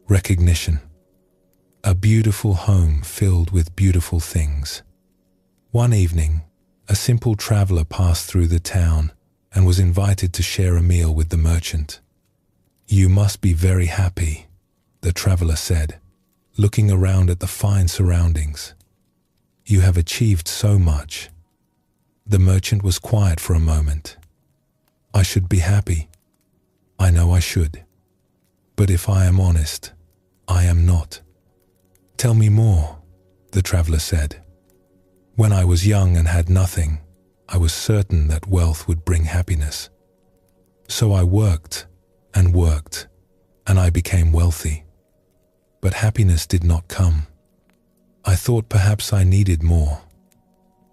Speaker 1: recognition, a beautiful home filled with beautiful things. One evening, a simple traveler passed through the town and was invited to share a meal with the merchant. "You must be very happy," the traveler said, looking around at the fine surroundings. "You have achieved so much." The merchant was quiet for a moment. "I should be happy. I know I should. But if I am honest, I am not." "Tell me more," the traveler said. "When I was young and had nothing, I was certain that wealth would bring happiness. So I worked, and I became wealthy. But happiness did not come. I thought perhaps I needed more.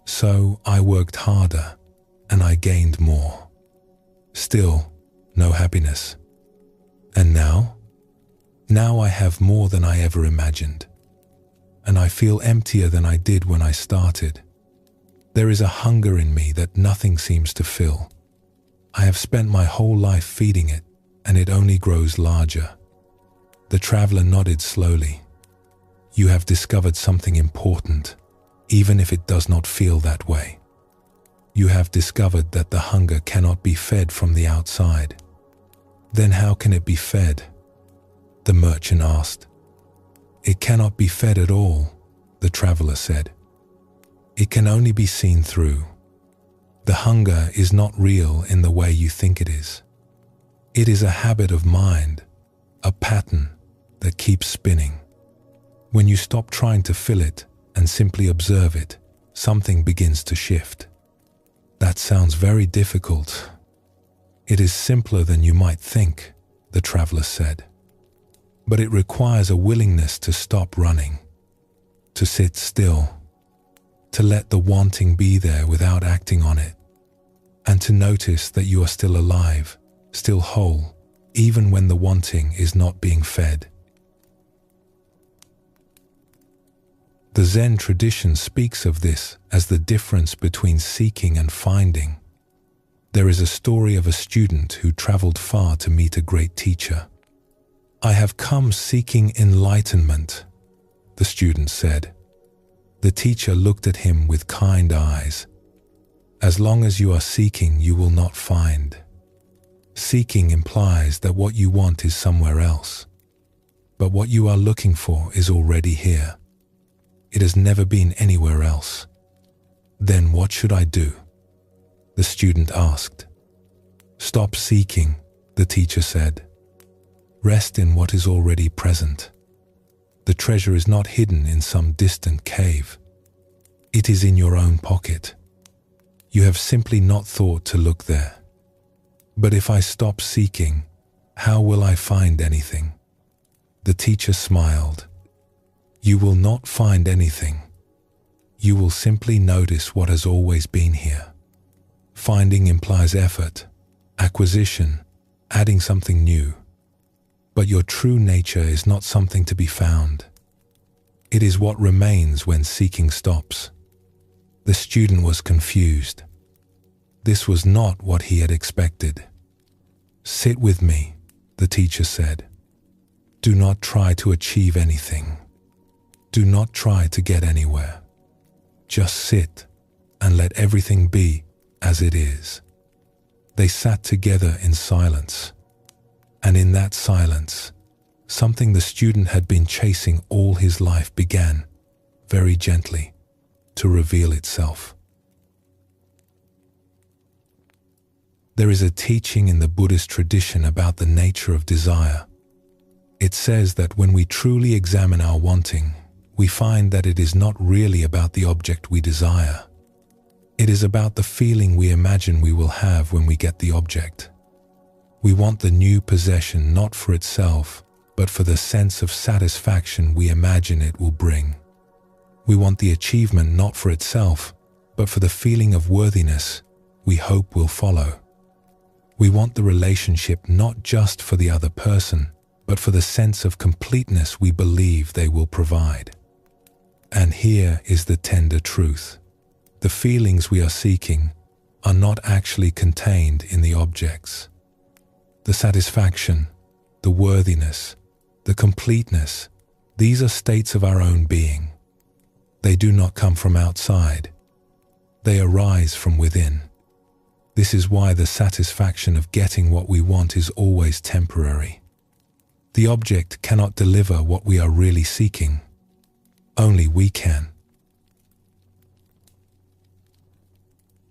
Speaker 1: So I worked harder, and I gained more. Still, no happiness. And now? Now I have more than I ever imagined. And I feel emptier than I did when I started. There is a hunger in me that nothing seems to fill. I have spent my whole life feeding it, and it only grows larger." The traveler nodded slowly. "You have discovered something important, even if it does not feel that way. You have discovered that the hunger cannot be fed from the outside." "Then how can it be fed?" the merchant asked. "It cannot be fed at all," the traveler said. "It can only be seen through. The hunger is not real in the way you think it is. It is a habit of mind, a pattern that keeps spinning. When you stop trying to fill it and simply observe it, something begins to shift." "That sounds very difficult." "It is simpler than you might think," the traveler said. "But it requires a willingness to stop running, to sit still, to let the wanting be there without acting on it, and to notice that you are still alive, still whole, even when the wanting is not being fed." The Zen tradition speaks of this as the difference between seeking and finding. There is a story of a student who traveled far to meet a great teacher. "I have come seeking enlightenment," the student said. The teacher looked at him with kind eyes. "As long as you are seeking, you will not find. Seeking implies that what you want is somewhere else. But what you are looking for is already here. It has never been anywhere else. Then what should I do?" the student asked. "Stop seeking," the teacher said. "Rest in what is already present. The treasure is not hidden in some distant cave. It is in your own pocket. You have simply not thought to look there. But if I stop seeking, how will I find anything?" The teacher smiled. "You will not find anything. You will simply notice what has always been here. Finding implies effort, acquisition, adding something new. But your true nature is not something to be found. It is what remains when seeking stops." The student was confused. This was not what he had expected. "Sit with me," the teacher said. "Do not try to achieve anything. Do not try to get anywhere. Just sit and let everything be as it is." They sat together in silence. And in that silence, something the student had been chasing all his life began, very gently, to reveal itself. There is a teaching in the Buddhist tradition about the nature of desire. It says that when we truly examine our wanting, we find that it is not really about the object we desire. It is about the feeling we imagine we will have when we get the object. We want the new possession not for itself, but for the sense of satisfaction we imagine it will bring. We want the achievement not for itself, but for the feeling of worthiness we hope will follow. We want the relationship not just for the other person, but for the sense of completeness we believe they will provide. And here is the tender truth. The feelings we are seeking are not actually contained in the objects. The satisfaction, the worthiness, the completeness, these are states of our own being. They do not come from outside. They arise from within. This is why the satisfaction of getting what we want is always temporary. The object cannot deliver what we are really seeking. Only we can.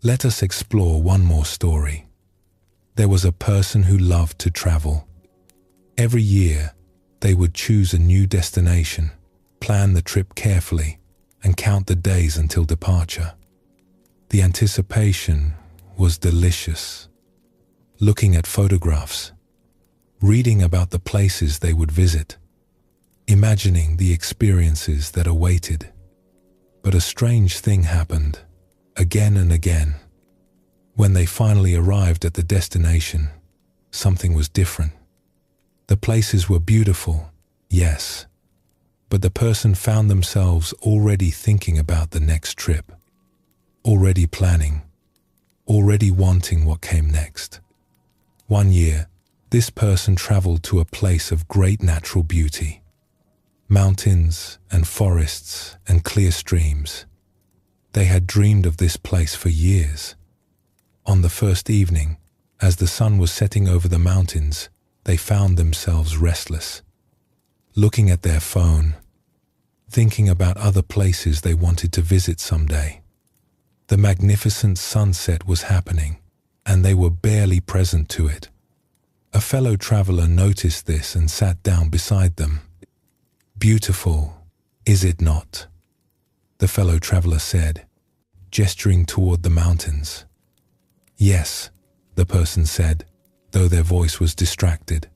Speaker 1: Let us explore one more story. There was a person who loved to travel. Every year, they would choose a new destination, plan the trip carefully, and count the days until departure. The anticipation was delicious. Looking at photographs, reading about the places they would visit, imagining the experiences that awaited. But a strange thing happened, again and again. When they finally arrived at the destination, something was different. The places were beautiful, yes, but the person found themselves already thinking about the next trip, already planning, already wanting what came next. One year, this person traveled to a place of great natural beauty. Mountains and forests and clear streams. They had dreamed of this place for years. On the first evening, as the sun was setting over the mountains, they found themselves restless, looking at their phone, thinking about other places they wanted to visit someday. The magnificent sunset was happening, and they were barely present to it. A fellow traveler noticed this and sat down beside them. "Beautiful, is it not?" the fellow traveler said, gesturing toward the mountains. "Yes," the person said, though their voice was distracted.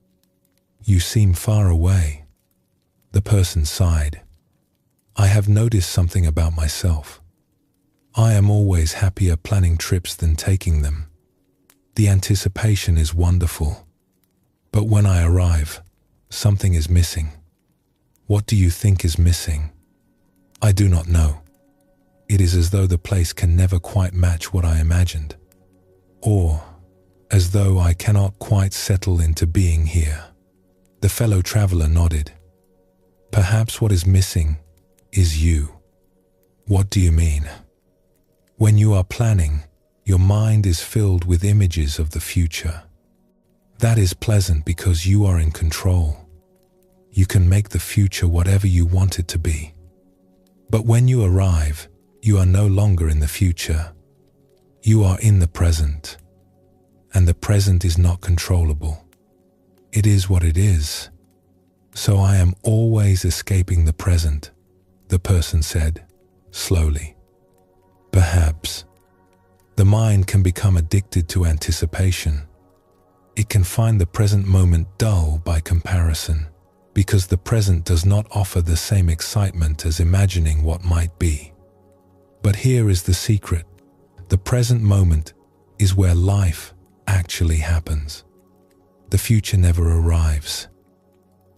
Speaker 1: "You seem far away." The person sighed. "I have noticed something about myself. I am always happier planning trips than taking them. The anticipation is wonderful. But when I arrive, something is missing." "What do you think is missing?" "I do not know. It is as though the place can never quite match what I imagined. Or as though I cannot quite settle into being here." The fellow traveler nodded. "Perhaps what is missing is you." "What do you mean?" "When you are planning, your mind is filled with images of the future. That is pleasant because you are in control. You can make the future whatever you want it to be. But when you arrive, you are no longer in the future. You are in the present. And the present is not controllable. It is what it is. So I am always escaping the present," the person said, slowly. "Perhaps. The mind can become addicted to anticipation. It can find the present moment dull by comparison, because the present does not offer the same excitement as imagining what might be. But here is the secret. The present moment is where life actually happens. The future never arrives.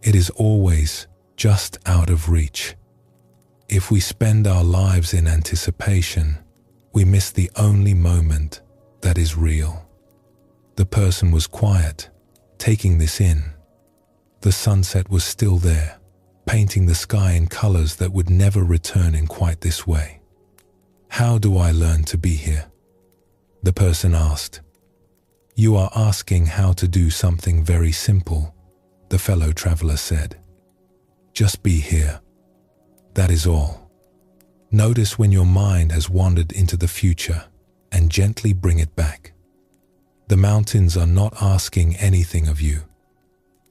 Speaker 1: It is always just out of reach. If we spend our lives in anticipation, we miss the only moment that is real." The person was quiet, taking this in. The sunset was still there, painting the sky in colors that would never return in quite this way. "How do I learn to be here?" the person asked. "You are asking how to do something very simple," the fellow traveler said. "Just be here. That is all. Notice when your mind has wandered into the future and gently bring it back. The mountains are not asking anything of you.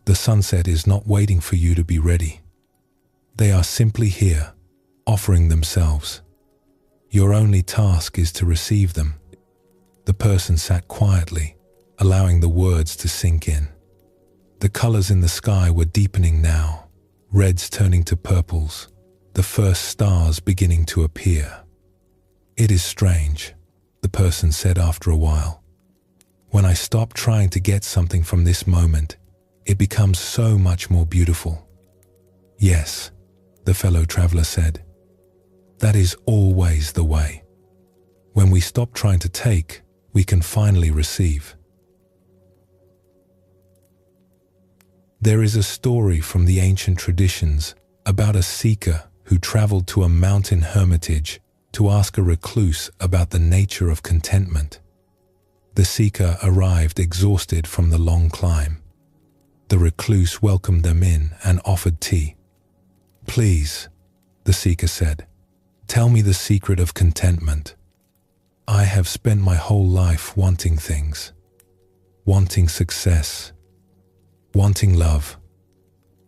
Speaker 1: The sunset is not waiting for you to be ready. They are simply here, offering themselves. Your only task is to receive them." The person sat quietly, allowing the words to sink in. The colors in the sky were deepening now, reds turning to purples, the first stars beginning to appear. "It is strange," the person said after a while. "When I stop trying to get something from this moment, it becomes so much more beautiful." "Yes," the fellow traveler said. "That is always the way. When we stop trying to take, we can finally receive." There is a story from the ancient traditions about a seeker who traveled to a mountain hermitage to ask a recluse about the nature of contentment. The seeker arrived exhausted from the long climb. The recluse welcomed them in and offered tea. "Please," the seeker said, "tell me the secret of contentment. I have spent my whole life wanting things, wanting success, wanting love,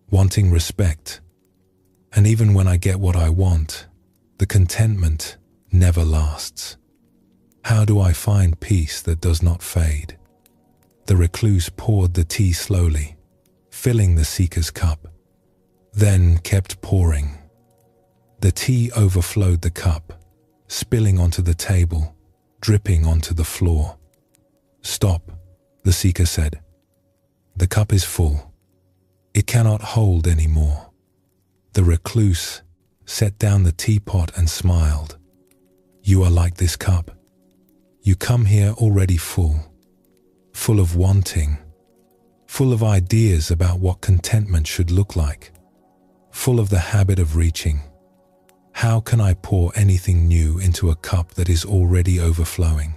Speaker 1: wanting respect. And even when I get what I want, the contentment never lasts. How do I find peace that does not fade?" The recluse poured the tea slowly, filling the seeker's cup, then kept pouring. The tea overflowed the cup, spilling onto the table, dripping onto the floor. "Stop," the seeker said. "The cup is full. It cannot hold any more." The recluse set down the teapot and smiled. "You are like this cup. You come here already full of wanting, full of ideas about what contentment should look like, full of the habit of reaching. How can I pour anything new into a cup that is already overflowing?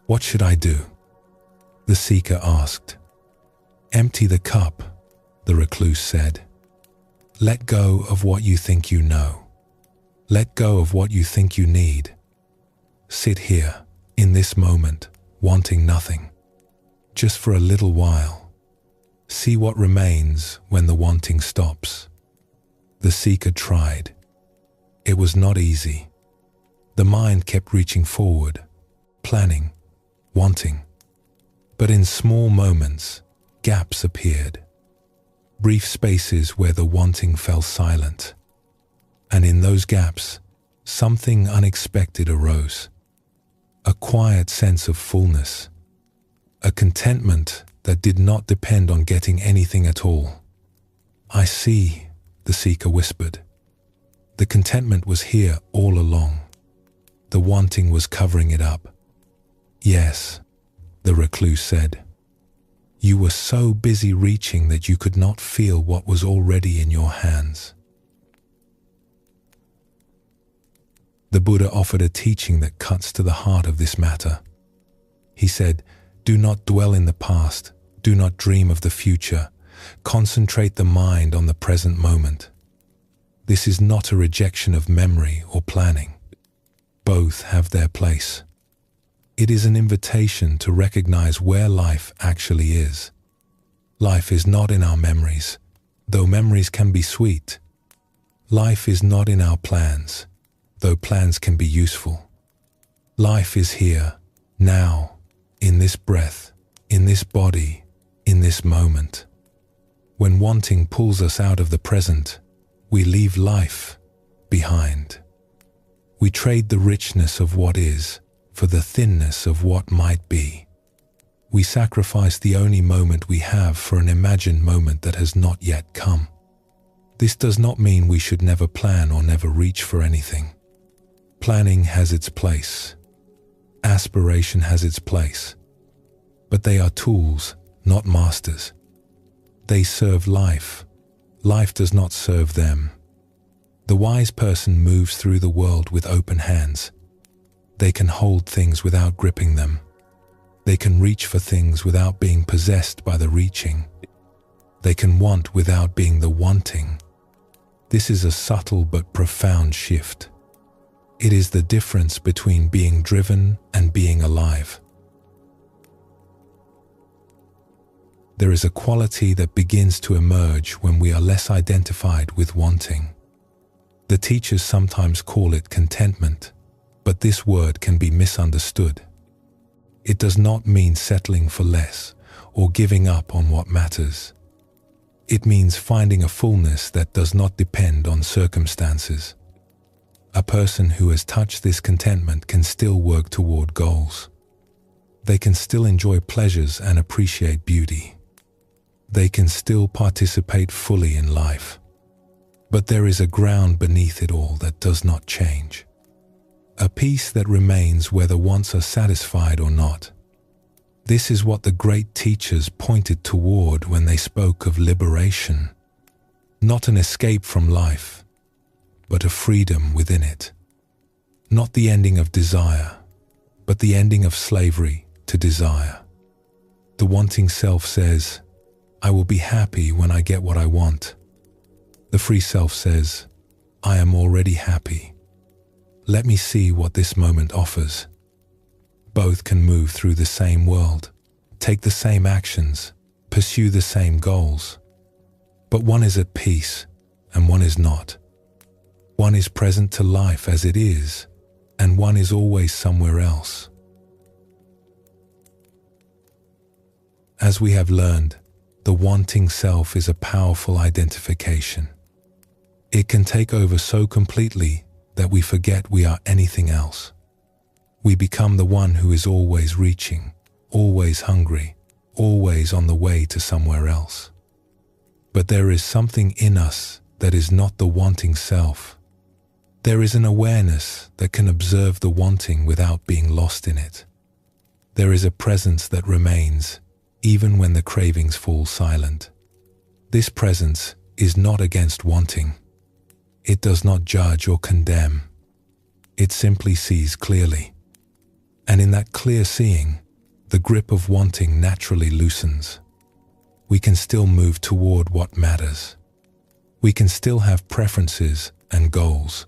Speaker 1: What should I do? The seeker asked. Empty the cup, the recluse said. Let go of what you think you know. Let go of what you think you need. Sit here, in this moment, wanting nothing. Just for a little while. See what remains when the wanting stops. The seeker tried. It was not easy. The mind kept reaching forward, planning, wanting. But in small moments, gaps appeared. Brief spaces where the wanting fell silent. And in those gaps, something unexpected arose. A quiet sense of fullness. A contentment that did not depend on getting anything at all. I see, the seeker whispered. The contentment was here all along. The wanting was covering it up. Yes, the recluse said. You were so busy reaching that you could not feel what was already in your hands. The Buddha offered a teaching that cuts to the heart of this matter. He said, do not dwell in the past, do not dream of the future, concentrate the mind on the present moment. This is not a rejection of memory or planning. Both have their place. It is an invitation to recognize where life actually is. Life is not in our memories, though memories can be sweet. Life is not in our plans, though plans can be useful. Life is here, now, in this breath, in this body, in this moment. When wanting pulls us out of the present, we leave life behind. We trade the richness of what is for the thinness of what might be. We sacrifice the only moment we have for an imagined moment that has not yet come. This does not mean we should never plan or never reach for anything. Planning has its place. Aspiration has its place. But they are tools, not masters. They serve life. Life does not serve them. The wise person moves through the world with open hands. They can hold things without gripping them. They can reach for things without being possessed by the reaching. They can want without being the wanting. This is a subtle but profound shift. It is the difference between being driven and being alive. There is a quality that begins to emerge when we are less identified with wanting. The teachers sometimes call it contentment, but this word can be misunderstood. It does not mean settling for less or giving up on what matters. It means finding a fullness that does not depend on circumstances. A person who has touched this contentment can still work toward goals. They can still enjoy pleasures and appreciate beauty. They can still participate fully in life. But there is a ground beneath it all that does not change. A peace that remains whether wants are satisfied or not. This is what the great teachers pointed toward when they spoke of liberation. Not an escape from life, but a freedom within it. Not the ending of desire, but the ending of slavery to desire. The wanting self says, I will be happy when I get what I want. The free self says, I am already happy. Let me see what this moment offers. Both can move through the same world, take the same actions, pursue the same goals. But one is at peace and one is not. One is present to life as it is, and one is always somewhere else. As we have learned, the wanting self is a powerful identification. It can take over so completely that we forget we are anything else. We become the one who is always reaching, always hungry, always on the way to somewhere else. But there is something in us that is not the wanting self. There is an awareness that can observe the wanting without being lost in it. There is a presence that remains, even when the cravings fall silent. This presence is not against wanting. It does not judge or condemn. It simply sees clearly. And in that clear seeing, the grip of wanting naturally loosens. We can still move toward what matters. We can still have preferences and goals,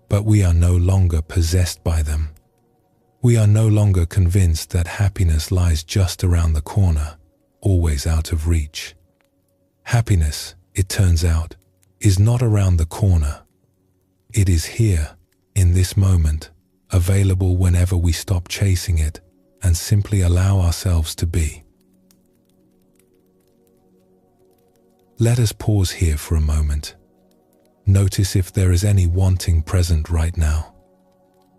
Speaker 1: but we are no longer possessed by them. We are no longer convinced that happiness lies just around the corner, always out of reach. Happiness, it turns out, is not around the corner. It is here, in this moment, available whenever we stop chasing it and simply allow ourselves to be. Let us pause here for a moment. Notice if there is any wanting present right now.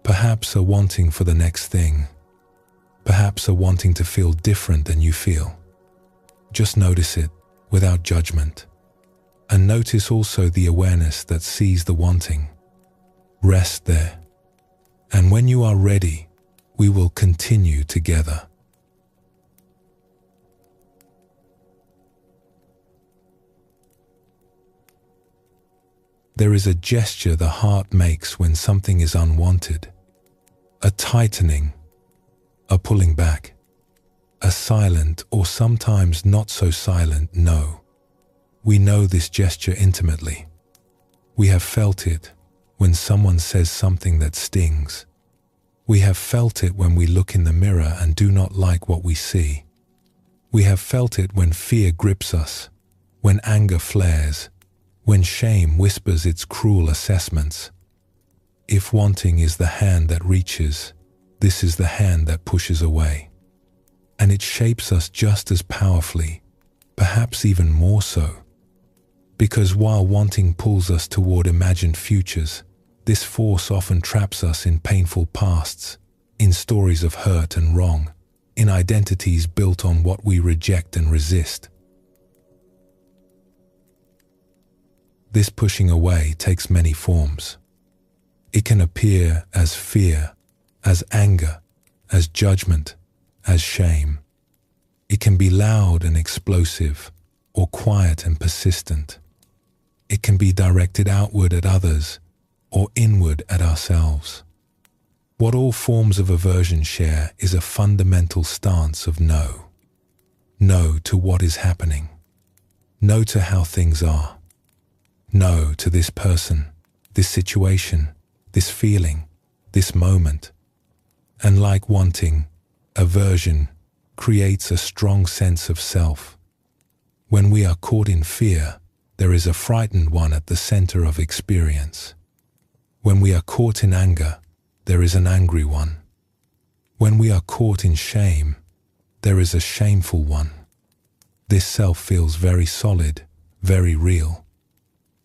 Speaker 1: Perhaps a wanting for the next thing. Perhaps a wanting to feel different than you feel. Just notice it without judgment. And notice also the awareness that sees the wanting. Rest there. And when you are ready, we will continue together. There is a gesture the heart makes when something is unwanted. A tightening, a pulling back, a silent or sometimes not so silent no. We know this gesture intimately. We have felt it when someone says something that stings. We have felt it when we look in the mirror and do not like what we see. We have felt it when fear grips us, when anger flares, when shame whispers its cruel assessments. If wanting is the hand that reaches, this is the hand that pushes away. And it shapes us just as powerfully, perhaps even more so. Because while wanting pulls us toward imagined futures, this force often traps us in painful pasts, in stories of hurt and wrong, in identities built on what we reject and resist. This pushing away takes many forms. It can appear as fear, as anger, as judgment, as shame. It can be loud and explosive, or quiet and persistent. It can be directed outward at others, or inward at ourselves. What all forms of aversion share is a fundamental stance of no. No to what is happening. No to how things are. No to this person, this situation, this feeling, this moment. And like wanting, aversion creates a strong sense of self. When we are caught in fear, there is a frightened one at the center of experience. When we are caught in anger, there is an angry one. When we are caught in shame, there is a shameful one. This self feels very solid, very real.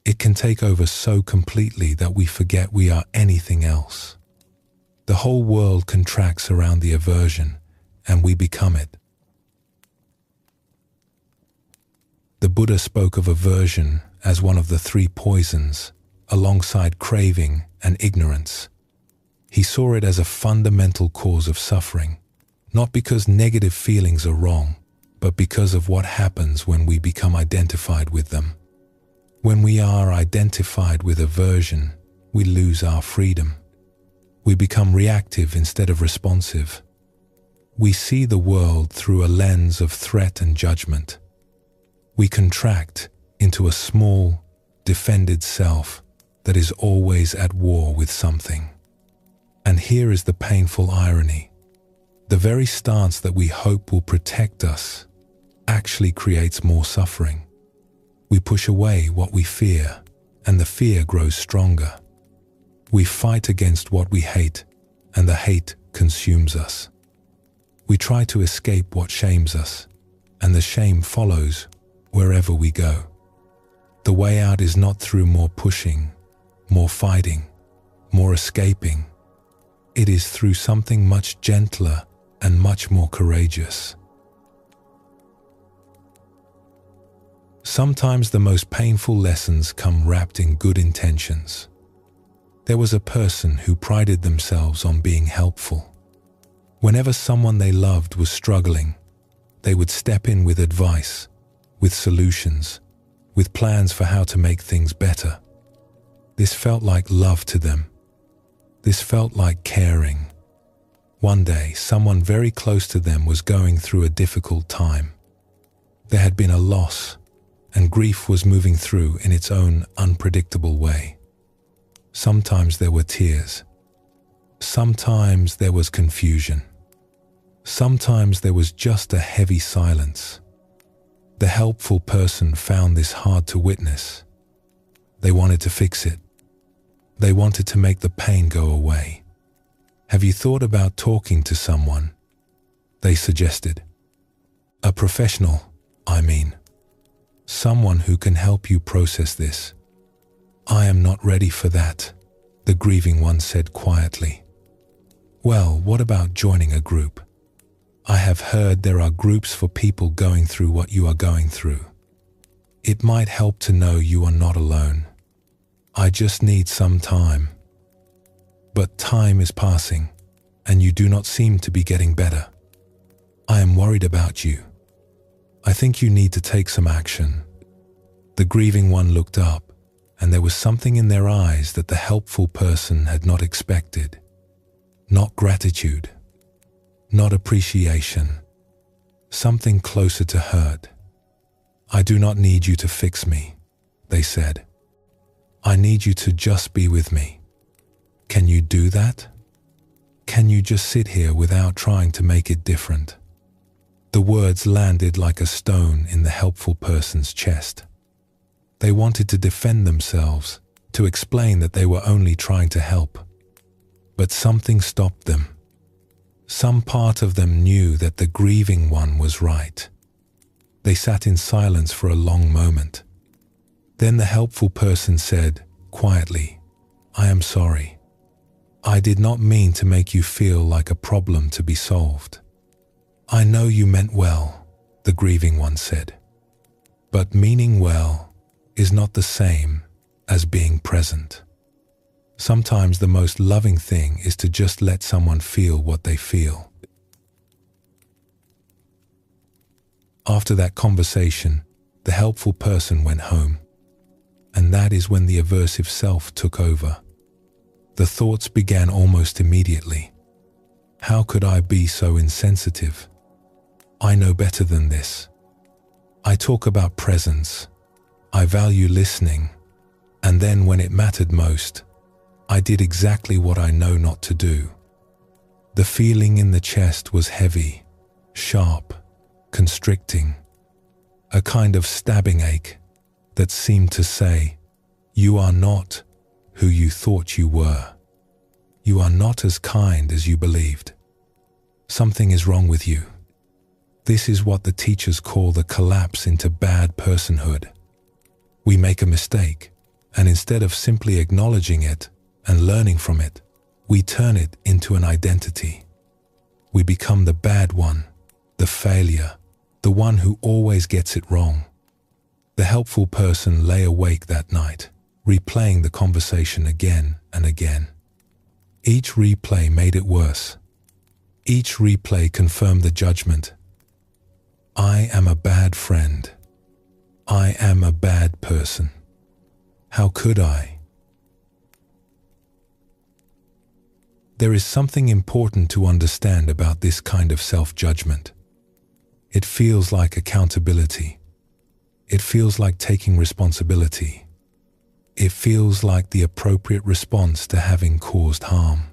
Speaker 1: It can take over so completely that we forget we are anything else. The whole world contracts around the aversion, and we become it. The Buddha spoke of aversion as one of the three poisons, alongside craving and ignorance. He saw it as a fundamental cause of suffering, not because negative feelings are wrong, but because of what happens when we become identified with them. When we are identified with aversion, we lose our freedom. We become reactive instead of responsive. We see the world through a lens of threat and judgment. We contract into a small, defended self that is always at war with something. And here is the painful irony. The very stance that we hope will protect us actually creates more suffering. We push away what we fear, and the fear grows stronger. We fight against what we hate, and the hate consumes us. We try to escape what shames us, and the shame follows wherever we go. The way out is not through more pushing, more fighting, more escaping. It is through something much gentler and much more courageous. Sometimes the most painful lessons come wrapped in good intentions. There was a person who prided themselves on being helpful. Whenever someone they loved was struggling, They would step in with advice, with solutions, with plans for how to make things better. This felt like love to them. This felt like caring. One day, someone very close to them was going through a difficult time. There had been a loss, and grief was moving through in its own unpredictable way. Sometimes there were tears. Sometimes there was confusion. Sometimes there was just a heavy silence. The helpful person found this hard to witness. They wanted to fix it. They wanted to make the pain go away. "Have you thought about talking to someone?" they suggested. "A professional, I mean. Someone who can help you process this." "I am not ready for that," the grieving one said quietly. "Well, what about joining a group? I have heard there are groups for people going through what you are going through. It might help to know you are not alone. I just need some time." "But time is passing, and you do not seem to be getting better. I am worried about you. I think you need to take some action." The grieving one looked up, and there was something in their eyes that the helpful person had not expected. Not gratitude, not appreciation, something closer to hurt. "I do not need you to fix me," they said. "I need you to just be with me. Can you do that? Can you just sit here without trying to make it different?" The words landed like a stone in the helpful person's chest. They wanted to defend themselves, to explain that they were only trying to help. But something stopped them. Some part of them knew that the grieving one was right. They sat in silence for a long moment. Then the helpful person said, quietly, "I am sorry. I did not mean to make you feel like a problem to be solved." "I know you meant well," the grieving one said. "But meaning well is not the same as being present. Sometimes the most loving thing is to just let someone feel what they feel." After that conversation, the helpful person went home. And that is when the aversive self took over. The thoughts began almost immediately. How could I be so insensitive? I know better than this. I talk about presence. I value listening. And then when it mattered most, I did exactly what I know not to do. The feeling in the chest was heavy, sharp, constricting, a kind of stabbing ache that seemed to say, "You are not who you thought you were. You are not as kind as you believed. Something is wrong with you." This is what the teachers call the collapse into bad personhood. We make a mistake, and instead of simply acknowledging it and learning from it, we turn it into an identity. We become the bad one, the failure, the one who always gets it wrong. The helpful person lay awake that night, replaying the conversation again and again. Each replay made it worse. Each replay confirmed the judgment. I am a bad friend. I am a bad person. How could I? There is something important to understand about this kind of self-judgment. It feels like accountability. It feels like taking responsibility. It feels like the appropriate response to having caused harm.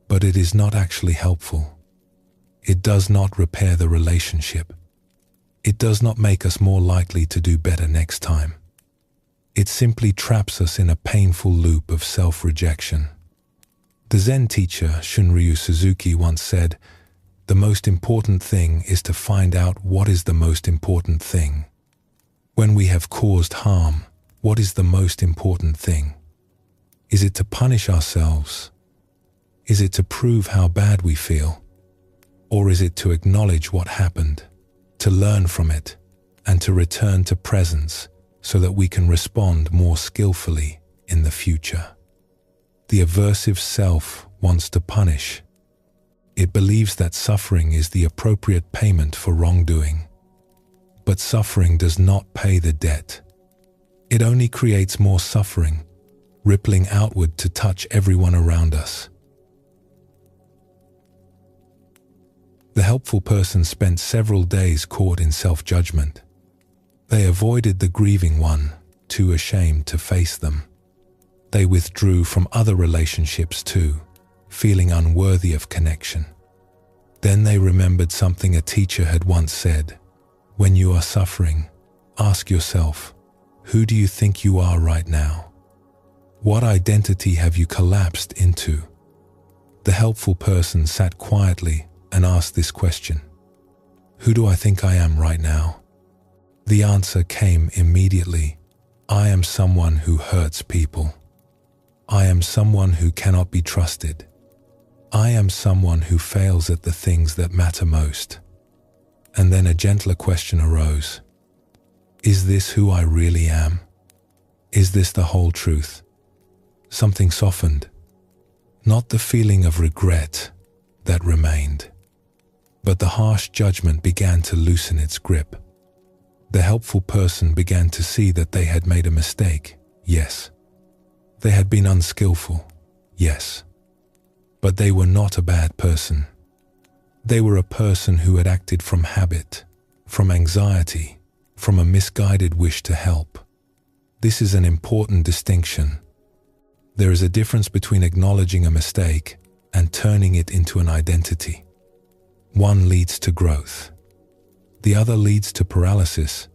Speaker 1: But it is not actually helpful. It does not repair the relationship. It does not make us more likely to do better next time. It simply traps us in a painful loop of self-rejection. The Zen teacher Shunryu Suzuki once said, "The most important thing is to find out what is the most important thing. When we have caused harm, what is the most important thing? Is it to punish ourselves? Is it to prove how bad we feel? Or is it to acknowledge what happened, to learn from it, and to return to presence so that we can respond more skillfully in the future?" The aversive self wants to punish. It believes that suffering is the appropriate payment for wrongdoing. But suffering does not pay the debt. It only creates more suffering, rippling outward to touch everyone around us. The helpful person spent several days caught in self-judgment. They avoided the grieving one, too ashamed to face them. They withdrew from other relationships too, feeling unworthy of connection. Then they remembered something a teacher had once said: when you are suffering, ask yourself, who do you think you are right now? What identity have you collapsed into? The helpful person sat quietly and asked this question: who do I think I am right now? The answer came immediately: I am someone who hurts people. I am someone who cannot be trusted. I am someone who fails at the things that matter most. And then a gentler question arose: is this who I really am? Is this the whole truth? Something softened. Not the feeling of regret that remained, but the harsh judgment began to loosen its grip. The helpful person began to see that they had made a mistake, yes. They had been unskillful, yes. But they were not a bad person. They were a person who had acted from habit, from anxiety, from a misguided wish to help. This is an important distinction. There is a difference between acknowledging a mistake and turning it into an identity. One leads to growth. The other leads to paralysis.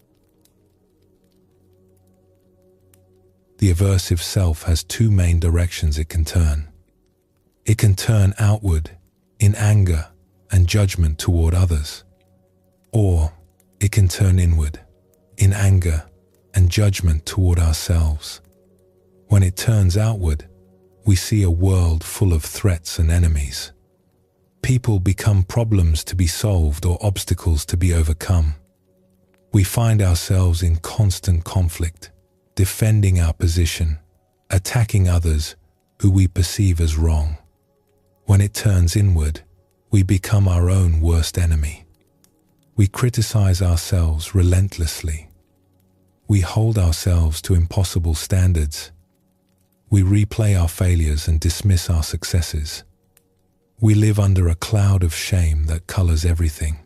Speaker 1: The aversive self has two main directions it can turn. It can turn outward in anger and judgment toward others, or it can turn inward in anger and judgment toward ourselves. When it turns outward, we see a world full of threats and enemies. People become problems to be solved or obstacles to be overcome. We find ourselves in constant conflict, defending our position, attacking others who we perceive as wrong. When it turns inward, we become our own worst enemy. We criticize ourselves relentlessly. We hold ourselves to impossible standards. We replay our failures and dismiss our successes. We live under a cloud of shame that colors everything.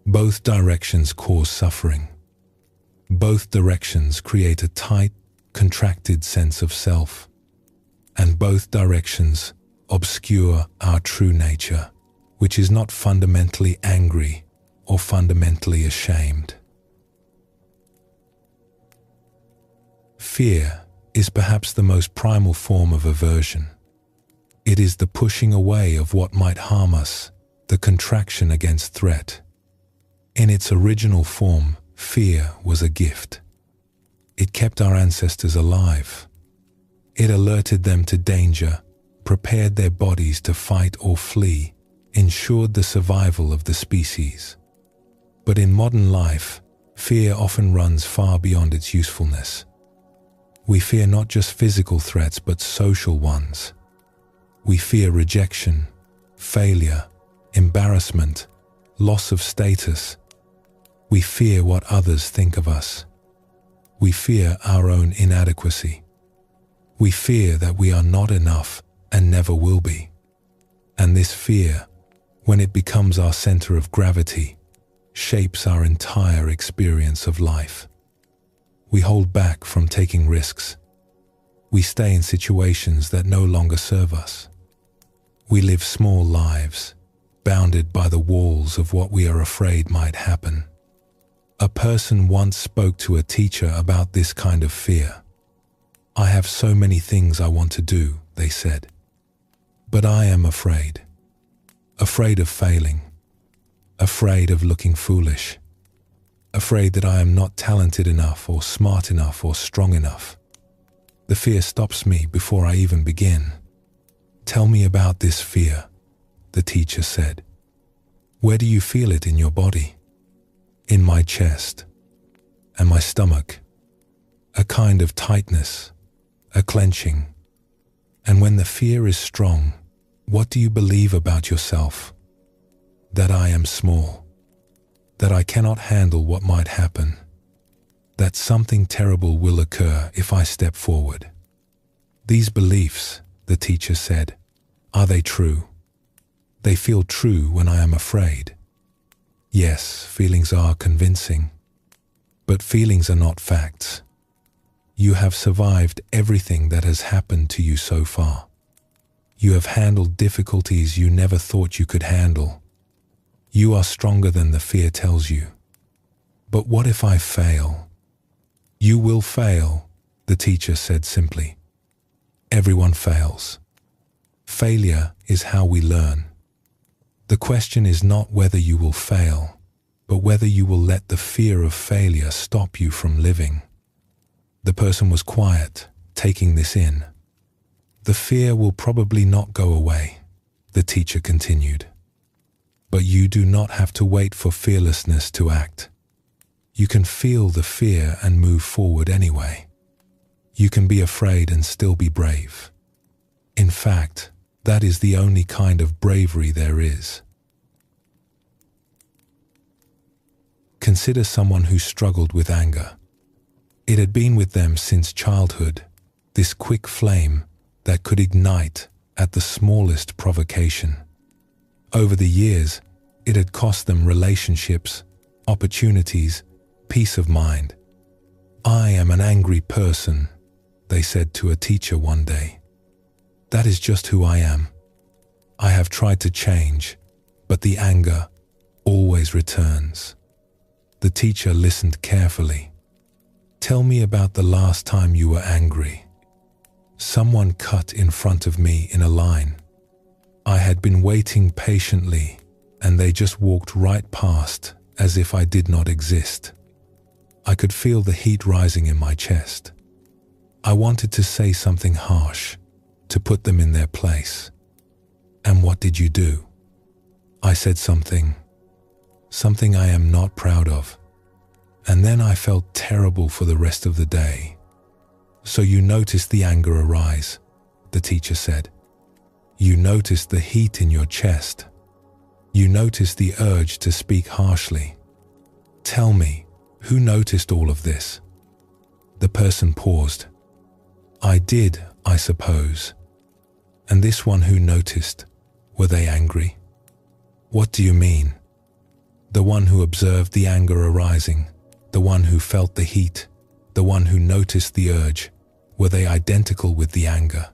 Speaker 1: Both directions cause suffering. Both directions create a tight, contracted sense of self. And both directions obscure our true nature, which is not fundamentally angry or fundamentally ashamed. Fear is perhaps the most primal form of aversion. It is the pushing away of what might harm us, the contraction against threat. In its original form, fear was a gift. It kept our ancestors alive. It alerted them to danger, prepared their bodies to fight or flee, ensured the survival of the species. But in modern life, fear often runs far beyond its usefulness. We fear not just physical threats but social ones. We fear rejection, failure, embarrassment, loss of status. We fear what others think of us. We fear our own inadequacy. We fear that we are not enough and never will be. And this fear, when it becomes our center of gravity, shapes our entire experience of life. We hold back from taking risks. We stay in situations that no longer serve us. We live small lives, bounded by the walls of what we are afraid might happen. A person once spoke to a teacher about this kind of fear. "I have so many things I want to do," they said. "But I am afraid. Afraid of failing. Afraid of looking foolish. Afraid that I am not talented enough or smart enough or strong enough. The fear stops me before I even begin." "Tell me about this fear," the teacher said. "Where do you feel it in your body?" "In my chest and my stomach. A kind of tightness, a clenching. And when the fear is strong, What do you believe about yourself? That I am small. That I cannot handle what might happen. That something terrible will occur if I step forward. These beliefs, the teacher said, are they true? They feel true when I am afraid. Yes, feelings are convincing. But feelings are not facts. You have survived everything that has happened to you so far. You have handled difficulties you never thought you could handle. You are stronger than the fear tells you. But what if I fail? You will fail, the teacher said simply. Everyone fails. Failure is how we learn. The question is not whether you will fail, but whether you will let the fear of failure stop you from living. The person was quiet, taking this in. The fear will probably not go away, the teacher continued. But you do not have to wait for fearlessness to act. You can feel the fear and move forward anyway. You can be afraid and still be brave. In fact, that is the only kind of bravery there is. Consider someone who struggled with anger. It had been with them since childhood, this quick flame that could ignite at the smallest provocation. Over the years, it had cost them relationships, opportunities, peace of mind. I am an angry person, they said to a teacher one day. That is just who I am. I have tried to change, but the anger always returns. The teacher listened carefully. Tell me about the last time you were angry. Someone cut in front of me in a line. I had been waiting patiently, and they just walked right past as if I did not exist. I could feel the heat rising in my chest. I wanted to say something harsh, to put them in their place. And what did you do? I said something I am not proud of. And then I felt terrible for the rest of the day. So you noticed the anger arise, the teacher said. You noticed the heat in your chest. You noticed the urge to speak harshly. Tell me, who noticed all of this? The person paused. I did, I suppose. And this one who noticed, were they angry? What do you mean? The one who observed the anger arising, the one who felt the heat, the one who noticed the urge, were they identical with the anger?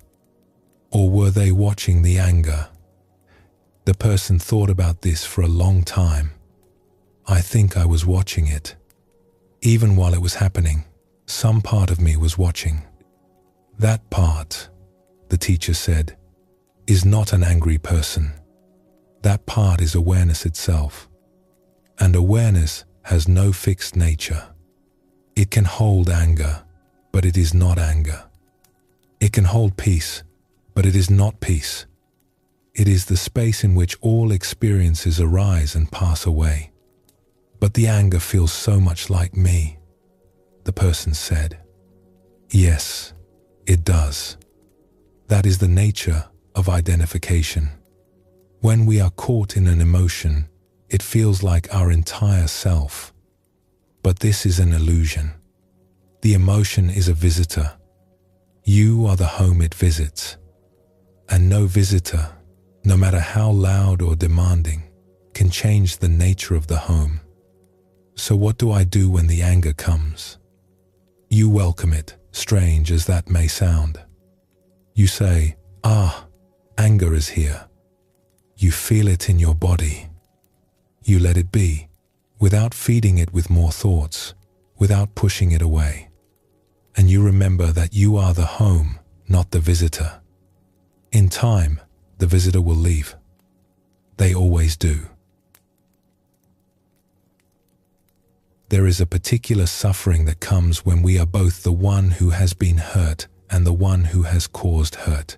Speaker 1: Or were they watching the anger? The person thought about this for a long time. I think I was watching it. Even while it was happening, some part of me was watching. That part, the teacher said, is not an angry person. That part is awareness itself. And awareness has no fixed nature. It can hold anger, but it is not anger. It can hold peace, but it is not peace. It is the space in which all experiences arise and pass away. But the anger feels so much like me, the person said. Yes, it does. That is the nature of identification. When we are caught in an emotion, it feels like our entire self. But this is an illusion. The emotion is a visitor. You are the home it visits. And no visitor, no matter how loud or demanding, can change the nature of the home. So what do I do when the anger comes? You welcome it, strange as that may sound. You say, anger is here. You feel it in your body. You let it be, without feeding it with more thoughts, without pushing it away. And you remember that you are the home, not the visitor. In time, the visitor will leave. They always do. There is a particular suffering that comes when we are both the one who has been hurt and the one who has caused hurt.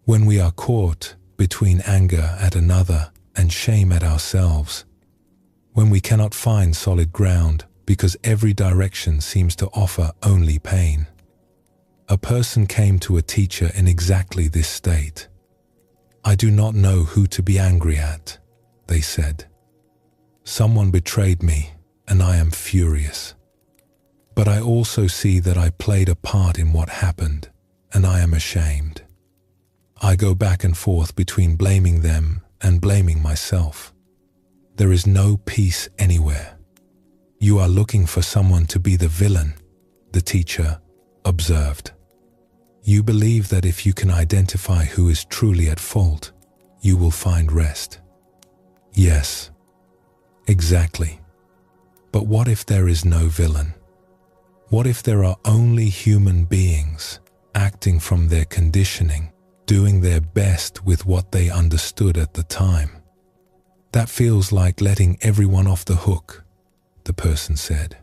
Speaker 1: When we are caught between anger at another and shame at ourselves. When we cannot find solid ground because every direction seems to offer only pain. A person came to a teacher in exactly this state. I do not know who to be angry at, they said. Someone betrayed me, and I am furious. But I also see that I played a part in what happened, and I am ashamed. I go back and forth between blaming them and blaming myself. There is no peace anywhere. You are looking for someone to be the villain, the teacher observed. You believe that if you can identify who is truly at fault, you will find rest. Yes, exactly. But what if there is no villain? What if there are only human beings acting from their conditioning, doing their best with what they understood at the time? That feels like letting everyone off the hook, the person said.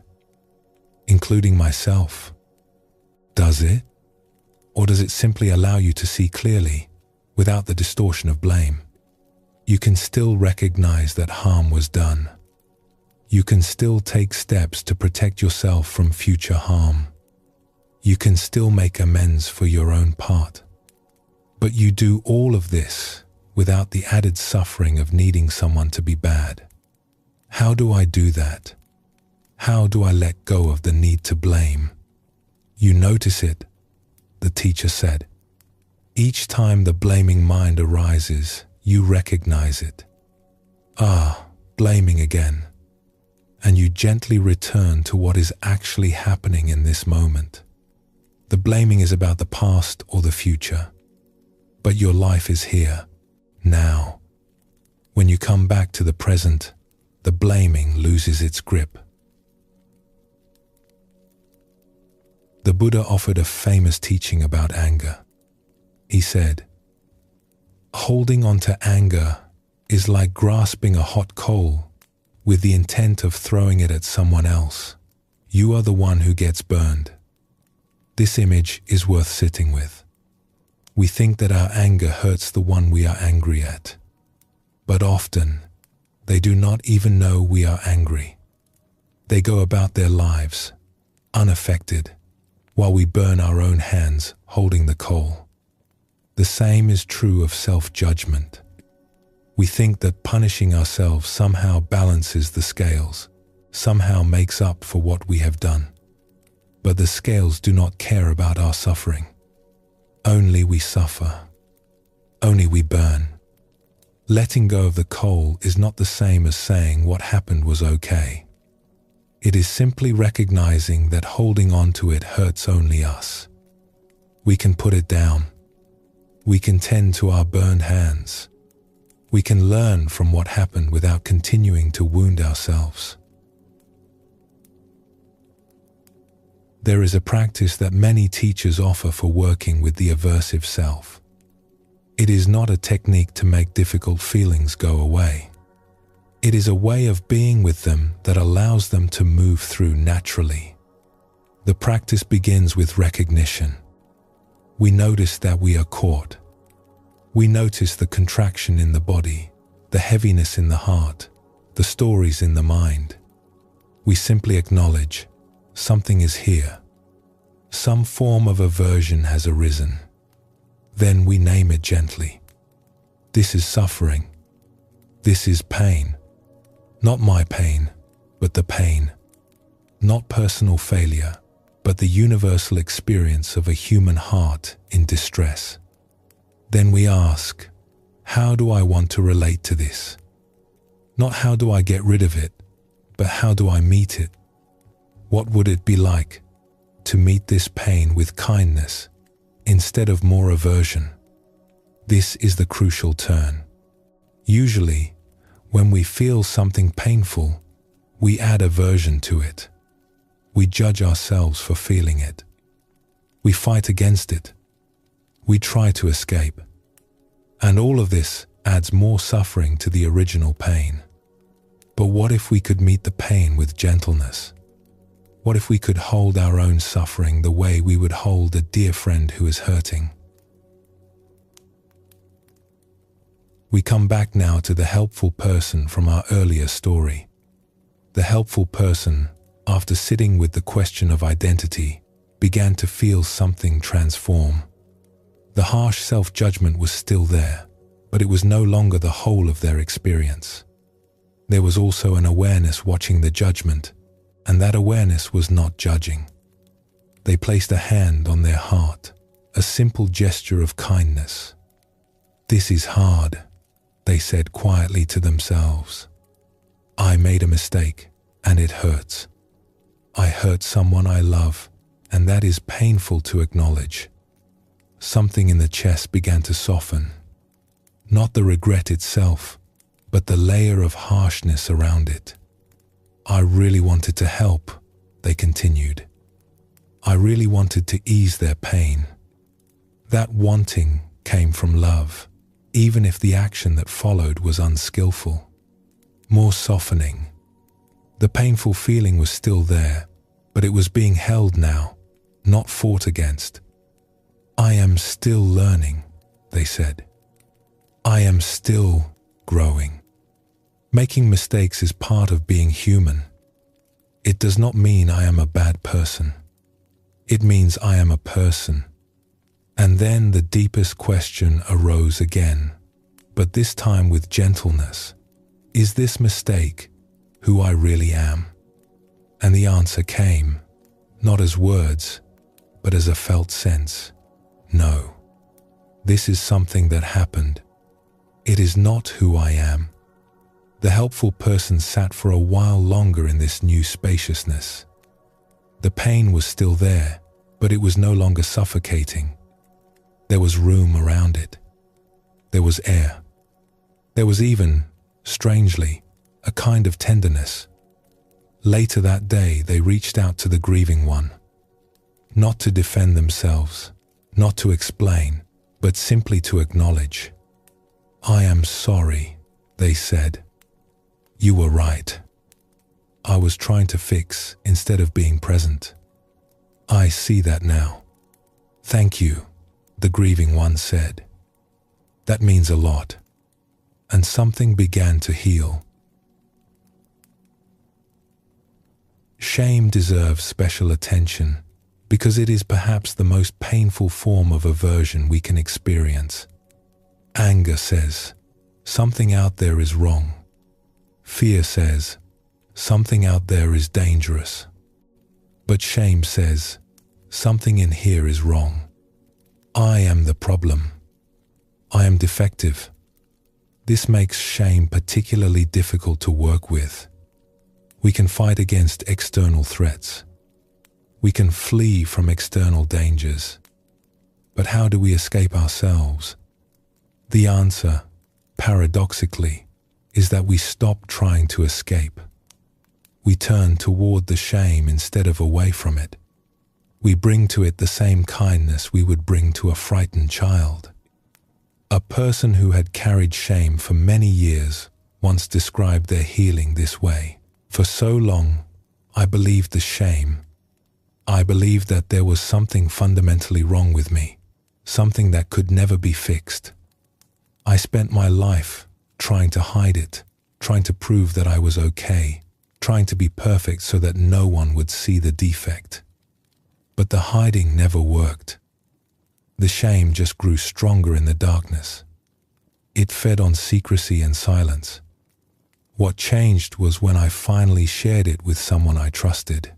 Speaker 1: Including myself. Does it? Or does it simply allow you to see clearly, without the distortion of blame? You can still recognize that harm was done. You can still take steps to protect yourself from future harm. You can still make amends for your own part. But you do all of this without the added suffering of needing someone to be bad. How do I do that? How do I let go of the need to blame? You notice it, the teacher said. Each time the blaming mind arises, you recognize it. Blaming again. And you gently return to what is actually happening in this moment. The blaming is about the past or the future. But your life is here, now. When you come back to the present, the blaming loses its grip. The Buddha offered a famous teaching about anger. He said, "Holding on to anger is like grasping a hot coal with the intent of throwing it at someone else. You are the one who gets burned." This image is worth sitting with. We think that our anger hurts the one we are angry at. But often, they do not even know we are angry. They go about their lives, unaffected, while we burn our own hands holding the coal. The same is true of self-judgment. We think that punishing ourselves somehow balances the scales, somehow makes up for what we have done. But the scales do not care about our suffering. Only we suffer. Only we burn. Letting go of the coal is not the same as saying what happened was okay. It is simply recognizing that holding on to it hurts only us. We can put it down. We can tend to our burned hands. We can learn from what happened without continuing to wound ourselves. There is a practice that many teachers offer for working with the aversive self. It is not a technique to make difficult feelings go away. It is a way of being with them that allows them to move through naturally. The practice begins with recognition. We notice that we are caught. We notice the contraction in the body, the heaviness in the heart, the stories in the mind. We simply acknowledge something is here. Some form of aversion has arisen. Then we name it gently. This is suffering. This is pain. Not my pain, but the pain. Not personal failure, but the universal experience of a human heart in distress. Then we ask, how do I want to relate to this? Not how do I get rid of it, but how do I meet it? What would it be like to meet this pain with kindness instead of more aversion? This is the crucial turn. Usually, when we feel something painful, we add aversion to it. We judge ourselves for feeling it. We fight against it. We try to escape. And all of this adds more suffering to the original pain. But what if we could meet the pain with gentleness? What if we could hold our own suffering the way we would hold a dear friend who is hurting? We come back now to the helpful person from our earlier story. The helpful person, after sitting with the question of identity, began to feel something transform. The harsh self-judgment was still there, but it was no longer the whole of their experience. There was also an awareness watching the judgment, and that awareness was not judging. They placed a hand on their heart, a simple gesture of kindness. "This is hard," they said quietly to themselves. "I made a mistake, and it hurts. I hurt someone I love, and that is painful to acknowledge." Something in the chest began to soften. Not the regret itself, but the layer of harshness around it. "I really wanted to help," they continued. "I really wanted to ease their pain." That wanting came from love, even if the action that followed was unskillful. More softening. The painful feeling was still there, but it was being held now, not fought against. "I am still learning," they said. "I am still growing." Making mistakes is part of being human. It does not mean I am a bad person. It means I am a person. And then the deepest question arose again, but this time with gentleness. Is this mistake who I really am? And the answer came, not as words, but as a felt sense. No, this is something that happened. It is not who I am. The helpful person sat for a while longer in this new spaciousness. The pain was still there, but it was no longer suffocating. There was room around it. There was air. There was even, strangely, a kind of tenderness. Later that day, they reached out to the grieving one. Not to defend themselves, not to explain, but simply to acknowledge. "I am sorry," they said. "You were right. I was trying to fix instead of being present. I see that now. Thank you," the grieving one said. "That means a lot." And something began to heal. Shame deserves special attention because it is perhaps the most painful form of aversion we can experience. Anger says, "Something out there is wrong." Fear says, "Something out there is dangerous." But shame says, "Something in here is wrong. I am the problem. I am defective." This makes shame particularly difficult to work with. We can fight against external threats. We can flee from external dangers. But how do we escape ourselves? The answer, paradoxically, is that we stop trying to escape. We turn toward the shame instead of away from it. We bring to it the same kindness we would bring to a frightened child. A person who had carried shame for many years once described their healing this way. "For so long, I believed the shame. I believed that there was something fundamentally wrong with me, something that could never be fixed. I spent my life trying to hide it, trying to prove that I was okay, trying to be perfect so that no one would see the defect. But the hiding never worked. The shame just grew stronger in the darkness. It fed on secrecy and silence. What changed was when I finally shared it with someone I trusted.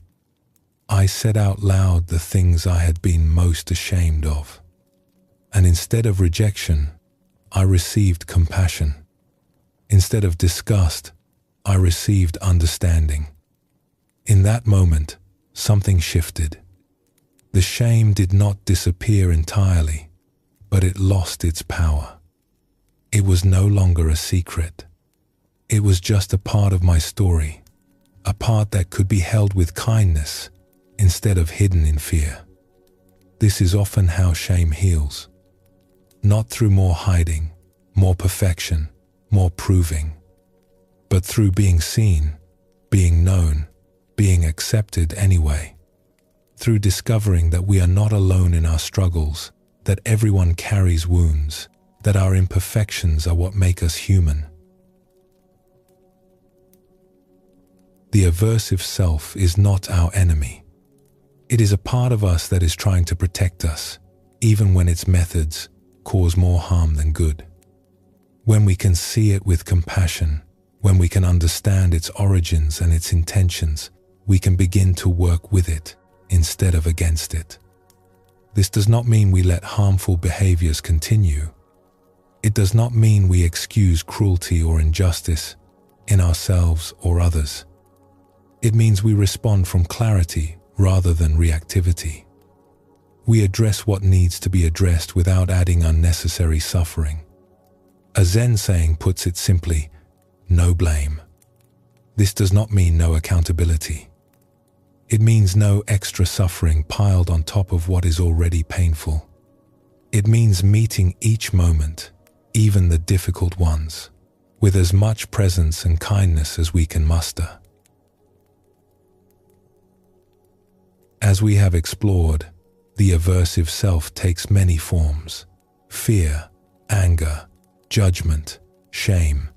Speaker 1: I said out loud the things I had been most ashamed of. And instead of rejection, I received compassion. Instead of disgust, I received understanding. In that moment, something shifted. The shame did not disappear entirely, but it lost its power. It was no longer a secret. It was just a part of my story, a part that could be held with kindness instead of hidden in fear. This is often how shame heals. Not through more hiding, more perfection, more proving, but through being seen, being known, being accepted anyway. Through discovering that we are not alone in our struggles, that everyone carries wounds, that our imperfections are what make us human. The aversive self is not our enemy. It is a part of us that is trying to protect us, even when its methods cause more harm than good. When we can see it with compassion, when we can understand its origins and its intentions, we can begin to work with it instead of against it. This does not mean we let harmful behaviors continue. It does not mean we excuse cruelty or injustice in ourselves or others. It means we respond from clarity rather than reactivity. We address what needs to be addressed without adding unnecessary suffering. A Zen saying puts it simply, no blame. This does not mean no accountability. It means no extra suffering piled on top of what is already painful. It means meeting each moment, even the difficult ones, with as much presence and kindness as we can muster. As we have explored, the aversive self takes many forms: fear, anger, judgment, shame.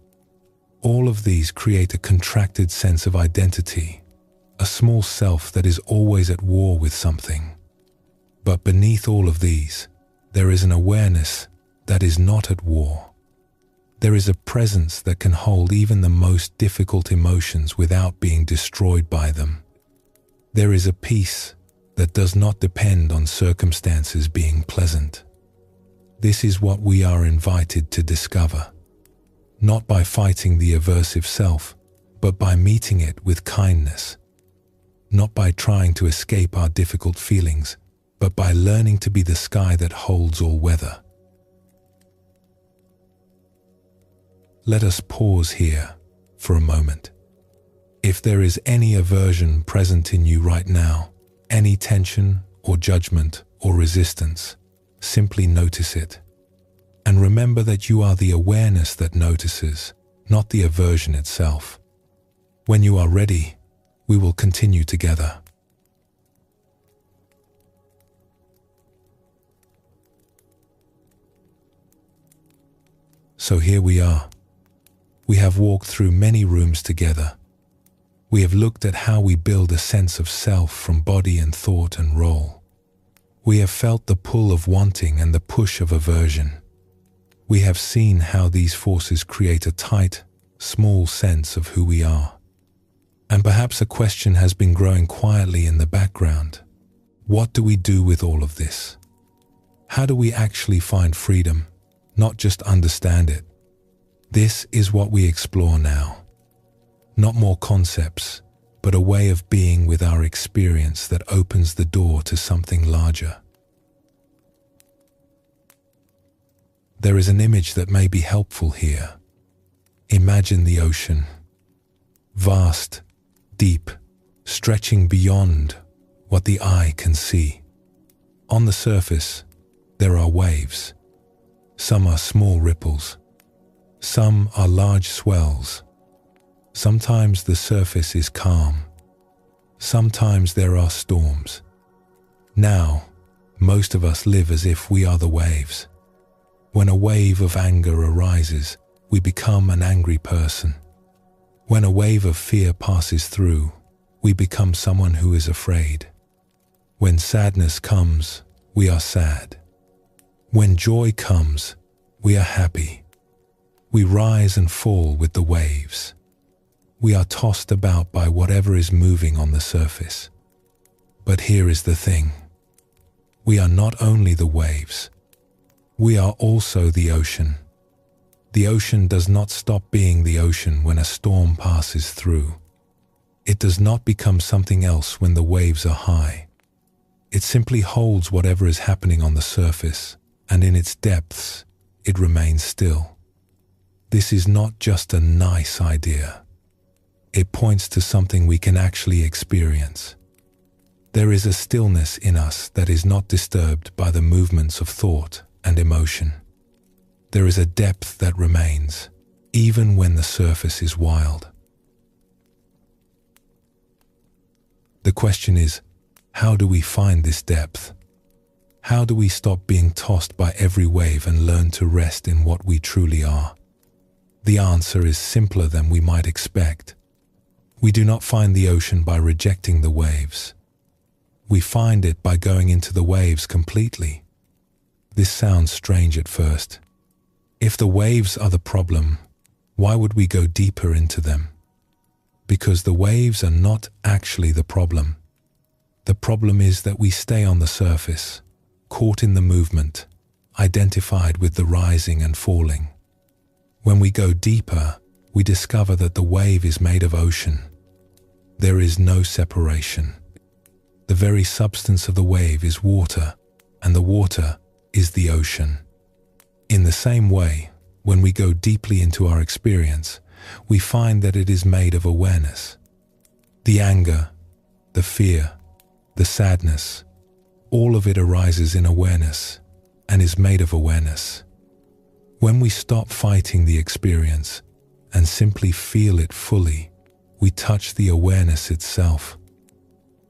Speaker 1: All of these create a contracted sense of identity, a small self that is always at war with something. But beneath all of these, there is an awareness that is not at war. There is a presence that can hold even the most difficult emotions without being destroyed by them. There is a peace that does not depend on circumstances being pleasant. This is what we are invited to discover, not by fighting the aversive self, but by meeting it with kindness, not by trying to escape our difficult feelings, but by learning to be the sky that holds all weather. Let us pause here for a moment. If there is any aversion present in you right now, any tension or judgment or resistance, simply notice it. And remember that you are the awareness that notices, not the aversion itself. When you are ready, we will continue together. So here we are. We have walked through many rooms together. We have looked at how we build a sense of self from body and thought and role. We have felt the pull of wanting and the push of aversion. We have seen how these forces create a tight, small sense of who we are. And perhaps a question has been growing quietly in the background. What do we do with all of this? How do we actually find freedom, not just understand it? This is what we explore now. Not more concepts, but a way of being with our experience that opens the door to something larger. There is an image that may be helpful here. Imagine the ocean. Vast, deep, stretching beyond what the eye can see. On the surface, there are waves. Some are small ripples. Some are large swells. Sometimes the surface is calm. Sometimes there are storms. Now, most of us live as if we are the waves. When a wave of anger arises, we become an angry person. When a wave of fear passes through, we become someone who is afraid. When sadness comes, we are sad. When joy comes, we are happy. We rise and fall with the waves. We are tossed about by whatever is moving on the surface. But here is the thing. We are not only the waves. We are also the ocean. The ocean does not stop being the ocean when a storm passes through. It does not become something else when the waves are high. It simply holds whatever is happening on the surface, and in its depths, it remains still. This is not just a nice idea. It points to something we can actually experience. There is a stillness in us that is not disturbed by the movements of thought and emotion. There is a depth that remains, even when the surface is wild. The question is, how do we find this depth? How do we stop being tossed by every wave and learn to rest in what we truly are? The answer is simpler than we might expect. We do not find the ocean by rejecting the waves. We find it by going into the waves completely. This sounds strange at first. If the waves are the problem, why would we go deeper into them? Because the waves are not actually the problem. The problem is that we stay on the surface, caught in the movement, identified with the rising and falling. When we go deeper, we discover that the wave is made of ocean. There is no separation. The very substance of the wave is water, and the water is the ocean. In the same way, when we go deeply into our experience, we find that it is made of awareness. The anger, the fear, the sadness, all of it arises in awareness and is made of awareness. When we stop fighting the experience and simply feel it fully, we touch the awareness itself.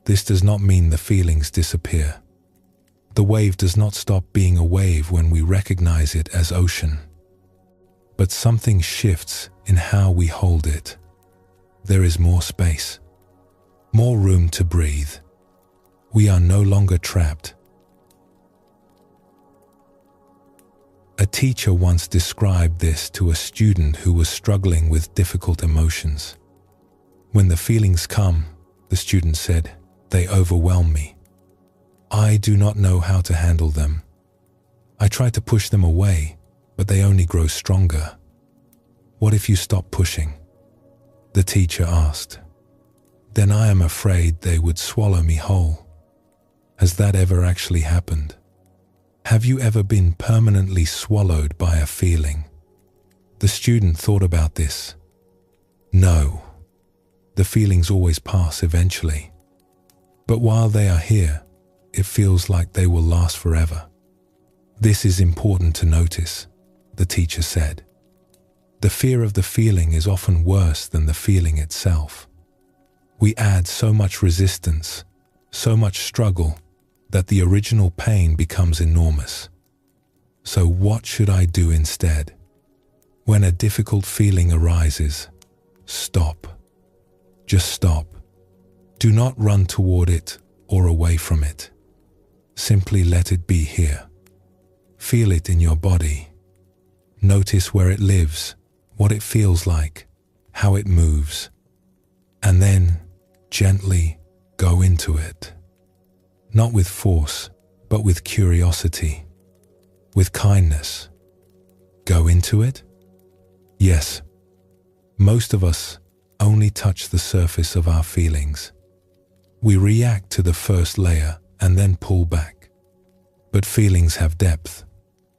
Speaker 1: This does not mean the feelings disappear. The wave does not stop being a wave when we recognize it as ocean. But something shifts in how we hold it. There is more space, more room to breathe. We are no longer trapped. A teacher once described this to a student who was struggling with difficult emotions. When the feelings come, the student said, they overwhelm me. I do not know how to handle them. I try to push them away, but they only grow stronger. What if you stop pushing? The teacher asked. Then I am afraid they would swallow me whole. Has that ever actually happened? Have you ever been permanently swallowed by a feeling? The student thought about this. No. The feelings always pass eventually. But while they are here, it feels like they will last forever. This is important to notice, the teacher said. The fear of the feeling is often worse than the feeling itself. We add so much resistance, so much struggle, that the original pain becomes enormous. So what should I do instead? When a difficult feeling arises, stop. Just stop. Do not run toward it or away from it. Simply let it be here. Feel it in your body. Notice where it lives, what it feels like, how it moves. And then, gently go into it. Not with force, but with curiosity, with kindness. Go into it? Yes. Most of us only touch the surface of our feelings. We react to the first layer and then pull back. But feelings have depth,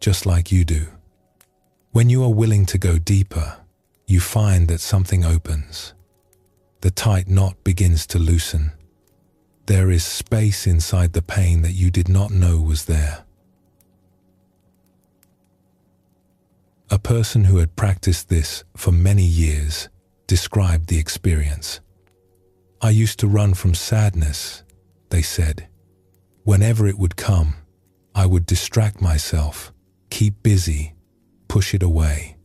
Speaker 1: just like you do. When you are willing to go deeper, you find that something opens. The tight knot begins to loosen. There is space inside the pain that you did not know was there. A person who had practiced this for many years described the experience. I used to run from sadness, they said. Whenever it would come, I would distract myself, keep busy, push it away.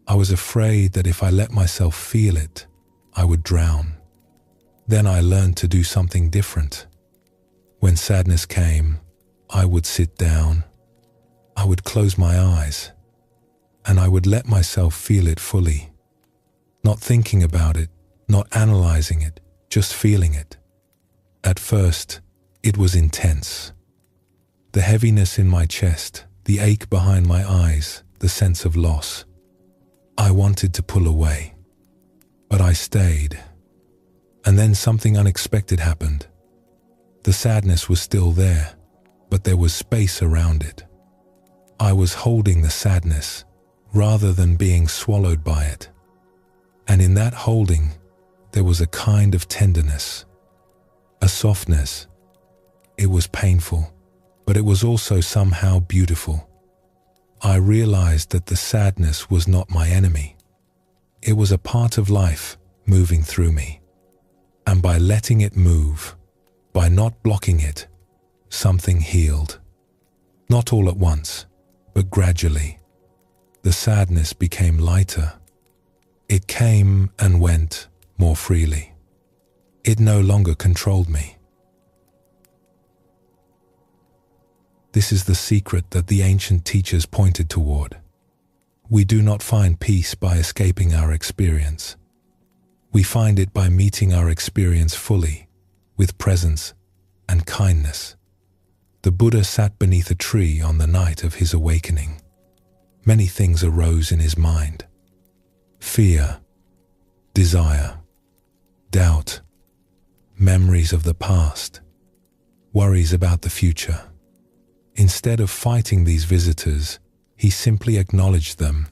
Speaker 1: I was afraid that if I let myself feel it, I would drown. Then I learned to do something different. When sadness came, I would sit down. I would close my eyes, and I would let myself feel it fully. Not thinking about it, not analyzing it, just feeling it. At first, it was intense. The heaviness in my chest, the ache behind my eyes, the sense of loss. I wanted to pull away, but I stayed. And then something unexpected happened. The sadness was still there, but there was space around it. I was holding the sadness rather than being swallowed by it. And in that holding, there was a kind of tenderness, a softness. It was painful, but it was also somehow beautiful. I realized that the sadness was not my enemy. It was a part of life moving through me. And by letting it move, by not blocking it, something healed. Not all at once, but gradually. The sadness became lighter. It came and went more freely. It no longer controlled me. This is the secret that the ancient teachers pointed toward. We do not find peace by escaping our experience. We find it by meeting our experience fully, with presence and kindness. The Buddha sat beneath a tree on the night of his awakening. Many things arose in his mind: fear, desire, doubt, memories of the past, worries about the future. Instead of fighting these visitors, he simply acknowledged them.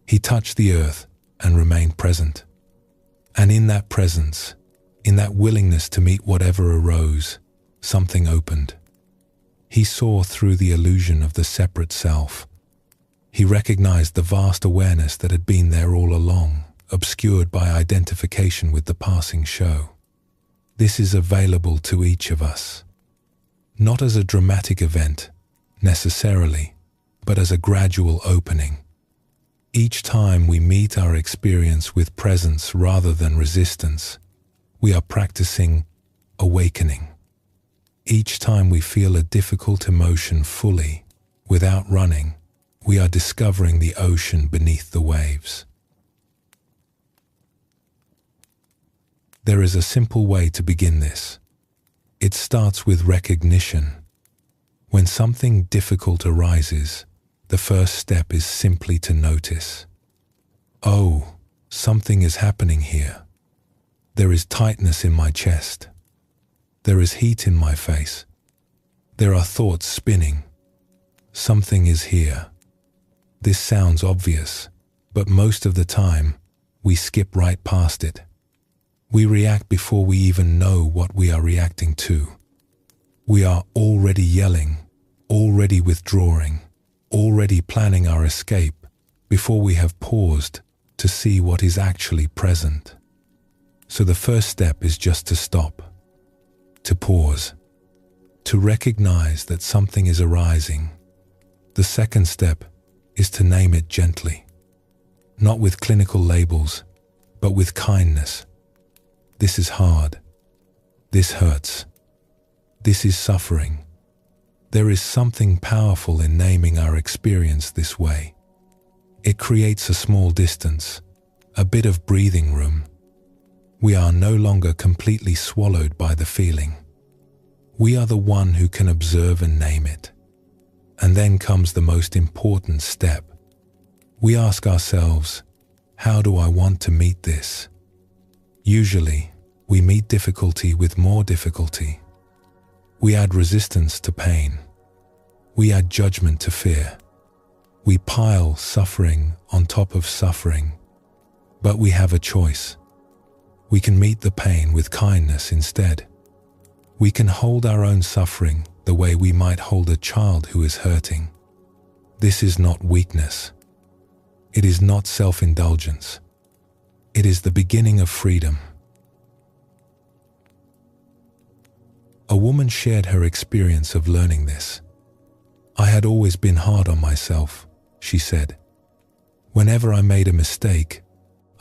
Speaker 1: He touched the earth and remained present. And in that presence, in that willingness to meet whatever arose, something opened. He saw through the illusion of the separate self. He recognized the vast awareness that had been there all along, obscured by identification with the passing show. This is available to each of us, not as a dramatic event, necessarily, but as a gradual opening. Each time we meet our experience with presence rather than resistance, we are practicing awakening. Each time we feel a difficult emotion fully, without running, we are discovering the ocean beneath the waves. There is a simple way to begin this. It starts with recognition. When something difficult arises, the first step is simply to notice. Oh, something is happening here. There is tightness in my chest. There is heat in my face. There are thoughts spinning. Something is here. This sounds obvious, but most of the time, we skip right past it. We react before we even know what we are reacting to. We are already yelling, already withdrawing, already planning our escape before we have paused to see what is actually present. So the first step is just to stop, to pause, to recognize that something is arising. The second step is to name it gently, not with clinical labels, but with kindness. This is hard. This hurts. This is suffering. There is something powerful in naming our experience this way. It creates a small distance, a bit of breathing room. We are no longer completely swallowed by the feeling. We are the one who can observe and name it. And then comes the most important step. We ask ourselves, how do I want to meet this? Usually, we meet difficulty with more difficulty. We add resistance to pain. We add judgment to fear. We pile suffering on top of suffering. But we have a choice. We can meet the pain with kindness instead. We can hold our own suffering the way we might hold a child who is hurting. This is not weakness. It is not self-indulgence. It is the beginning of freedom. A woman shared her experience of learning this. I had always been hard on myself, she said. Whenever I made a mistake,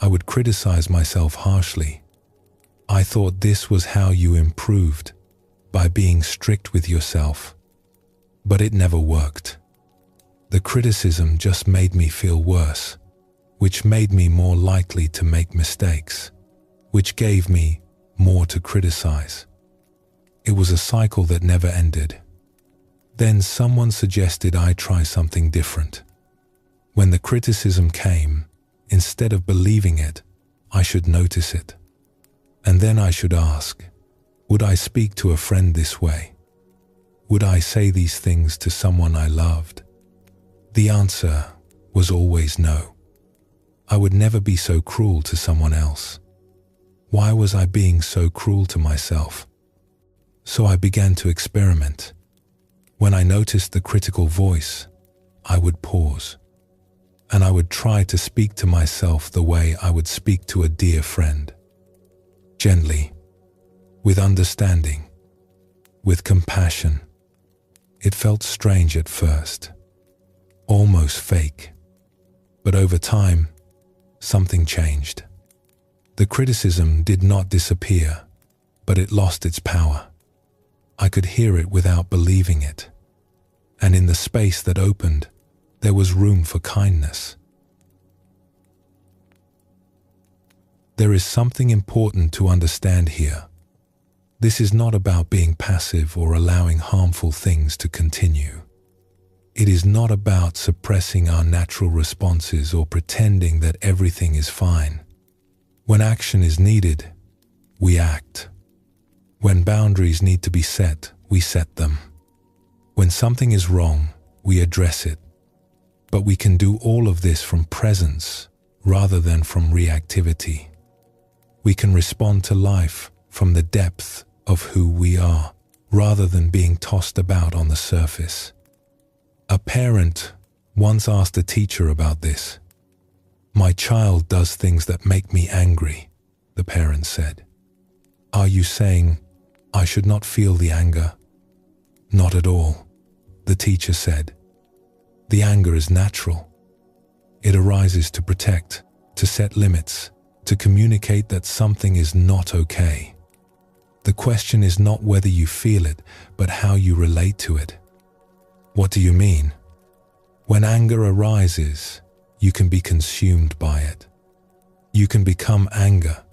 Speaker 1: I would criticize myself harshly. I thought this was how you improved, by being strict with yourself. But it never worked. The criticism just made me feel worse, which made me more likely to make mistakes, which gave me more to criticize. It was a cycle that never ended. Then someone suggested I try something different. When the criticism came, instead of believing it, I should notice it. And then I should ask, would I speak to a friend this way? Would I say these things to someone I loved? The answer was always no. I would never be so cruel to someone else. Why was I being so cruel to myself? So I began to experiment. When I noticed the critical voice, I would pause, and I would try to speak to myself the way I would speak to a dear friend. Gently, with understanding, with compassion. It felt strange at first, almost fake. But over time, something changed. The criticism did not disappear, but it lost its power. I could hear it without believing it. And in the space that opened, there was room for kindness. There is something important to understand here. This is not about being passive or allowing harmful things to continue. It is not about suppressing our natural responses or pretending that everything is fine. When action is needed, we act. When boundaries need to be set, we set them. When something is wrong, we address it. But we can do all of this from presence rather than from reactivity. We can respond to life from the depth of who we are rather than being tossed about on the surface. A parent once asked a teacher about this. "My child does things that make me angry," the parent said. "Are you saying I should not feel the anger?" "Not at all," the teacher said. "The anger is natural. It arises to protect, to set limits, to communicate that something is not okay. The question is not whether you feel it, but how you relate to it." "What do you mean?" "When anger arises, you can be consumed by it. You can become anger,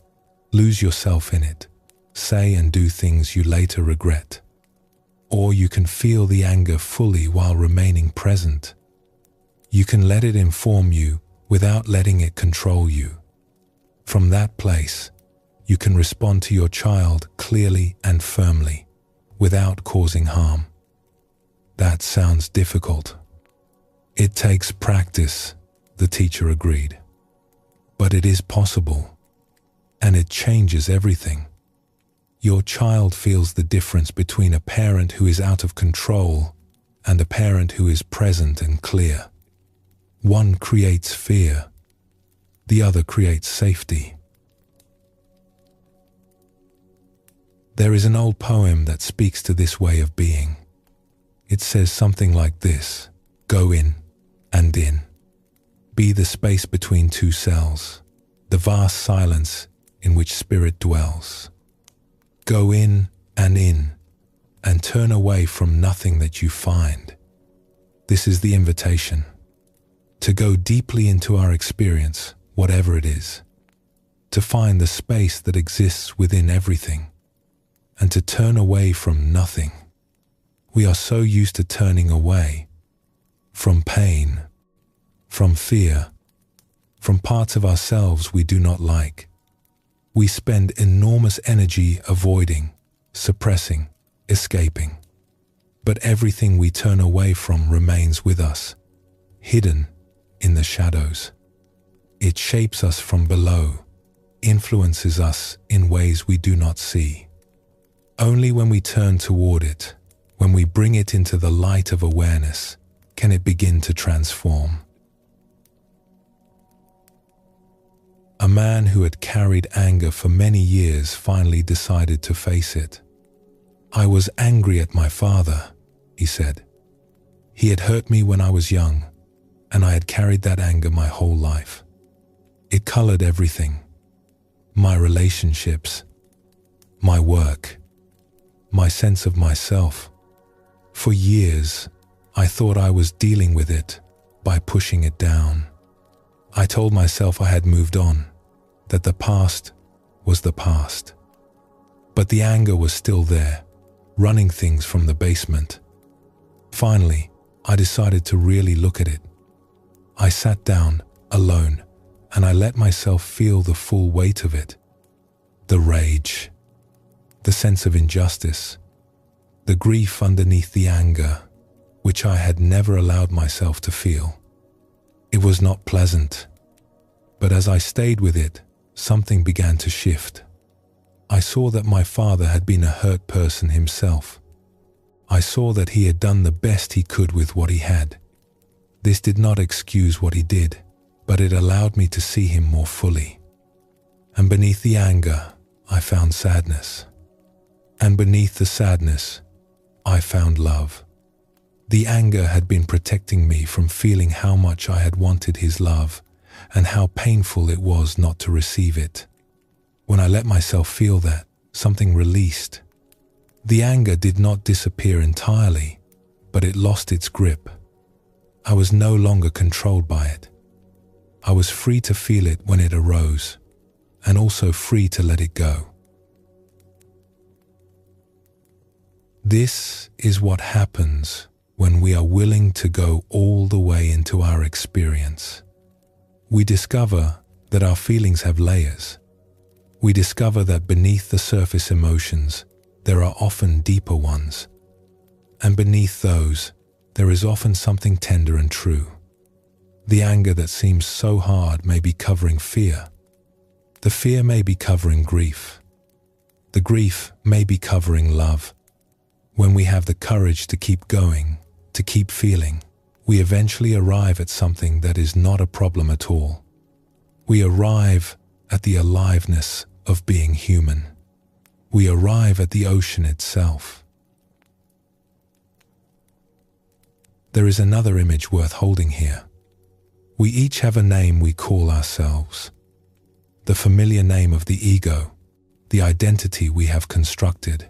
Speaker 1: lose yourself in it, say and do things you later regret. Or you can feel the anger fully while remaining present. You can let it inform you without letting it control you. From that place, you can respond to your child clearly and firmly, without causing harm." "That sounds difficult." "It takes practice," the teacher agreed. "But it is possible, and it changes everything. Your child feels the difference between a parent who is out of control and a parent who is present and clear. One creates fear, the other creates safety." There is an old poem that speaks to this way of being. It says something like this: "Go in and in. Be the space between two cells, the vast silence in which spirit dwells. Go in, and turn away from nothing that you find." This is the invitation. To go deeply into our experience, whatever it is. To find the space that exists within everything. And to turn away from nothing. We are so used to turning away. From pain. From fear. From parts of ourselves we do not like. We spend enormous energy avoiding, suppressing, escaping. But everything we turn away from remains with us, hidden in the shadows. It shapes us from below, influences us in ways we do not see. Only when we turn toward it, when we bring it into the light of awareness, can it begin to transform. A man who had carried anger for many years finally decided to face it. "I was angry at my father," he said. "He had hurt me when I was young, and I had carried that anger my whole life. It colored everything. My relationships, my work, my sense of myself. For years, I thought I was dealing with it by pushing it down. I told myself I had moved on, that the past was the past. But the anger was still there, running things from the basement. Finally, I decided to really look at it. I sat down, alone, and I let myself feel the full weight of it. The rage, the sense of injustice, the grief underneath the anger, which I had never allowed myself to feel. It was not pleasant, but as I stayed with it, something began to shift. I saw that my father had been a hurt person himself. I saw that he had done the best he could with what he had. This did not excuse what he did, but it allowed me to see him more fully. And beneath the anger, I found sadness. And beneath the sadness, I found love. The anger had been protecting me from feeling how much I had wanted his love and how painful it was not to receive it. When I let myself feel that, something released. The anger did not disappear entirely, but it lost its grip. I was no longer controlled by it. I was free to feel it when it arose, and also free to let it go. This is what happens when we are willing to go all the way into our experience. We discover that our feelings have layers. We discover that beneath the surface emotions, there are often deeper ones. And beneath those, there is often something tender and true. The anger that seems so hard may be covering fear. The fear may be covering grief. The grief may be covering love. When we have the courage to keep going, to keep feeling, we eventually arrive at something that is not a problem at all. We arrive at the aliveness of being human. We arrive at the ocean itself. There is another image worth holding here. We each have a name we call ourselves. The familiar name of the ego, the identity we have constructed.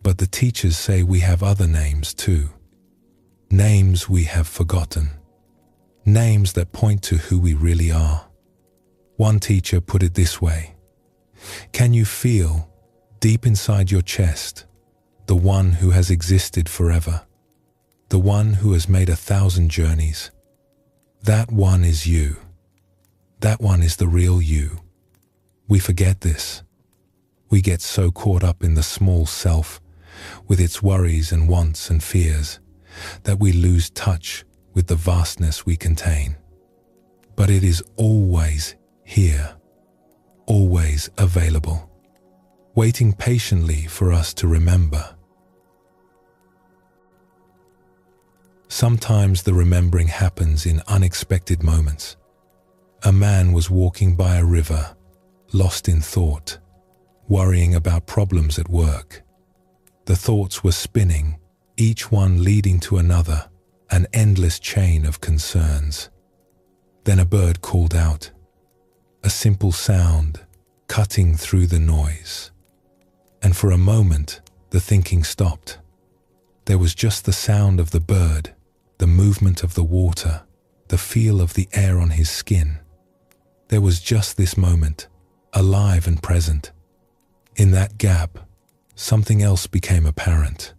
Speaker 1: But the teachers say we have other names too. Names we have forgotten. Names that point to who we really are. One teacher put it this way: can you feel, deep inside your chest, the one who has existed forever? The one who has made 1,000 journeys? That one is you. That one is the real you. We forget this. We get so caught up in the small self, with its worries and wants and fears, that we lose touch with the vastness we contain. But it is always here, always available, waiting patiently for us to remember. Sometimes the remembering happens in unexpected moments. A man was walking by a river, lost in thought, worrying about problems at work. The thoughts were spinning, each one leading to another, an endless chain of concerns. Then a bird called out, a simple sound cutting through the noise. And for a moment, the thinking stopped. There was just the sound of the bird, the movement of the water, the feel of the air on his skin. There was just this moment, alive and present. In that gap, something else became apparent.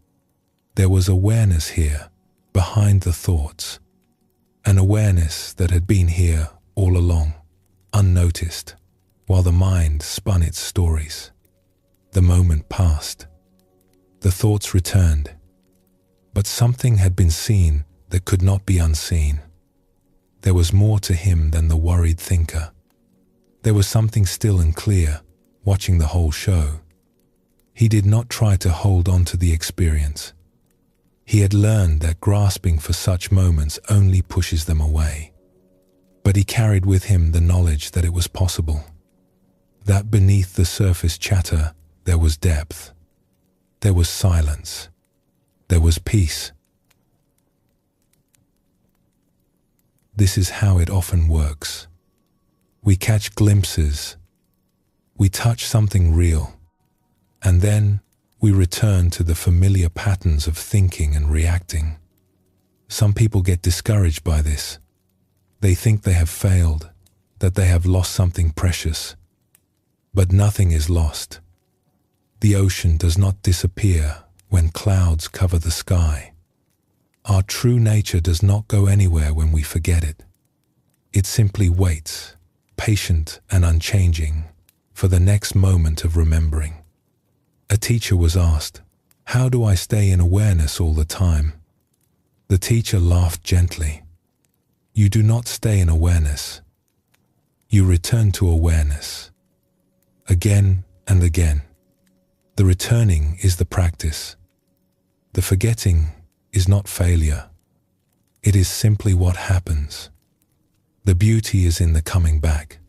Speaker 1: There was awareness here, behind the thoughts. An awareness that had been here all along, unnoticed, while the mind spun its stories. The moment passed. The thoughts returned. But something had been seen that could not be unseen. There was more to him than the worried thinker. There was something still and clear, watching the whole show. He did not try to hold on to the experience. He had learned that grasping for such moments only pushes them away. But he carried with him the knowledge that it was possible. That beneath the surface chatter, there was depth. There was silence. There was peace. This is how it often works. We catch glimpses. We touch something real. And then we return to the familiar patterns of thinking and reacting. Some people get discouraged by this. They think they have failed, that they have lost something precious. But nothing is lost. The ocean does not disappear when clouds cover the sky. Our true nature does not go anywhere when we forget it. It simply waits, patient and unchanging, for the next moment of remembering. A teacher was asked, "How do I stay in awareness all the time?" The teacher laughed gently. You do not stay in awareness. You return to awareness. Again and again. The returning is the practice. The forgetting is not failure. It is simply what happens. The beauty is in the coming back.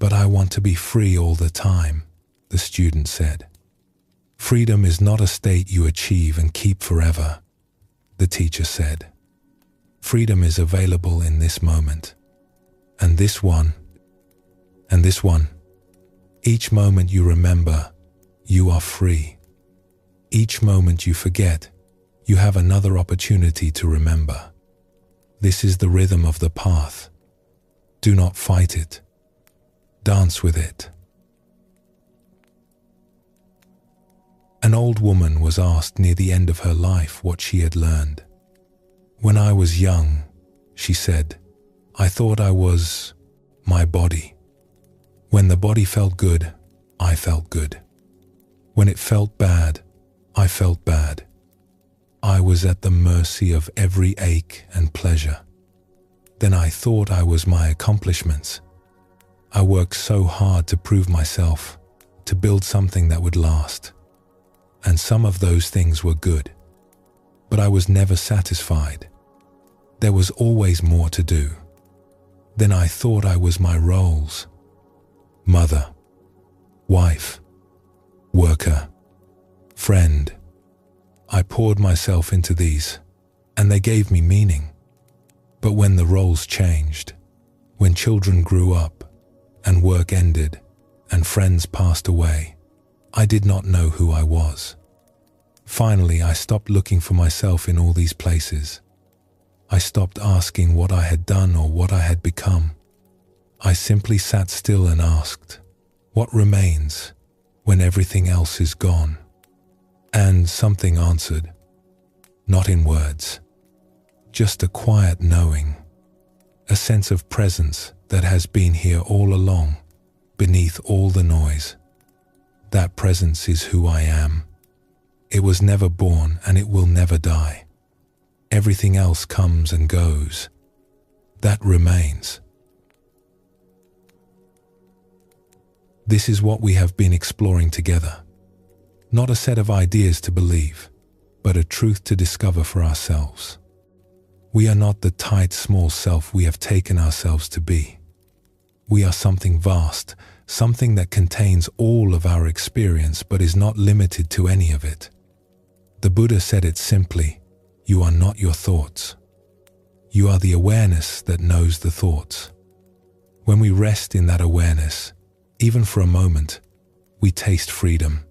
Speaker 1: But I want to be free all the time, the student said. Freedom is not a state you achieve and keep forever, the teacher said. Freedom is available in this moment, and this one, and this one. Each moment you remember, you are free. Each moment you forget, you have another opportunity to remember. This is the rhythm of the path. Do not fight it. Dance with it. An old woman was asked near the end of her life what she had learned. When I was young, she said, I thought I was my body. When the body felt good, I felt good. When it felt bad, I felt bad. I was at the mercy of every ache and pleasure. Then I thought I was my accomplishments. I worked so hard to prove myself, to build something that would last. And some of those things were good. But I was never satisfied. There was always more to do. Then I thought I was my roles. Mother, wife, worker, friend. I poured myself into these, and they gave me meaning. But when the roles changed, when children grew up, and work ended, and friends passed away, I did not know who I was. Finally, I stopped looking for myself in all these places. I stopped asking what I had done or what I had become. I simply sat still and asked, what remains when everything else is gone? And something answered, not in words, just a quiet knowing, a sense of presence that has been here all along, beneath all the noise. That presence is who I am. It was never born and it will never die. Everything else comes and goes. That remains. This is what we have been exploring together. Not a set of ideas to believe, but a truth to discover for ourselves. We are not the tight, small self we have taken ourselves to be. We are something vast, something that contains all of our experience but is not limited to any of it. The Buddha said it simply, you are not your thoughts. You are the awareness that knows the thoughts. When we rest in that awareness, even for a moment, we taste freedom.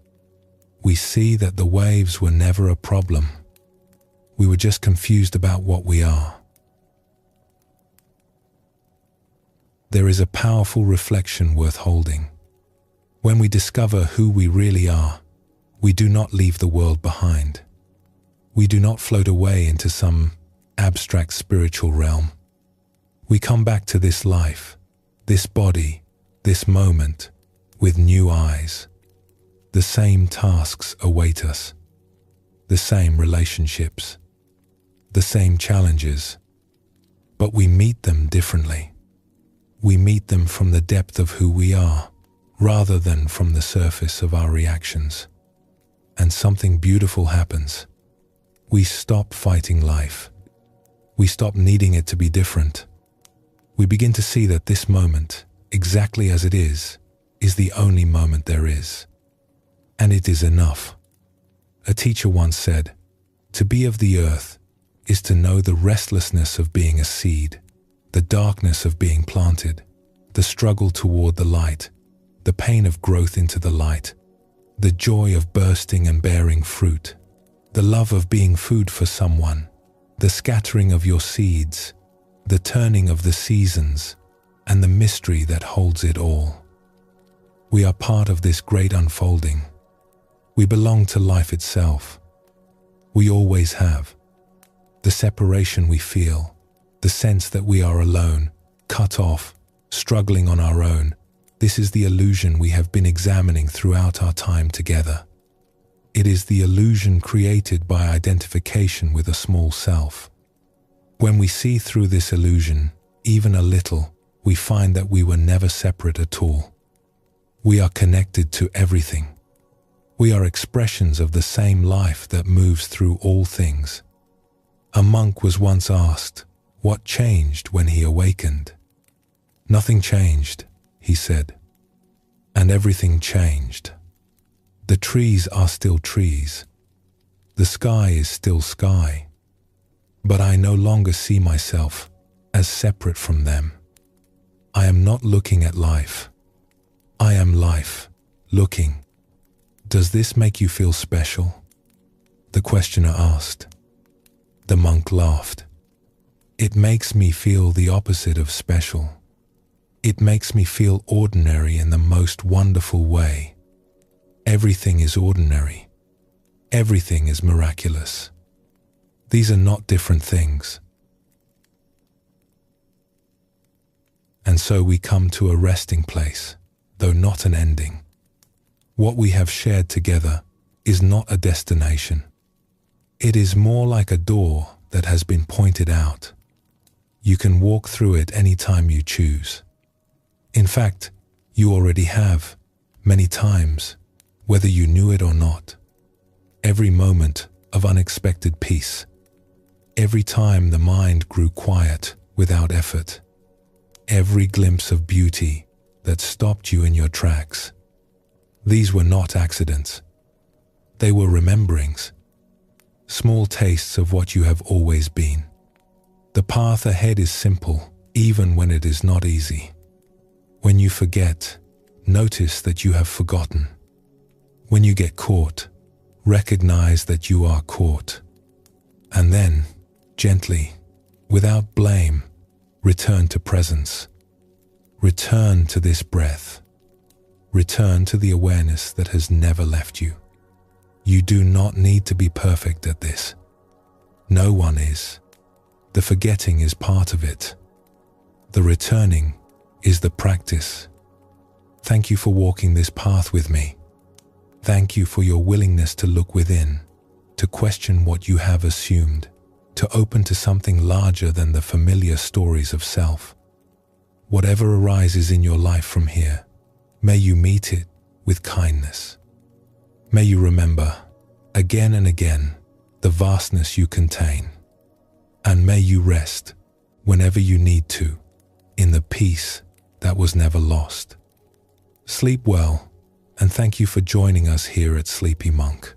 Speaker 1: We see that the waves were never a problem. We were just confused about what we are. There is a powerful reflection worth holding. When we discover who we really are, we do not leave the world behind. We do not float away into some abstract spiritual realm. We come back to this life, this body, this moment, with new eyes. The same tasks await us, the same relationships, the same challenges, but we meet them differently. We meet them from the depth of who we are, rather than from the surface of our reactions. And something beautiful happens. We stop fighting life. We stop needing it to be different. We begin to see that this moment, exactly as it is the only moment there is. And it is enough. A teacher once said, to be of the earth is to know the restlessness of being a seed, the darkness of being planted, the struggle toward the light, the pain of growth into the light, the joy of bursting and bearing fruit, the love of being food for someone, the scattering of your seeds, the turning of the seasons, and the mystery that holds it all. We are part of this great unfolding. We belong to life itself. We always have. The separation we feel, the sense that we are alone, cut off, struggling on our own, this is the illusion we have been examining throughout our time together. It is the illusion created by identification with a small self. When we see through this illusion, even a little, we find that we were never separate at all. We are connected to everything. We are expressions of the same life that moves through all things. A monk was once asked, what changed when he awakened? Nothing changed, he said, and everything changed. The trees are still trees. The sky is still sky. But I no longer see myself as separate from them. I am not looking at life. I am life, looking. Does this make you feel special? The questioner asked. The monk laughed. It makes me feel the opposite of special. It makes me feel ordinary in the most wonderful way. Everything is ordinary. Everything is miraculous. These are not different things. And so we come to a resting place, though not an ending. What we have shared together is not a destination. It is more like a door that has been pointed out. You can walk through it any time you choose. In fact, you already have, many times, whether you knew it or not. Every moment of unexpected peace. Every time the mind grew quiet without effort. Every glimpse of beauty that stopped you in your tracks. These were not accidents. They were rememberings. Small tastes of what you have always been. The path ahead is simple, even when it is not easy. When you forget, notice that you have forgotten. When you get caught, recognize that you are caught. And then, gently, without blame, return to presence. Return to this breath. Return to the awareness that has never left you. You do not need to be perfect at this. No one is. The forgetting is part of it. The returning is the practice. Thank you for walking this path with me. Thank you for your willingness to look within, to question what you have assumed, to open to something larger than the familiar stories of self. Whatever arises in your life from here, may you meet it with kindness. May you remember, again and again, the vastness you contain. And may you rest, whenever you need to, in the peace that was never lost. Sleep well, and thank you for joining us here at Sleepy Monk.